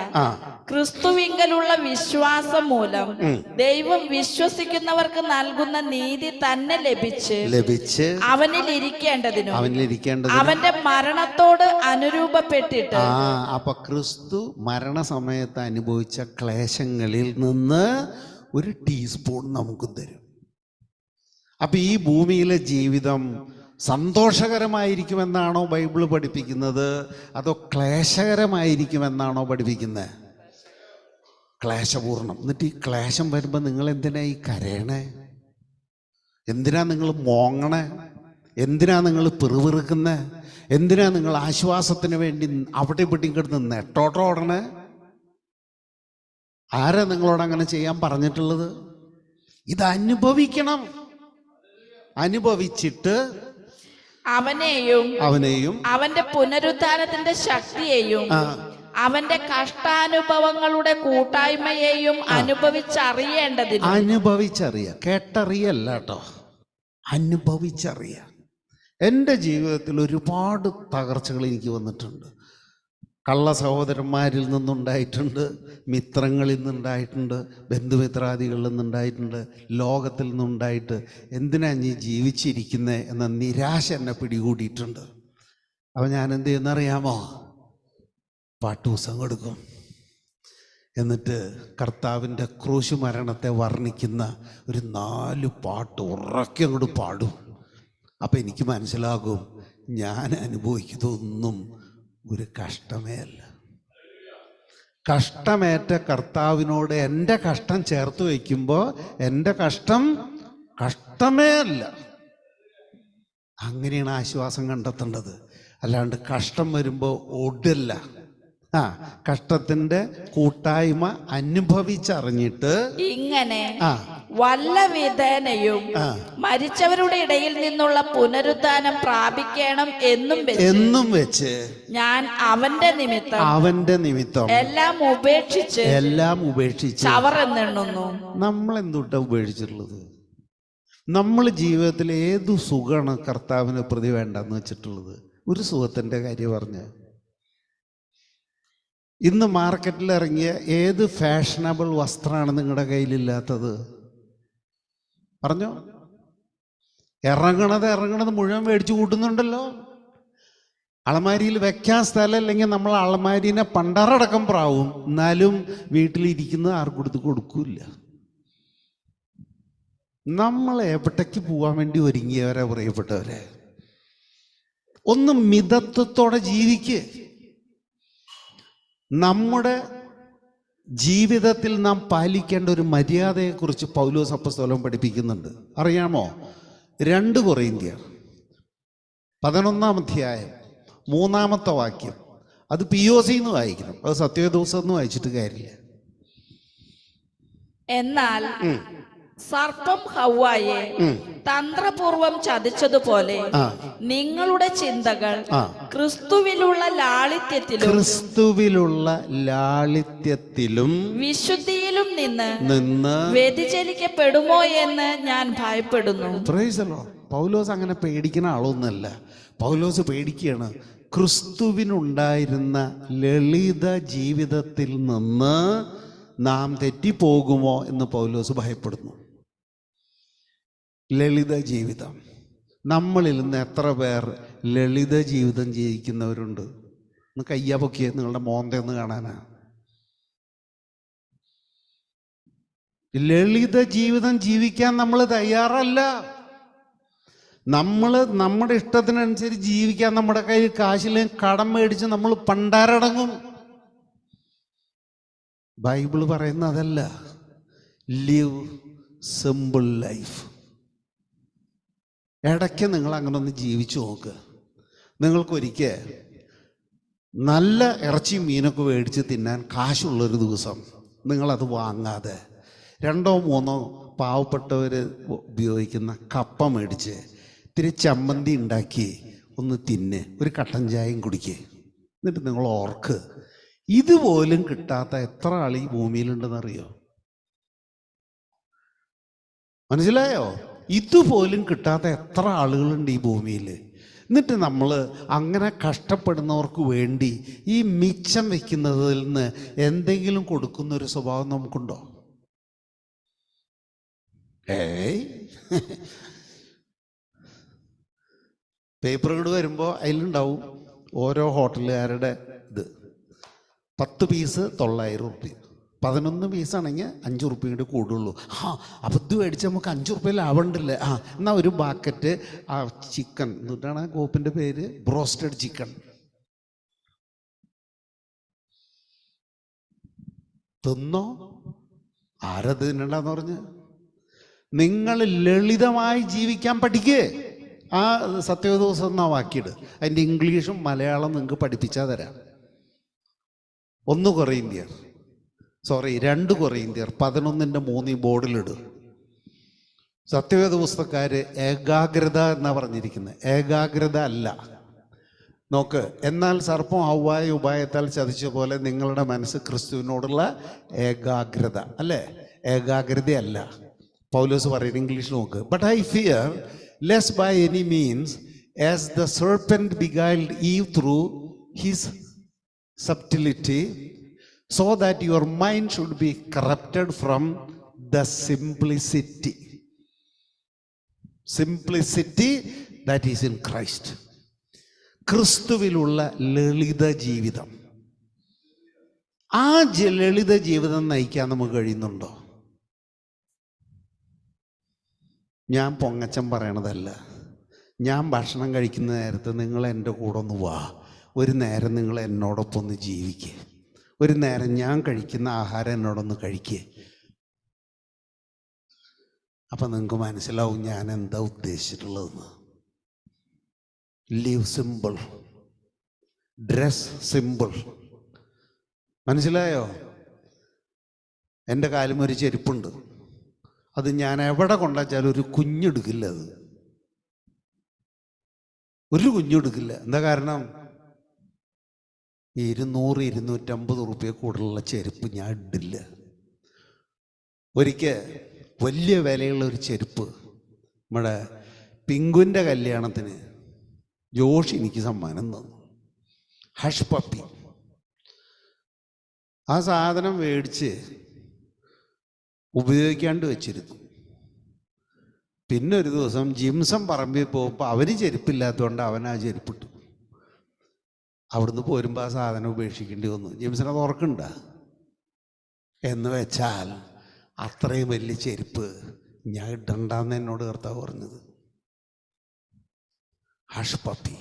ക്രിസ്തുവിങ്കലുള്ള വിശ്വാസം മൂലം ദൈവം വിശ്വസിക്കുന്നവർക്ക് നൽകുന്ന നീതി തന്നെ ലഭിച്ച് അവനിൽ ഇരിക്കേണ്ടതിനും അവന്റെ മരണത്തോട് അനുരൂപപ്പെട്ടിട്ട്. അപ്പൊ ക്രിസ്തു മരണസമയത്ത് അനുഭവിച്ച ക്ലേശങ്ങളിൽ നിന്ന് ഒരു ടീസ്പൂൺ നമുക്ക് തരും. അപ്പൊ ഈ ഭൂമിയിലെ ജീവിതം സന്തോഷകരമായിരിക്കുമെന്നാണോ ബൈബിള് പഠിപ്പിക്കുന്നത്, അതോ ക്ലേശകരമായിരിക്കുമെന്നാണോ പഠിപ്പിക്കുന്നത്? ക്ലേശപൂർണം. എന്നിട്ട് ഈ ക്ലേശം വരുമ്പോൾ നിങ്ങൾ എന്തിനാ ഈ കരയണേ? എന്തിനാ നിങ്ങൾ മോങ്ങണേ? എന്തിനാ നിങ്ങൾ പിറുപിറുക്കുന്നേ? എന്തിനാ നിങ്ങൾ ആശ്വാസത്തിന് വേണ്ടി അവിടെ ഇവിടെയും കിടന്ന് നെട്ടോട്ടോടണേ? ആരാ നിങ്ങളോട് അങ്ങനെ ചെയ്യാൻ പറഞ്ഞിട്ടുള്ളത്? ഇത് അനുഭവിക്കണം. അനുഭവിച്ചിട്ട് അവനെയും അവന്റെ പുനരുദ്ധാനത്തിന്റെ ശക്തിയെയും അവന്റെ കഷ്ടാനുഭവങ്ങളുടെ കൂട്ടായ്മയെയും അനുഭവിച്ചറിയേണ്ടതിന്. കേട്ടറിയല്ല കേട്ടോ, അനുഭവിച്ചറിയ. എൻ്റെ ജീവിതത്തിൽ ഒരുപാട് തകർച്ചകൾ എനിക്ക് വന്നിട്ടുണ്ട്. കള്ള സഹോദരന്മാരിൽ നിന്നുണ്ടായിട്ടുണ്ട്, മിത്രങ്ങളിൽ നിന്നുണ്ടായിട്ടുണ്ട്, ബന്ധുമിത്രാദികളിൽ നിന്നുണ്ടായിട്ടുണ്ട്, ലോകത്തിൽ നിന്നുണ്ടായിട്ട് എന്തിനാ നീ ജീവിച്ചിരിക്കുന്നത് എന്ന നിരാശ എന്നെ പിടികൂടിയിട്ടുണ്ട്. അപ്പം ഞാൻ എന്ത് ചെയ്യുന്നറിയാമോ? പാട്ടൂസം കൊടുക്കും. എന്നിട്ട് കർത്താവിൻ്റെ ക്രൂശ് മരണത്തെ വർണ്ണിക്കുന്ന ഒരു 4 പാട്ട് ഉറക്കെ അങ്ങോട്ട് പാടും. അപ്പം എനിക്ക് മനസ്സിലാകും ഞാൻ അനുഭവിക്കുന്നതൊന്നും ഒരു കഷ്ടമേ അല്ല. കഷ്ടമേറ്റ കർത്താവിനോട് എൻ്റെ കഷ്ടം ചേർത്ത് വയ്ക്കുമ്പോൾ എൻ്റെ കഷ്ടം കഷ്ടമേ അല്ല. അങ്ങനെയാണ് ആശ്വാസം കണ്ടെത്തേണ്ടത്. അല്ലാണ്ട് കഷ്ടം വരുമ്പോൾ ഓടല്ല. കഷ്ടത്തിന്റെ കൂട്ടായ്മ അനുഭവിച്ചറിഞ്ഞിട്ട് ഇങ്ങനെ വല്ല വിധേനയും മരിച്ചവരുടെ ഇടയിൽ നിന്നുള്ള പുനരുദ്ധാനം പ്രാപിക്കണം എന്നും വെച്ച് ഞാൻ അവന്റെ നിമിത്തം എല്ലാം ഉപേക്ഷിച്ച് ചവറെന്നെണ്ണുന്നു. നമ്മൾ എന്തുട്ടാ ഉപേക്ഷിച്ചിട്ടുള്ളത്? നമ്മൾ ജീവിതത്തിൽ ഏതു സുഖമാണ് കർത്താവിന് പ്രതി വേണ്ടെന്ന് വെച്ചിട്ടുള്ളത്? ഒരു സുഖത്തിന്റെ കാര്യം പറഞ്ഞ ഇന്ന് മാർക്കറ്റിൽ ഇറങ്ങിയ ഏത് ഫാഷനബിൾ വസ്ത്രമാണ് നിങ്ങളുടെ കയ്യിലില്ലാത്തത്? പറഞ്ഞോ. ഇറങ്ങണത് മുഴുവൻ മേടിച്ചു കൂട്ടുന്നുണ്ടല്ലോ. അളമാരിയിൽ വെക്കാൻ സ്ഥലമില്ലെങ്കിൽ നമ്മൾ അളമാരീനെ പണ്ടാറടക്കം പ്രാവും, എന്നാലും വീട്ടിലിരിക്കുന്നത് ആർക്കും കൊടുക്കൂല. നമ്മൾ എവിടേക്ക് പോകാൻ വേണ്ടി ഒരുങ്ങിയവരെ, പ്രിയപ്പെട്ടവരെ, ഒന്ന് മിതത്വത്തോടെ ജീവിക്ക്. നമ്മുടെ ജീവിതത്തിൽ നാം പാലിക്കേണ്ട ഒരു മര്യാദയെക്കുറിച്ച് പൗലോസ് അപ്പോസ്തലൻ പഠിപ്പിക്കുന്നുണ്ട്. അറിയാമോ? 2 കൊറിന്ത്യർ 11-ാം അധ്യായം 3-ാമത്തെ വാക്യം. അത് POC എന്ന് വായിക്കണം, അത് സത്യദോസം എന്ന് വായിച്ചിട്ട് കാര്യമില്ല. എന്നാൽ സർപ്പം ഹവ്വായെ തന്ത്രപൂർവം ചതിച്ചതുപോലെ നിങ്ങളുടെ ചിന്തകൾ ക്രിസ്തുവിലുള്ള ലാളിത്യത്തിലും വിശുദ്ധിയിലും നിന്ന് വ്യതിചലിക്കപ്പെടുമോ എന്ന് ഞാൻ ഭയപ്പെടുന്നു. പൗലോസ് അങ്ങനെ പേടിക്കുന്ന ആളൊന്നുമല്ല. പൗലോസ് പേടിക്കുകയാണ്. ക്രിസ്തുവിനുണ്ടായിരുന്ന ലളിത ജീവിതത്തിൽ നിന്ന് നാം തെറ്റിപ്പോകുമോ എന്ന് പൗലോസ് ഭയപ്പെടുന്നു. ലളിത ജീവിതം. നമ്മളിൽ നിന്ന് എത്ര പേർ ലളിത ജീവിതം ജീവിക്കുന്നവരുണ്ട്? ഒന്ന് കയ്യ പൊക്കിയ നിങ്ങളുടെ മോന്തയൊന്ന് കാണാനാ. ലളിത ജീവിതം ജീവിക്കാൻ നമ്മൾ തയ്യാറല്ല. നമ്മൾ നമ്മുടെ ഇഷ്ടത്തിനനുസരിച്ച് ജീവിക്കാൻ നമ്മുടെ കയ്യിൽ കാശിലേക്ക് കടം മേടിച്ച് നമ്മൾ പണ്ടാരടങ്ങും. ബൈബിൾ പറയുന്ന അതല്ല. Live simple life. ഇടയ്ക്ക് നിങ്ങൾ അങ്ങനെ ഒന്ന് ജീവിച്ചു നോക്കുക. നിങ്ങൾക്കൊരിക്കൽ നല്ല ഇറച്ചിയും മീനൊക്കെ മേടിച്ച് തിന്നാൻ കാശുള്ളൊരു ദിവസം നിങ്ങളത് വാങ്ങാതെ 2 or 3 പാവപ്പെട്ടവർ ഉപയോഗിക്കുന്ന കപ്പ മേടിച്ച് ഇത്തിരി ചമ്മന്തി ഉണ്ടാക്കി ഒന്ന് തിന്ന്, ഒരു കട്ടൻ ചായയും കുടിക്കുക. എന്നിട്ട് നിങ്ങൾ ഓർക്ക്, ഇതുപോലും കിട്ടാത്ത എത്ര ആൾ ഈ ഭൂമിയിലുണ്ടെന്നറിയോ? മനസ്സിലായോ? ഇതുപോലും കിട്ടാത്ത എത്ര ആളുകളുണ്ട് ഈ ഭൂമിയിൽ. എന്നിട്ട് നമ്മൾ അങ്ങനെ കഷ്ടപ്പെടുന്നവർക്ക് വേണ്ടി ഈ മിച്ചം വെക്കുന്നതിൽ നിന്ന് എന്തെങ്കിലും കൊടുക്കുന്നൊരു സ്വഭാവം നമുക്കുണ്ടോ? പേപ്പറുകൾ വരുമ്പോൾ അതിലുണ്ടാവും ഓരോ ഹോട്ടലുകാരുടെ ഇത്. 10 പീസ് 900 റുപ്യ, 11 പീസാണെങ്കിൽ 5 റുപ്യ കൂടി കൂടുള്ളൂ. അപ്പം ഇത് മേടിച്ച് നമുക്ക് 5 റുപ്യ ലാഭമുണ്ടല്ലേ. എന്നാൽ ഒരു ബാക്കറ്റ് ചിക്കൻ, എന്നിട്ടാണ് കോപ്പിൻ്റെ പേര്, ബ്രോസ്റ്റഡ് ചിക്കൻ തിന്നോ. ആരത് തിന്നണ്ടെന്ന് പറഞ്ഞ്? നിങ്ങൾ ലളിതമായി ജീവിക്കാൻ പഠിക്കേ. ആ സത്യവദോസം എന്നാ വാക്കിയിട്. അതിൻ്റെ ഇംഗ്ലീഷും മലയാളം നിങ്ങൾക്ക് പഠിപ്പിച്ചാൽ തരാം. 2 കൊറിന്ത്യർ 11:3 ബോർഡിലിട്. സത്യവേദ പുസ്തകക്കാർ ഏകാഗ്രത എന്നാ പറഞ്ഞിരിക്കുന്നത്, ഏകാഗ്രത അല്ല. നോക്ക്, എന്നാൽ സർപ്പം ഹവ്വായെ ഉപായത്താൽ ചതിച്ച പോലെ നിങ്ങളുടെ മനസ്സ് ക്രിസ്തുവിനോടുള്ള ഏകാഗ്രത അല്ലേ, ഏകാഗ്രതയല്ല. പൗലോസ് പറയുന്നത് ഇംഗ്ലീഷ് നോക്ക്. But I fear lest by any means as the serpent beguiled Eve through his subtlety, so that your mind should be corrupted from the simplicity that is in Christ. ക്രിസ്തുവിലുള്ള ലളിത ജീവിതം. ആ ലളിത ജീവിതം നയിക്കാൻ നമുക്ക് കഴിയുന്നുണ്ടോ? ഞാൻ പൊങ്ങച്ചം പറയണതല്ല. ഞാൻ ഭക്ഷണം കഴിക്കുന്ന നേരത്ത് നിങ്ങൾ എൻ്റെ കൂടെ ഒന്ന് വാ. ഒരു നേരം നിങ്ങൾ എന്നോടൊപ്പം ഒന്ന് ജീവിക്കുക. ഒരു നേരം ഞാൻ കഴിക്കുന്ന ആഹാരം എന്നോടൊന്ന് കഴിക്കുക. അപ്പം നിങ്ങൾക്ക് മനസ്സിലാവും ഞാൻ എന്താ ഉദ്ദേശിച്ചിട്ടുള്ളതെന്ന്. Live simple, dress simple. മനസ്സിലായോ? എൻ്റെ കാലും ഒരു ചെരുപ്പുണ്ട്, അത് ഞാൻ എവിടെ കൊണ്ടുവച്ചാലും ഒരു കുഞ്ഞെടുക്കില്ല. അത് ഒരു കുഞ്ഞെടുക്കില്ല. എന്താ കാരണം? 200-250 റുപ്യ കൂടുതലുള്ള ചെരുപ്പ് ഞാൻ ഇടില്ല. ഒരിക്കൽ വലിയ വിലയുള്ള ഒരു ചെരുപ്പ് നമ്മുടെ പിങ്കുവിൻ്റെ കല്യാണത്തിന് ജോഷി എനിക്ക് സമ്മാനം തന്നു. Hush puppy. ആ സാധനം മേടിച്ച് ഉപയോഗിക്കാണ്ട് വെച്ചിരുന്നു. പിന്നെ ഒരു ദിവസം ജിംസം പറമ്പിൽ പോകുമ്പോൾ അവന് ചെരുപ്പില്ലാത്തതുകൊണ്ട് അവൻ ആ ചെരുപ്പിട്ടു. അവിടുന്ന് പോരുമ്പോൾ ആ സാധനം ഉപേക്ഷിക്കേണ്ടി വന്നു. ജിംസിനെ തുറക്കണ്ട എന്ന് വെച്ചാൽ അത്രയും വലിയ ചെരുപ്പ് ഞാൻ ഇടണ്ടെന്ന് എന്നോട് കർത്താവ് പറഞ്ഞത്. ഹഷ് പപ്പി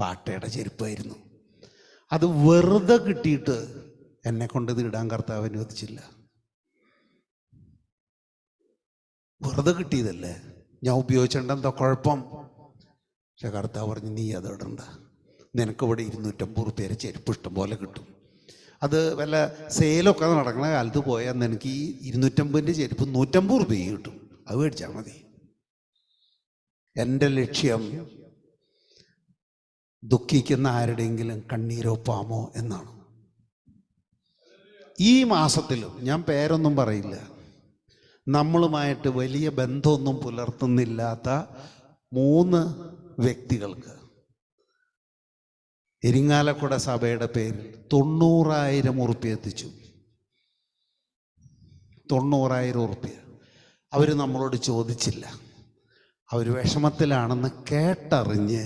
ബാട്ടയുടെ ചെരുപ്പായിരുന്നു. അത് വെറുതെ കിട്ടിയിട്ട് എന്നെ കൊണ്ട് ഇത് ഇടാൻ കർത്താവ് അനുവദിച്ചില്ല. വെറുതെ കിട്ടിയതല്ലേ, ഞാൻ ഉപയോഗിച്ചിട്ട് എന്താ കുഴപ്പം? പക്ഷെ കർത്താവ് പറഞ്ഞു നീ അത് ഇടണ്ട, നിനക്കിവിടെ 250 റുപ്യ ചെരുപ്പ് ഇഷ്ടം പോലെ കിട്ടും. അത് വല്ല സെയിലൊക്കെ നടക്കുന്ന കാലത്ത് പോയാൽ നിനക്ക് ഈ 250 ചെരുപ്പ് 150 റുപ്യ കിട്ടും, അത് മേടിച്ചാൽ മതി. എൻ്റെ ലക്ഷ്യം ദുഃഖിക്കുന്ന ആരുടെയെങ്കിലും കണ്ണീരൊപ്പാമോ എന്നാണ്. ഈ മാസത്തിലും ഞാൻ പേരൊന്നും പറയില്ല, നമ്മളുമായിട്ട് വലിയ ബന്ധമൊന്നും പുലർത്തുന്നില്ലാത്ത 3 വ്യക്തികൾക്ക് ഇരിങ്ങാലക്കുട സഭയുടെ പേരിൽ 90,000 ഉറുപ്പ്യ എത്തിച്ചു. 90,000 ഉറുപ്പ്യ. അവർ നമ്മളോട് ചോദിച്ചില്ല. അവർ വിഷമത്തിലാണെന്ന് കേട്ടറിഞ്ഞ്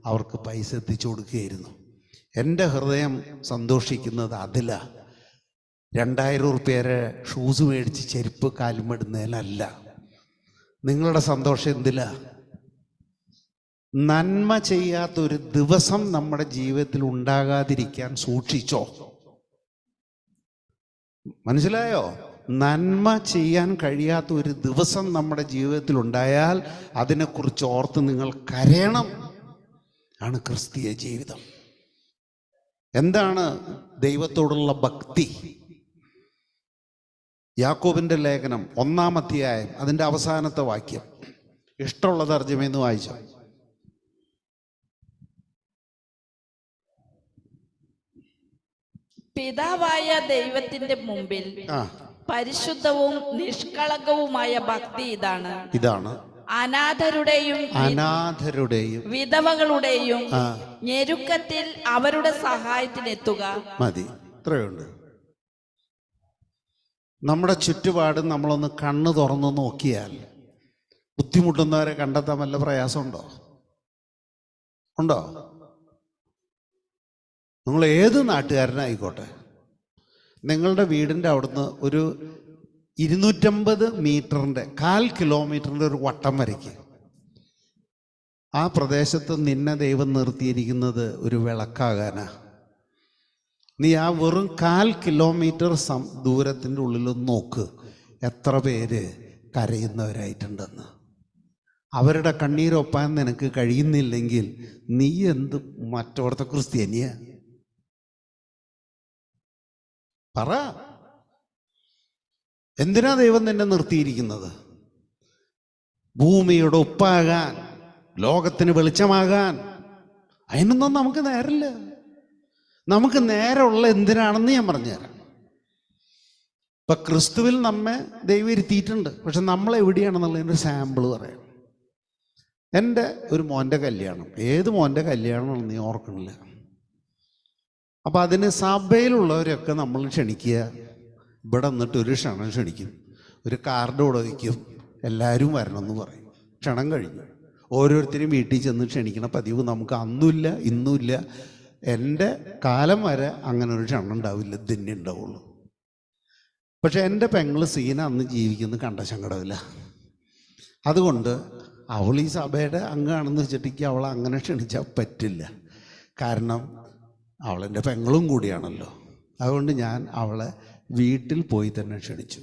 അവർക്ക് പൈസ എത്തിച്ചു കൊടുക്കുകയായിരുന്നു. എൻ്റെ ഹൃദയം സന്തോഷിക്കുന്നത് അതിലാ. 2,000 ഉറുപ്പ്യരെ ഷൂസ് മേടിച്ച് ചെരുപ്പ് കാലുമിടുന്നതിലല്ല. നിങ്ങളുടെ സന്തോഷം എന്തിലാ? നന്മ ചെയ്യാത്തൊരു ദിവസം നമ്മുടെ ജീവിതത്തിൽ ഉണ്ടാകാതിരിക്കാൻ സൂക്ഷിച്ചോ. മനസ്സിലായോ? നന്മ ചെയ്യാൻ കഴിയാത്ത ഒരു ദിവസം നമ്മുടെ ജീവിതത്തിൽ ഉണ്ടായാൽ അതിനെക്കുറിച്ച് ഓർത്ത് നിങ്ങൾ കരയണം. ആണ് ക്രിസ്തീയ ജീവിതം. എന്താണ് ദൈവത്തോടുള്ള ഭക്തി? യാക്കോബിന്റെ ലേഖനം 1-ാം അധ്യായം അതിൻ്റെ അവസാനത്തെ വാക്യം, ഇഷ്ടമുള്ള തർജ്ജമയെന്ന് വായിച്ചോ. പിതാവായ ദൈവത്തിന്റെ മുമ്പിൽ പരിശുദ്ധവും നിഷ്കളങ്കവുമായ ഭക്തി ഇതാണ് അനാഥരുടെയും വിധവകളുടെയും ഞെരുക്കത്തിൽ അവരുടെ സഹായത്തിനെത്തുക. മതി, ഇത്രയുണ്ട്. നമ്മുടെ ചുറ്റുപാടും നമ്മളൊന്ന് കണ്ണ് തുറന്നു നോക്കിയാൽ ബുദ്ധിമുട്ടുന്നവരെ കണ്ടെത്താൻ വല്ല പ്രയാസമുണ്ടോ? ഉണ്ടോ? നിങ്ങൾ ഏത് നാട്ടുകാരനായിക്കോട്ടെ, നിങ്ങളുടെ വീടിൻ്റെ അവിടുന്ന് ഒരു 250 മീറ്ററിൻ്റെ 1/4 കിലോമീറ്ററിൻ്റെ ഒരു വട്ടം വരയ്ക്ക്. ആ പ്രദേശത്ത് നിന്നെ ദൈവം നിർത്തിയിരിക്കുന്നത് ഒരു വിളക്കാകാനാ. നീ ആ വെറും 1/4 കിലോമീറ്റർ ദൂരത്തിൻ്റെ ഉള്ളിലൊന്ന് നോക്ക്, എത്ര പേര് കരയുന്നവരായിട്ടുണ്ടെന്ന്. അവരുടെ കണ്ണീരൊപ്പാൻ നിനക്ക് കഴിയുന്നില്ലെങ്കിൽ നീ എന്ത് മറ്റോടത്തെ ക്രിസ്ത്യാനിയാ? പറ. എന്തിനാ ദൈവം നിന്നെ നിർത്തിയിരിക്കുന്നത്? ഭൂമിയുടെ ഉപ്പാകാൻ, ലോകത്തിന് വെളിച്ചമാകാൻ. അതിനൊന്നും നമുക്ക് നേരമില്ല. നമുക്ക് നേരമുള്ള എന്തിനാണെന്ന് ഞാൻ പറഞ്ഞുതരാം. ഇപ്പൊ ക്രിസ്തുവിൽ നമ്മെ ദൈവം ഇരുത്തിയിട്ടുണ്ട്. പക്ഷെ നമ്മളെവിടെയാണെന്നുള്ളതിൻ്റെ ഒരു സാമ്പിൾ പറയാം. എൻ്റെ ഒരു മോൻ്റെ കല്യാണം, ഏത് മോൻ്റെ കല്യാണമാണെന്ന് നീ ഓർക്കണില്ല. അപ്പം അതിന് സഭയിലുള്ളവരൊക്കെ നമ്മൾ ക്ഷണിക്കുക. ഇവിടെ വന്നിട്ട് ഒരു ക്ഷണം ക്ഷണിക്കും, ഒരു കാർഡ് ഇവിടെ വയ്ക്കും, എല്ലാവരും വരണമെന്ന് പറയും. ക്ഷണം കഴിഞ്ഞു ഓരോരുത്തരും വീട്ടിൽ ചെന്ന് ക്ഷണിക്കണ പതിവ് നമുക്ക് അന്നുമില്ല ഇന്നുമില്ല. എൻ്റെ കാലം വരെ അങ്ങനെ ഒരു ക്ഷണം ഉണ്ടാവില്ല, തന്നെ ഉണ്ടാവുള്ളൂ. പക്ഷെ എൻ്റെ പെങ്ങൾ സീന അന്ന് ജീവിക്കുന്നത് കണ്ട സങ്കടമില്ല. അതുകൊണ്ട് അവൾ ഈ സഭയുടെ അംഗമാണെന്ന് വെച്ചിട്ടേക്ക് അവളെ അങ്ങനെ ക്ഷണിച്ചാൽ പറ്റില്ല. കാരണം അവളെൻ്റെ പെങ്ങളും കൂടിയാണല്ലോ. അതുകൊണ്ട് ഞാൻ അവളെ വീട്ടിൽ പോയി തന്നെ ക്ഷണിച്ചു.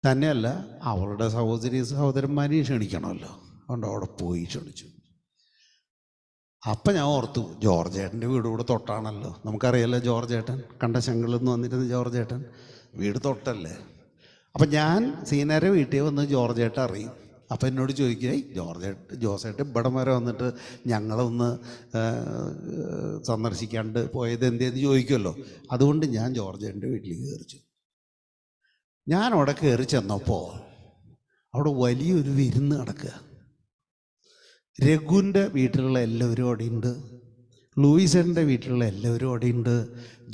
തന്നെയല്ല, അവളുടെ സഹോദരന്മാരെയും ക്ഷണിക്കണമല്ലോ. അതുകൊണ്ട് അവിടെ പോയി ക്ഷണിച്ചു. അപ്പം ഞാൻ ഓർത്തു, ജോർജേട്ടൻ്റെ വീട് ഇവിടെ തൊട്ടാണല്ലോ. നമുക്കറിയാലോ ജോർജേട്ടൻ കണ്ടശങ്ങളിൽ നിന്ന് വന്നിരുന്ന ജോർജേട്ടൻ വീട് തൊട്ടല്ലേ. അപ്പം ഞാൻ സീനരെ വീട്ടിൽ വന്ന് ജോർജേട്ടൻ അറിയും. അപ്പം എന്നോട് ചോദിക്കുക, ജോസേട്ടൻ ഇവിടം വരെ വന്നിട്ട് ഞങ്ങളൊന്ന് സന്ദർശിക്കാണ്ട് പോയത് എന്തേന്ന് ചോദിക്കുമല്ലോ. അതുകൊണ്ട് ഞാൻ ജോർജേട്ടൻ്റെ വീട്ടിലേക്ക് കയറിച്ചു. ഞാൻ അവിടെ കയറി ചെന്നപ്പോൾ അവിടെ വലിയൊരു വിരുന്ന് നടക്കുക. രഘുവിൻ്റെ വീട്ടിലുള്ള എല്ലാവരും അവിടെയുണ്ട്, ലൂയിസേട്ടൻ്റെ വീട്ടിലുള്ള എല്ലാവരും അവിടെയുണ്ട്,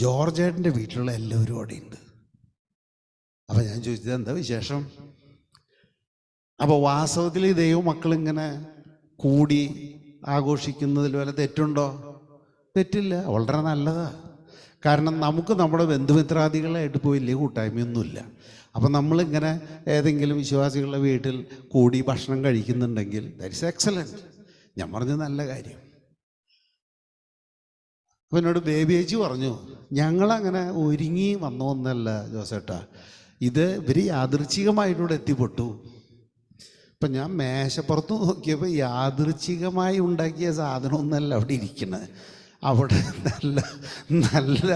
ജോർജേട്ടൻ്റെ വീട്ടിലുള്ള എല്ലാവരും അവിടെയുണ്ട്. അപ്പം ഞാൻ ചോദിച്ചത് എന്താ വിശേഷം? അപ്പോൾ വാസ്തവത്തിൽ ഈ ദൈവമക്കളിങ്ങനെ കൂടി ആഘോഷിക്കുന്നതിൽ വല്ല തെറ്റുണ്ടോ? തെറ്റില്ല, വളരെ നല്ലതാ. കാരണം നമുക്ക് നമ്മുടെ ബന്ധുമിത്രാദികളായിട്ട് പോയി വലിയ കൂട്ടായ്മയൊന്നുമില്ല. അപ്പം നമ്മളിങ്ങനെ ഏതെങ്കിലും വിശ്വാസികളുടെ വീട്ടിൽ കൂടി ഭക്ഷണം കഴിക്കുന്നുണ്ടെങ്കിൽ ദാറ്റ് ഈസ് എക്സലൻറ്റ്. ഞാൻ പറഞ്ഞ നല്ല കാര്യം. അപ്പം എന്നോട് ബേബി ചേച്ചി പറഞ്ഞു, ഞങ്ങളങ്ങനെ ഒരുങ്ങി വന്നോന്നല്ല ജോസേട്ടാ, ഇവർ യാദൃച്ഛികമായിട്ടൂടെ എത്തിപ്പെട്ടു. ഇപ്പം ഞാൻ മേശപ്പുറത്ത് നോക്കിയപ്പോൾ യാദൃച്ഛികമായി ഉണ്ടാക്കിയ സാധനമൊന്നല്ല അവിടെ ഇരിക്കണത്. അവിടെ നല്ല നല്ല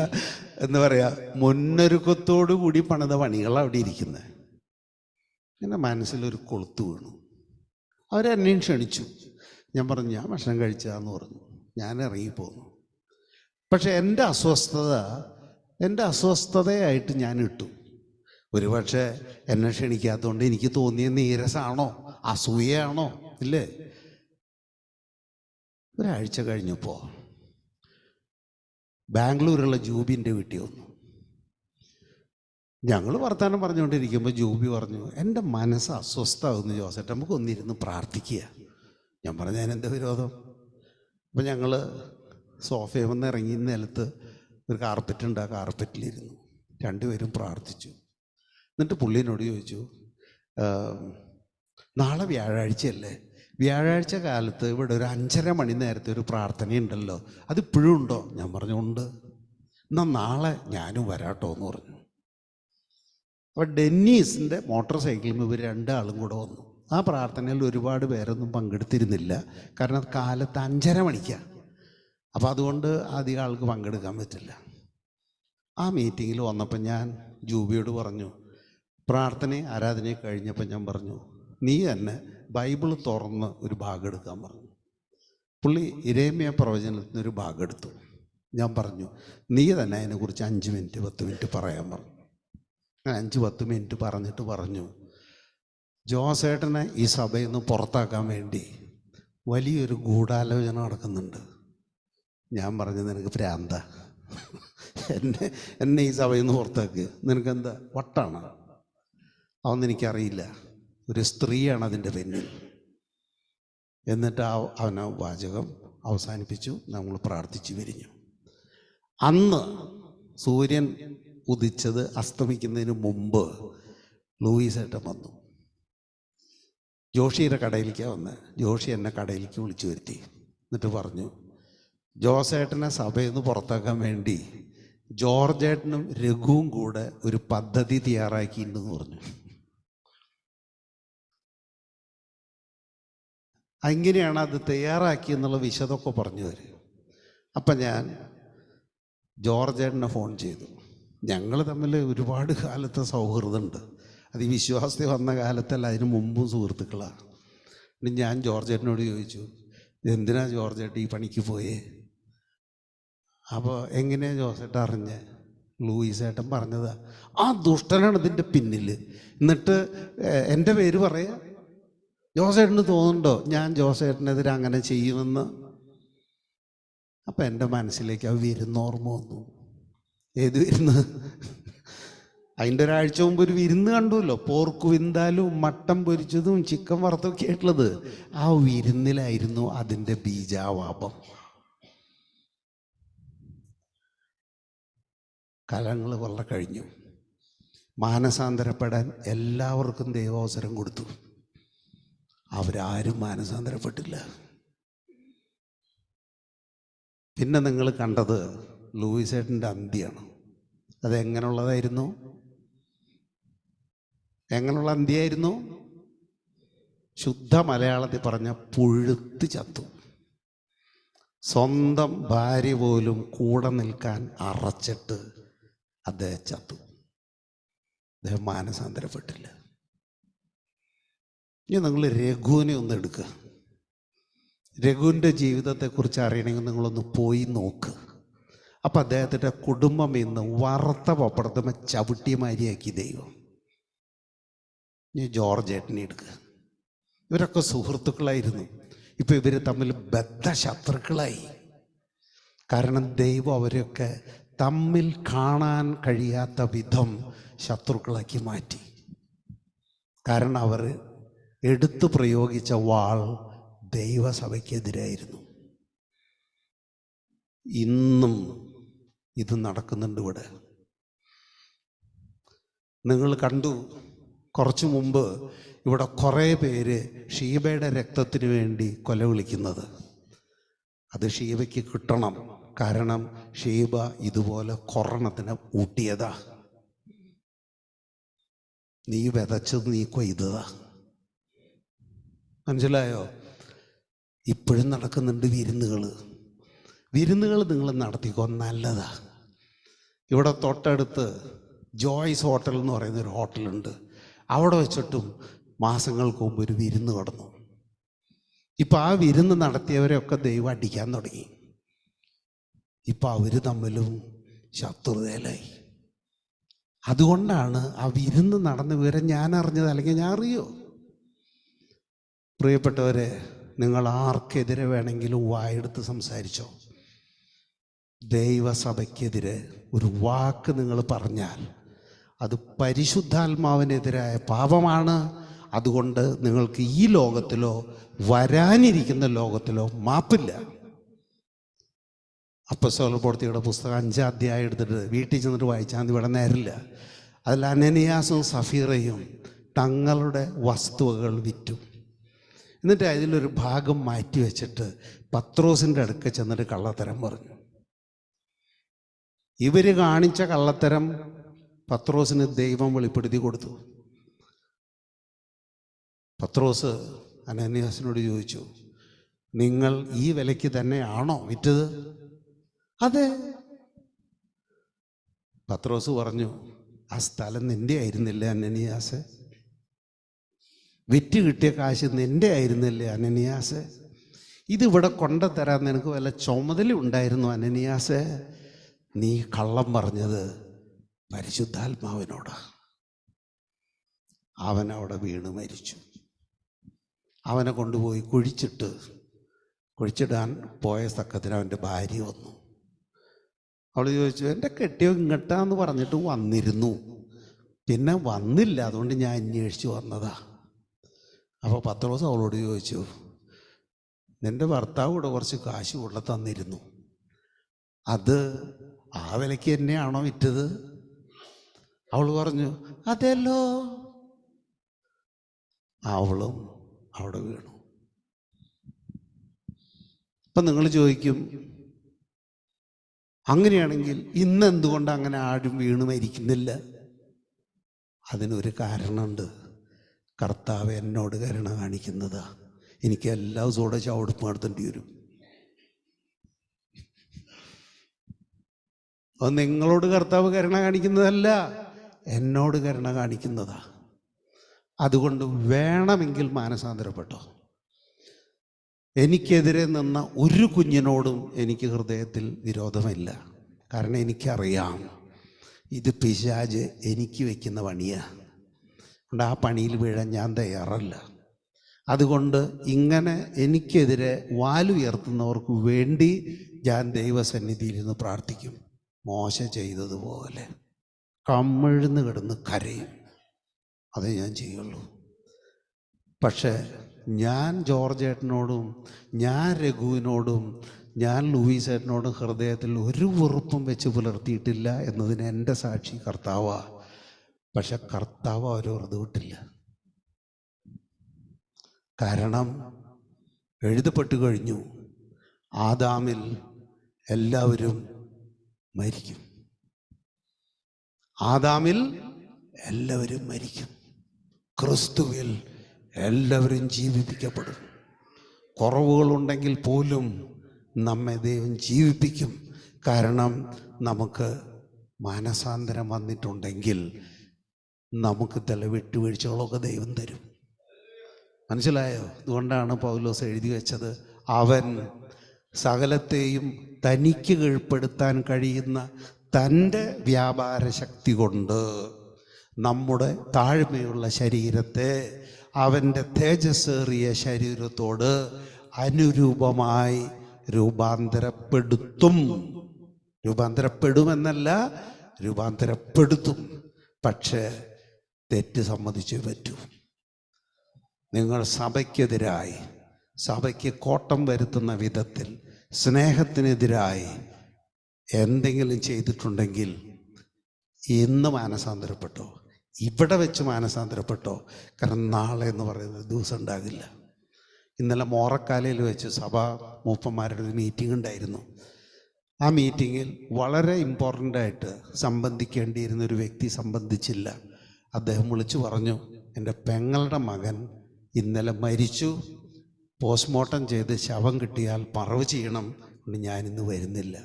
എന്താ പറയുക, മുന്നൊരുക്കത്തോടു കൂടി പണിത പണികളാണ് അവിടെ ഇരിക്കുന്നത്. എൻ്റെ മനസ്സിലൊരു കൊളുത്ത് വീണു. അവരെന്നെയും ക്ഷണിച്ചു. ഞാൻ പറഞ്ഞു ഞാൻ ഭക്ഷണം കഴിച്ചതാന്ന് പറഞ്ഞു. ഞാൻ ഇറങ്ങിപ്പോന്നു. പക്ഷെ എൻ്റെ അസ്വസ്ഥതയായിട്ട് ഞാൻ ഇട്ടു. ഒരുപക്ഷെ എന്നെ ക്ഷണിക്കാത്തതുകൊണ്ട് എനിക്ക് തോന്നിയ നീരസാണോ അസൂയയാണോ ഇല്ലേ? ഒരാഴ്ച കഴിഞ്ഞപ്പോൾ ബാംഗ്ലൂരുള്ള ജൂബിൻ്റെ വീട്ടിൽ വന്നു. ഞങ്ങൾ വർത്തമാനം പറഞ്ഞുകൊണ്ടിരിക്കുമ്പോൾ ജൂബി പറഞ്ഞു, എൻ്റെ മനസ്സ് അസ്വസ്ഥമാകുന്നു ജോസേട്ട, നമുക്ക് ഒന്നിരുന്ന് പ്രാർത്ഥിക്കുക. ഞാൻ പറഞ്ഞു, അതിനെന്താ വിരോധം? അപ്പം ഞങ്ങൾ സോഫയിൽ വന്ന് ഇറങ്ങി നിലത്ത് ഒരു കാർപ്പറ്റ് ഉണ്ട്, ആ കാർപ്പറ്റിലിരുന്നു. രണ്ടുപേരും പ്രാർത്ഥിച്ചു. എന്നിട്ട് പുള്ളിനോട് ചോദിച്ചു, നാളെ വ്യാഴാഴ്ചയല്ലേ, വ്യാഴാഴ്ച കാലത്ത് ഇവിടെ ഒരു 5:30 മണി നേരത്തെ ഒരു പ്രാർത്ഥനയുണ്ടല്ലോ, അതിപ്പോഴും ഉണ്ടോ? ഞാൻ പറഞ്ഞു, ഉണ്ട്. എന്നാൽ നാളെ ഞാനും വരാട്ടോ എന്ന് പറഞ്ഞു. അപ്പോൾ ഡെന്നീസിൻ്റെ മോട്ടോർ സൈക്കിളിൽ ഇവർ രണ്ടാളും കൂടെ വന്നു. ആ പ്രാർത്ഥനയിൽ ഒരുപാട് പേരൊന്നും പങ്കെടുത്തിരുന്നില്ല, കാരണം അത് കാലത്ത് 5:30 മണിക്കാണ്. അപ്പോൾ അതുകൊണ്ട് അധികം ആൾക്ക് പങ്കെടുക്കാൻ പറ്റില്ല. ആ മീറ്റിങ്ങിൽ വന്നപ്പോൾ ഞാൻ ജൂബിയോട് പറഞ്ഞു, പ്രാർത്ഥനയും ആരാധനയും കഴിഞ്ഞപ്പോൾ ഞാൻ പറഞ്ഞു, നീ തന്നെ ബൈബിൾ തുറന്ന് ഒരു ഭാഗം എടുക്കാൻ പറഞ്ഞു. പുള്ളി യിരെമ്യാ പ്രവചനത്തിന് ഒരു ഭാഗം എടുത്തു. ഞാൻ പറഞ്ഞു, നീ തന്നെ അതിനെക്കുറിച്ച് 5 മിനിറ്റ് 10 മിനിറ്റ് പറയാൻ പറഞ്ഞു. 5-10 മിനിറ്റ് പറഞ്ഞിട്ട് പറഞ്ഞു, ജോസേട്ടനെ ഈ സഭയിൽ നിന്ന് പുറത്താക്കാൻ വേണ്ടി വലിയൊരു ഗൂഢാലോചന നടക്കുന്നുണ്ട്. ഞാൻ പറഞ്ഞു, നിനക്ക് ഭ്രാന്ത, എന്നെ ഈ സഭയിൽ നിന്ന് പുറത്താക്ക്, നിനക്കെന്താ വട്ടാണ്? അതൊന്നും എനിക്കറിയില്ല, ഒരു സ്ത്രീയാണ് അതിൻ്റെ പിന്നിൽ. എന്നിട്ട് അവന വാചകം അവസാനിപ്പിച്ചു. നമ്മൾ പ്രാർത്ഥിച്ചു പിരിഞ്ഞു. അന്ന് സൂര്യൻ ഉദിച്ചത് അസ്തമിക്കുന്നതിന് മുമ്പ് ലൂയിസേട്ടൻ വന്നു. ജോഷിയുടെ കടയിലേക്കാണ് വന്നത്. ജോഷി എന്നെ കടയിലേക്ക് വിളിച്ചു വരുത്തി. എന്നിട്ട് പറഞ്ഞു, ജോസേട്ടനെ സഭയിൽ നിന്ന് പുറത്താക്കാൻ വേണ്ടി ജോർജേട്ടനും രഘുവും കൂടെ ഒരു പദ്ധതി തയ്യാറാക്കിയിട്ടുണ്ടെന്ന് പറഞ്ഞു. എങ്ങനെയാണ് അത് തയ്യാറാക്കിയെന്നുള്ള വിശദമൊക്കെ പറഞ്ഞു തരും. അപ്പം ഞാൻ ജോർജേട്ടനെ ഫോൺ ചെയ്തു. ഞങ്ങൾ തമ്മിൽ ഒരുപാട് കാലത്തെ സൗഹൃദമുണ്ട്. അത് ഈ വിശ്വാസത്തിൽ വന്ന കാലത്തല്ല, അതിന് മുമ്പും സുഹൃത്തുക്കളാണ്. ഞാൻ ജോർജേട്ടനോട് ചോദിച്ചു, എന്തിനാ ജോർജേട്ടൻ ഈ പണിക്ക് പോയേ? അപ്പോൾ എങ്ങനെയാണ് ജോസേട്ടൻ അറിഞ്ഞ്? ലൂയിസേട്ടൻ പറഞ്ഞതാ, ആ ദുഷ്ടനാണ് ഇതിൻ്റെ പിന്നിൽ. എന്നിട്ട് എൻ്റെ പേര് പറയാ. ജോസേട്ടന് തോന്നുന്നുണ്ടോ ഞാൻ ജോസേട്ടനെതിരെ അങ്ങനെ ചെയ്യുമെന്ന്? അപ്പം എൻ്റെ മനസ്സിലേക്ക് ആ വിരുന്നോർമ്മ വന്നു. ഏത് വിരുന്ന്? അതിൻ്റെ ഒരാഴ്ച മുമ്പ് ഒരു വിരുന്ന് കണ്ടുല്ലോ, പോർക്ക് വിന്താലും മട്ടൻ പൊരിച്ചതും ചിക്കൻ വറുത്തൊക്കെ ആയിട്ടുള്ളത്. ആ വിരുന്നിലായിരുന്നു അതിൻ്റെ ബീജാവാപം. കാലങ്ങൾ വളരെ കഴിഞ്ഞു. മാനസാന്തരപ്പെടാൻ എല്ലാവർക്കും ദൈവാവസരം കൊടുത്തു. അവരാരും മാനസാന്തരപ്പെട്ടില്ല. പിന്നെ നിങ്ങൾ കണ്ടത് ലൂയിസേട്ടൻ്റെ അന്ത്യമാണ്. അതെങ്ങനെയുള്ളതായിരുന്നു? എങ്ങനെയുള്ള അന്ത്യമായിരുന്നു? ശുദ്ധ മലയാളത്തിൽ പറഞ്ഞ പുഴുത്ത് ചത്തു. സ്വന്തം ഭാര്യ പോലും കൂടെ നിൽക്കാൻ അറച്ചിട്ട് അദ്ദേഹം ചത്തു. അദ്ദേഹം മാനസാന്തരപ്പെട്ടില്ല. ഇനി നിങ്ങൾ രഘുവിനെ ഒന്ന് എടുക്കുക. രഘുവിൻ്റെ ജീവിതത്തെക്കുറിച്ച് അറിയണമെങ്കിൽ നിങ്ങളൊന്ന് പോയി നോക്ക്. അപ്പം അദ്ദേഹത്തിൻ്റെ കുടുംബം ഇന്ന് വറുത്ത പപ്പടത്തുമ്പോൾ ചവിട്ടിമാരിയാക്കി ദൈവം. ഇനി ജോർജേട്ടനെ എടുക്കുക. ഇവരൊക്കെ സുഹൃത്തുക്കളായിരുന്നു. ഇപ്പം ഇവർ തമ്മിൽ ബദ്ധശത്രുക്കളായി. കാരണം ദൈവം അവരെയൊക്കെ തമ്മിൽ കാണാൻ കഴിയാത്ത വിധം ശത്രുക്കളാക്കി മാറ്റി. കാരണം അവർ എടുത്തു പ്രയോഗിച്ച വാൾ ദൈവസഭയ്ക്കെതിരായിരുന്നു. ഇന്നും ഇത് നടക്കുന്നുണ്ട് ഇവിടെ. നിങ്ങൾ കണ്ടു, കുറച്ചു മുമ്പ് ഇവിടെ കുറേ പേര് ഷീബയുടെ രക്തത്തിന് വേണ്ടി കൊല വിളിക്കുന്നത്. അത് ഷീബയ്ക്ക് കിട്ടണം. കാരണം ഷീബ ഇതുപോലെ കൊറോണത്തിനെ ഊട്ടിയതാ. നീ വിതച്ചത് നീ കൊയ്തതാ. മനസ്സിലായോ? ഇപ്പോഴും നടക്കുന്നുണ്ട് വിരുന്നുകൾ. നിങ്ങൾ നടത്തിക്കോ, നല്ലതാ. ഇവിടെ തൊട്ടടുത്ത് ജോയ്സ് ഹോട്ടൽ എന്ന് പറയുന്നൊരു ഹോട്ടലുണ്ട്. അവിടെ വെച്ചിട്ടും മാസങ്ങൾക്ക് മുമ്പ് ഒരു വിരുന്ന് കടന്നു. ഇപ്പം ആ വിരുന്ന് നടത്തിയവരെയൊക്കെ ദൈവം അടിക്കാൻ തുടങ്ങി. ഇപ്പം അവർ തമ്മിലും ശത്രുതയിലായി. അതുകൊണ്ടാണ് ആ വിരുന്ന് നടന്ന വിവരം ഞാൻ അറിഞ്ഞത്, അല്ലെങ്കിൽ ഞാൻ അറിയോ? പ്രിയപ്പെട്ടവരെ, നിങ്ങൾ ആർക്കെതിരെ വേണമെങ്കിലും വായെടുത്ത് സംസാരിച്ചോ. ദൈവസഭയ്ക്കെതിരെ ഒരു വാക്ക് നിങ്ങൾ പറഞ്ഞാൽ അത് പരിശുദ്ധാത്മാവിനെതിരായ പാപമാണ്. അതുകൊണ്ട് നിങ്ങൾക്ക് ഈ ലോകത്തിലോ വരാനിരിക്കുന്ന ലോകത്തിലോ മാപ്പില്ല. അപ്പോസ്തല പ്രവൃത്തിയുടെ പുസ്തകം 5-ാം അധ്യായം എടുത്തിട്ട് വീട്ടിൽ ചെന്നിട്ട് വായിച്ചാൽ ഇവിടെ നേരില്ല. അതിൽ അനനിയാസും സഫീറയും തങ്ങളുടെ വസ്തുവകൾ വിറ്റു. എന്നിട്ട് അതിലൊരു ഭാഗം മാറ്റി വെച്ചിട്ട് പത്രോസിൻ്റെ അടുക്ക ചെന്നിട്ട് കള്ളത്തരം പറഞ്ഞു. ഇവർ കാണിച്ച കള്ളത്തരം പത്രോസിന് ദൈവം വെളിപ്പെടുത്തി കൊടുത്തു. പത്രോസ് അനനിയാസിനോട് ചോദിച്ചു, നിങ്ങൾ ഈ വിലയ്ക്ക് തന്നെയാണോ വിറ്റത്? അതെ. പത്രോസ് പറഞ്ഞു, ആ സ്ഥലം നിന്റെ ആയിരുന്നില്ലേ അനനിയാസ്? വിറ്റ് കിട്ടിയ കാശ് നിന്റെ ആയിരുന്നില്ലേ അനനിയാസ്? ഇതിവിടെ കൊണ്ടുതരാൻ നിനക്ക് വല്ല ചുമതല ഉണ്ടായിരുന്നു അനനിയാസ്? നീ കള്ളം പറഞ്ഞത് പരിശുദ്ധാത്മാവിനോട്. അവനവിടെ വീണ് മരിച്ചു. അവനെ കൊണ്ടുപോയി കുഴിച്ചിടാൻ പോയ തക്കത്തിന് അവൻ്റെ ഭാര്യ വന്നു. അവൾ ചോദിച്ചു, എൻ്റെ കെട്ടിയോ ഇങ്ങട്ടാന്ന് പറഞ്ഞിട്ട് വന്നിരുന്നു, പിന്നെ വന്നില്ല, അതുകൊണ്ട് ഞാൻ അന്വേഷിച്ച് വന്നതാ. അപ്പോൾ പത്രോസ് അവളോട് ചോദിച്ചു, നിൻ്റെ ഭർത്താവ് കൂടെ കുറച്ച് കാശ് കൊള്ള തന്നിരുന്നു, അത് ആ വിലയ്ക്ക് തന്നെയാണോ വിറ്റത്? അവൾ പറഞ്ഞു, അതെല്ലോ. അവളും അവിടെ വീണു. അപ്പം നിങ്ങൾ ചോദിക്കും, അങ്ങനെയാണെങ്കിൽ ഇന്ന് എന്തുകൊണ്ട് അങ്ങനെ ആരും വീണ് മരിക്കുന്നില്ല? അതിനൊരു കാരണമുണ്ട്. കർത്താവ് എന്നോട് കരുണ കാണിക്കുന്നതാ. എനിക്ക് എല്ലാ ദിവസവും ചവിടുപ്പ് നടത്തേണ്ടി വരും. അത് നിങ്ങളോട് കർത്താവ് കരുണ കാണിക്കുന്നതല്ല, എന്നോട് കരുണ കാണിക്കുന്നതാ. അതുകൊണ്ട് വേണമെങ്കിൽ മാനസാന്തരപ്പെട്ടോ. എനിക്കെതിരെ നിന്ന ഒരു കുഞ്ഞിനോടും എനിക്ക് ഹൃദയത്തിൽ വിരോധമില്ല. കാരണം എനിക്കറിയാം ഇത് പിശാച് എനിക്ക് വയ്ക്കുന്ന പണിയാണ്. അതുകൊണ്ട് ആ പണിയിൽ വീഴാൻ ഞാൻ തയ്യാറല്ല. അതുകൊണ്ട് ഇങ്ങനെ എനിക്കെതിരെ വാലുയർത്തുന്നവർക്ക് വേണ്ടി ഞാൻ ദൈവസന്നിധിയിൽ നിന്ന് പ്രാർത്ഥിക്കും. മോശ ചെയ്തതുപോലെ കമിഴ്ന്ന് കിടന്ന് കരയും. അതേ ഞാൻ ചെയ്യുള്ളൂ. പക്ഷേ ഞാൻ ജോർജേട്ടനോടും ഞാൻ രഘുവിനോടും ഞാൻ ലൂയിസേട്ടനോടും ഹൃദയത്തിൽ ഒരു വെറുപ്പും വെച്ച് പുലർത്തിയിട്ടില്ല എന്നതിന് എൻ്റെ സാക്ഷി കർത്താവാ. പക്ഷെ കർത്താവ് അവർ വെറുതെ വിട്ടില്ല. കാരണം എഴുതപ്പെട്ടു കഴിഞ്ഞു, ആദാമിൽ എല്ലാവരും മരിക്കും. ആദാമിൽ എല്ലാവരും മരിക്കും. ക്രിസ്തുവിൽ എല്ലാവരും ജീവിപ്പിക്കപ്പെടും. കുറവുകളുണ്ടെങ്കിൽ പോലും നമ്മെ ദൈവം ജീവിപ്പിക്കും. കാരണം നമുക്ക് മാനസാന്തരം വന്നിട്ടുണ്ടെങ്കിൽ നമുക്ക് ചില വിട്ടുവീഴ്ചകളൊക്കെ ദൈവം തരും. മനസ്സിലായോ? അതുകൊണ്ടാണ് പൗലോസ് എഴുതി വെച്ചത്, അവൻ സകലത്തെയും തനിക്ക് കീഴ്പ്പെടുത്താൻ കഴിയുന്ന തൻ്റെ വ്യാപാര ശക്തി കൊണ്ട് നമ്മുടെ താഴ്മയുള്ള ശരീരത്തെ അവൻ്റെ തേജസ്സേറിയ ശരീരത്തോട് അനുരൂപമായി രൂപാന്തരപ്പെടുത്തും. രൂപാന്തരപ്പെടുമെന്നല്ല, രൂപാന്തരപ്പെടുത്തും. പക്ഷേ തെറ്റ് സമ്മതിച്ചേ പറ്റൂ. നിങ്ങൾ സഭയ്ക്കെതിരായി, സഭയ്ക്ക് കോട്ടം വരുത്തുന്ന വിധത്തിൽ സ്നേഹത്തിനെതിരായി എന്തെങ്കിലും ചെയ്തിട്ടുണ്ടെങ്കിൽ ഇന്ന് മാനസാന്തരപ്പെട്ടോ, ഇവിടെ വെച്ച് മാനസാന്തരപ്പെട്ടോ. കാരണം നാളെ എന്ന് പറയുന്ന ദിവസം ഉണ്ടാകില്ല. ഇന്നലെ മോറക്കാലയിൽ വെച്ച് സഭാ മൂപ്പന്മാരുടെ ഒരു മീറ്റിംഗ് ഉണ്ടായിരുന്നു. ആ മീറ്റിങ്ങിൽ വളരെ ഇമ്പോർട്ടൻ്റായിട്ട് സംബന്ധിക്കേണ്ടിയിരുന്ന ഒരു വ്യക്തി സംബന്ധിച്ചില്ല. അദ്ദേഹം വിളിച്ചു പറഞ്ഞു, എൻ്റെ പെങ്ങളുടെ മകൻ ഇന്നലെ മരിച്ചു, പോസ്റ്റ്മോർട്ടം ചെയ്ത് ശവം കിട്ടിയാൽ മറവ് ചെയ്യണം, കൊണ്ട് ഞാനിന്ന് വരുന്നില്ല.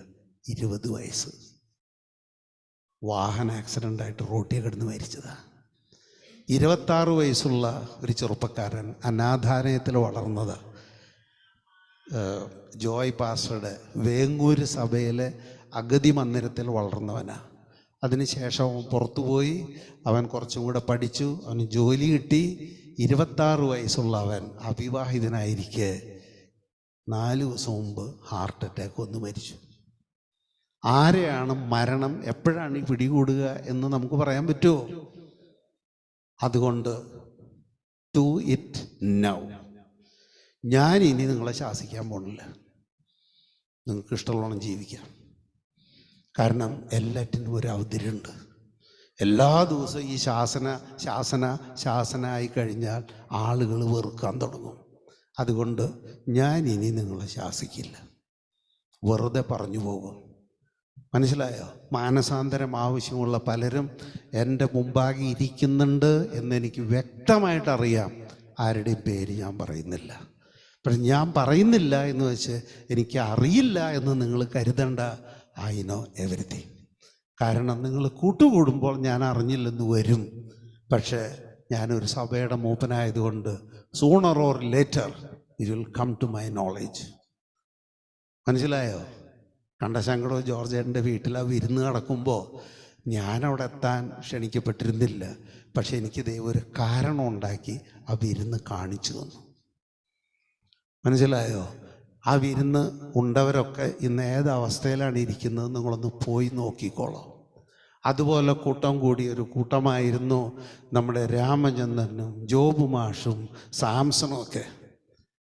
20 വയസ്സ്, വാഹന ആക്സിഡൻ്റായിട്ട് റോട്ടിൽ കിടന്ന് മരിച്ചതാണ്. 26 വയസ്സുള്ള ഒരു ചെറുപ്പക്കാരൻ അനാഥാലയത്തിൽ വളർന്നത്. ജോയ് പാസ്റ്ററുടെ വേങ്ങൂര് സഭയിലെ അഗതി മന്ദിരത്തിൽ വളർന്നവനാണ്. അതിനുശേഷം പുറത്തുപോയി അവൻ കുറച്ചും കൂടെ പഠിച്ചു, അവന് ജോലി കിട്ടി. 26 വയസ്സുള്ള അവൻ അവിവാഹിതനായിരിക്കെ 4 ദിവസം മുമ്പ് ഹാർട്ട് അറ്റാക്ക് വന്ന് മരിച്ചു. ആരെയാണ് മരണം എപ്പോഴാണ് ഈ പിടികൂടുക എന്ന് നമുക്ക് പറയാൻ പറ്റുമോ? അതുകൊണ്ട് ഡു ഇറ്റ് നൗ. ഞാൻ ഇനി നിങ്ങളെ ശാസിക്കാൻ പോണില്ല. നിങ്ങൾക്ക് ഇഷ്ടമുള്ളവണ്ണം ജീവിക്കാം. കാരണം എല്ലാറ്റിനും ഒരു അവധിയുണ്ട്. എല്ലാ ദിവസവും ഈ ശാസനായി കഴിഞ്ഞാൽ ആളുകൾ വെറുക്കാൻ തുടങ്ങും. അതുകൊണ്ട് ഞാൻ ഇനി നിങ്ങളെ ശാസിക്കില്ല, വെറുതെ പറഞ്ഞു പോകും. മനസ്സിലായോ? മാനസാന്തരം ആവശ്യമുള്ള പലരും എൻ്റെ മുമ്പാകെ ഇരിക്കുന്നുണ്ട് എന്നെനിക്ക് വ്യക്തമായിട്ടറിയാം. ആരുടെയും പേര് ഞാൻ പറയുന്നില്ല. പക്ഷെ ഞാൻ പറയുന്നില്ല എന്ന് വെച്ച് എനിക്ക് അറിയില്ല എന്ന് നിങ്ങൾ കരുതണ്ട. I know everything. കാരണം നിങ്ങൾ കൂട്ടുകൂടുമ്പോൾ ഞാൻ അറിഞ്ഞില്ലെന്ന് വരും. പക്ഷേ ഞാനൊരു സഭയുടെ മൂപ്പനായതുകൊണ്ട് sooner or later it will come to my knowledge. മനസ്സിലായോ? കണ്ടശങ്കടോ ജോർജേട്ടൻ്റെ വീട്ടിൽ ആ വിരുന്ന് നടക്കുമ്പോൾ ഞാനവിടെ എത്താൻ ക്ഷണിക്കപ്പെട്ടിരുന്നില്ല. പക്ഷെ എനിക്ക് ദൈവം ഒരു കാരണം ഉണ്ടാക്കി ആ വിരുന്ന് കാണിച്ചു തന്നു. മനസ്സിലായോ? ആ വിരുന്ന് ഉണ്ടവരൊക്കെ ഇന്ന് ഏത് അവസ്ഥയിലാണ് ഇരിക്കുന്നത് നിങ്ങളൊന്ന് പോയി നോക്കിക്കോളാം. അതുപോലെ കൂട്ടം കൂടിയ ഒരു കൂട്ടമായിരുന്നു നമ്മുടെ രാമചന്ദ്രനും ജോബ് മാഷും സാംസണും ഒക്കെ.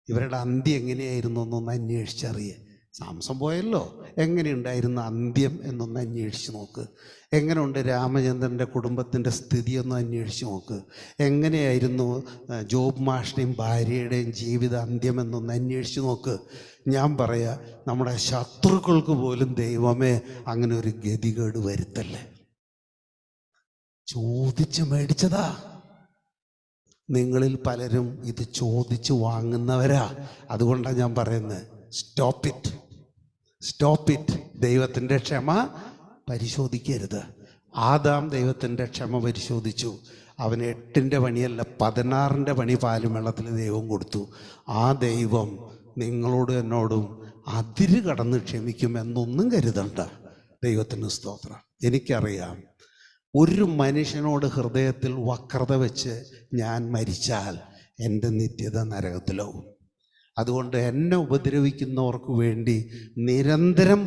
ഇവരുടെ അന്ത്യം എങ്ങനെയായിരുന്നു എന്നൊന്ന് അന്വേഷിച്ചറിയേ. സാംസൺ പോയല്ലോ, എങ്ങനെയുണ്ടായിരുന്ന അന്ത്യം എന്നൊന്ന് അന്വേഷിച്ച് നോക്ക്. എങ്ങനെയുണ്ട് രാമചന്ദ്രൻ്റെ കുടുംബത്തിൻ്റെ സ്ഥിതിയൊന്ന് അന്വേഷിച്ച് നോക്ക്. എങ്ങനെയായിരുന്നു ജോബ് മാഷിൻ്റെയും ഭാര്യയുടെയും ജീവിത അന്ത്യം എന്നൊന്ന് അന്വേഷിച്ച് നോക്ക്. ഞാൻ പറയാ, നമ്മുടെ ശത്രുക്കൾക്ക് പോലും ദൈവമേ അങ്ങനെ ഒരു ഗതികേട് വരുത്തല്ലേ. ചോദിച്ച് മേടിച്ചതാ. നിങ്ങളിൽ പലരും ഇത് ചോദിച്ച് വാങ്ങുന്നവരാ. അതുകൊണ്ടാണ് ഞാൻ പറയുന്നത്, സ്റ്റോപ്പ് ഇറ്റ്. ദൈവത്തിൻ്റെ ക്ഷമ പരിശോധിക്കരുത്. ആദാം ദൈവത്തിൻ്റെ ക്ഷമ പരിശോധിച്ചു. അവന് 8ൻ്റെ പണിയല്ല 16ൻ്റെ പണി പാലും വെള്ളത്തിൽ ദൈവം കൊടുത്തു. ആ ദൈവം നിങ്ങളോടും എന്നോടും അതിര് കടന്ന് ക്ഷമിക്കുമെന്നൊന്നും കരുതണ്ട. ദൈവത്തിന് സ്തോത്രം. എനിക്കറിയാം, ഒരു മനുഷ്യനോട് ഹൃദയത്തിൽ വക്രത വെച്ച് ഞാൻ മരിച്ചാൽ എൻ്റെ നിത്യത നരകത്തിലാവും. അതുകൊണ്ട് എന്നെ ഉപദ്രവിക്കുന്നവർക്ക് വേണ്ടി നിരന്തരം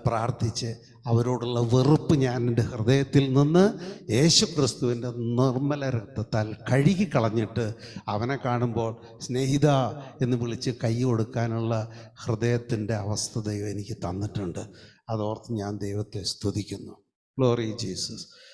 പ്രാർത്ഥിച്ച് അവരോടുള്ള വെറുപ്പ് ഞാൻ എൻ്റെ ഹൃദയത്തിൽ നിന്ന് യേശുക്രിസ്തുവിൻ്റെ നിർമ്മല രക്തത്താൽ കഴുകിക്കളഞ്ഞിട്ട് അവനെ കാണുമ്പോൾ സ്നേഹിത എന്ന് വിളിച്ച് കൈ കൊടുക്കാനുള്ള ഹൃദയത്തിൻ്റെ അവസ്ഥ ദൈവം എനിക്ക് തന്നിട്ടുണ്ട്. അതോർത്ത് ഞാൻ ദൈവത്തെ സ്തുതിക്കുന്നു. Glory Jesus.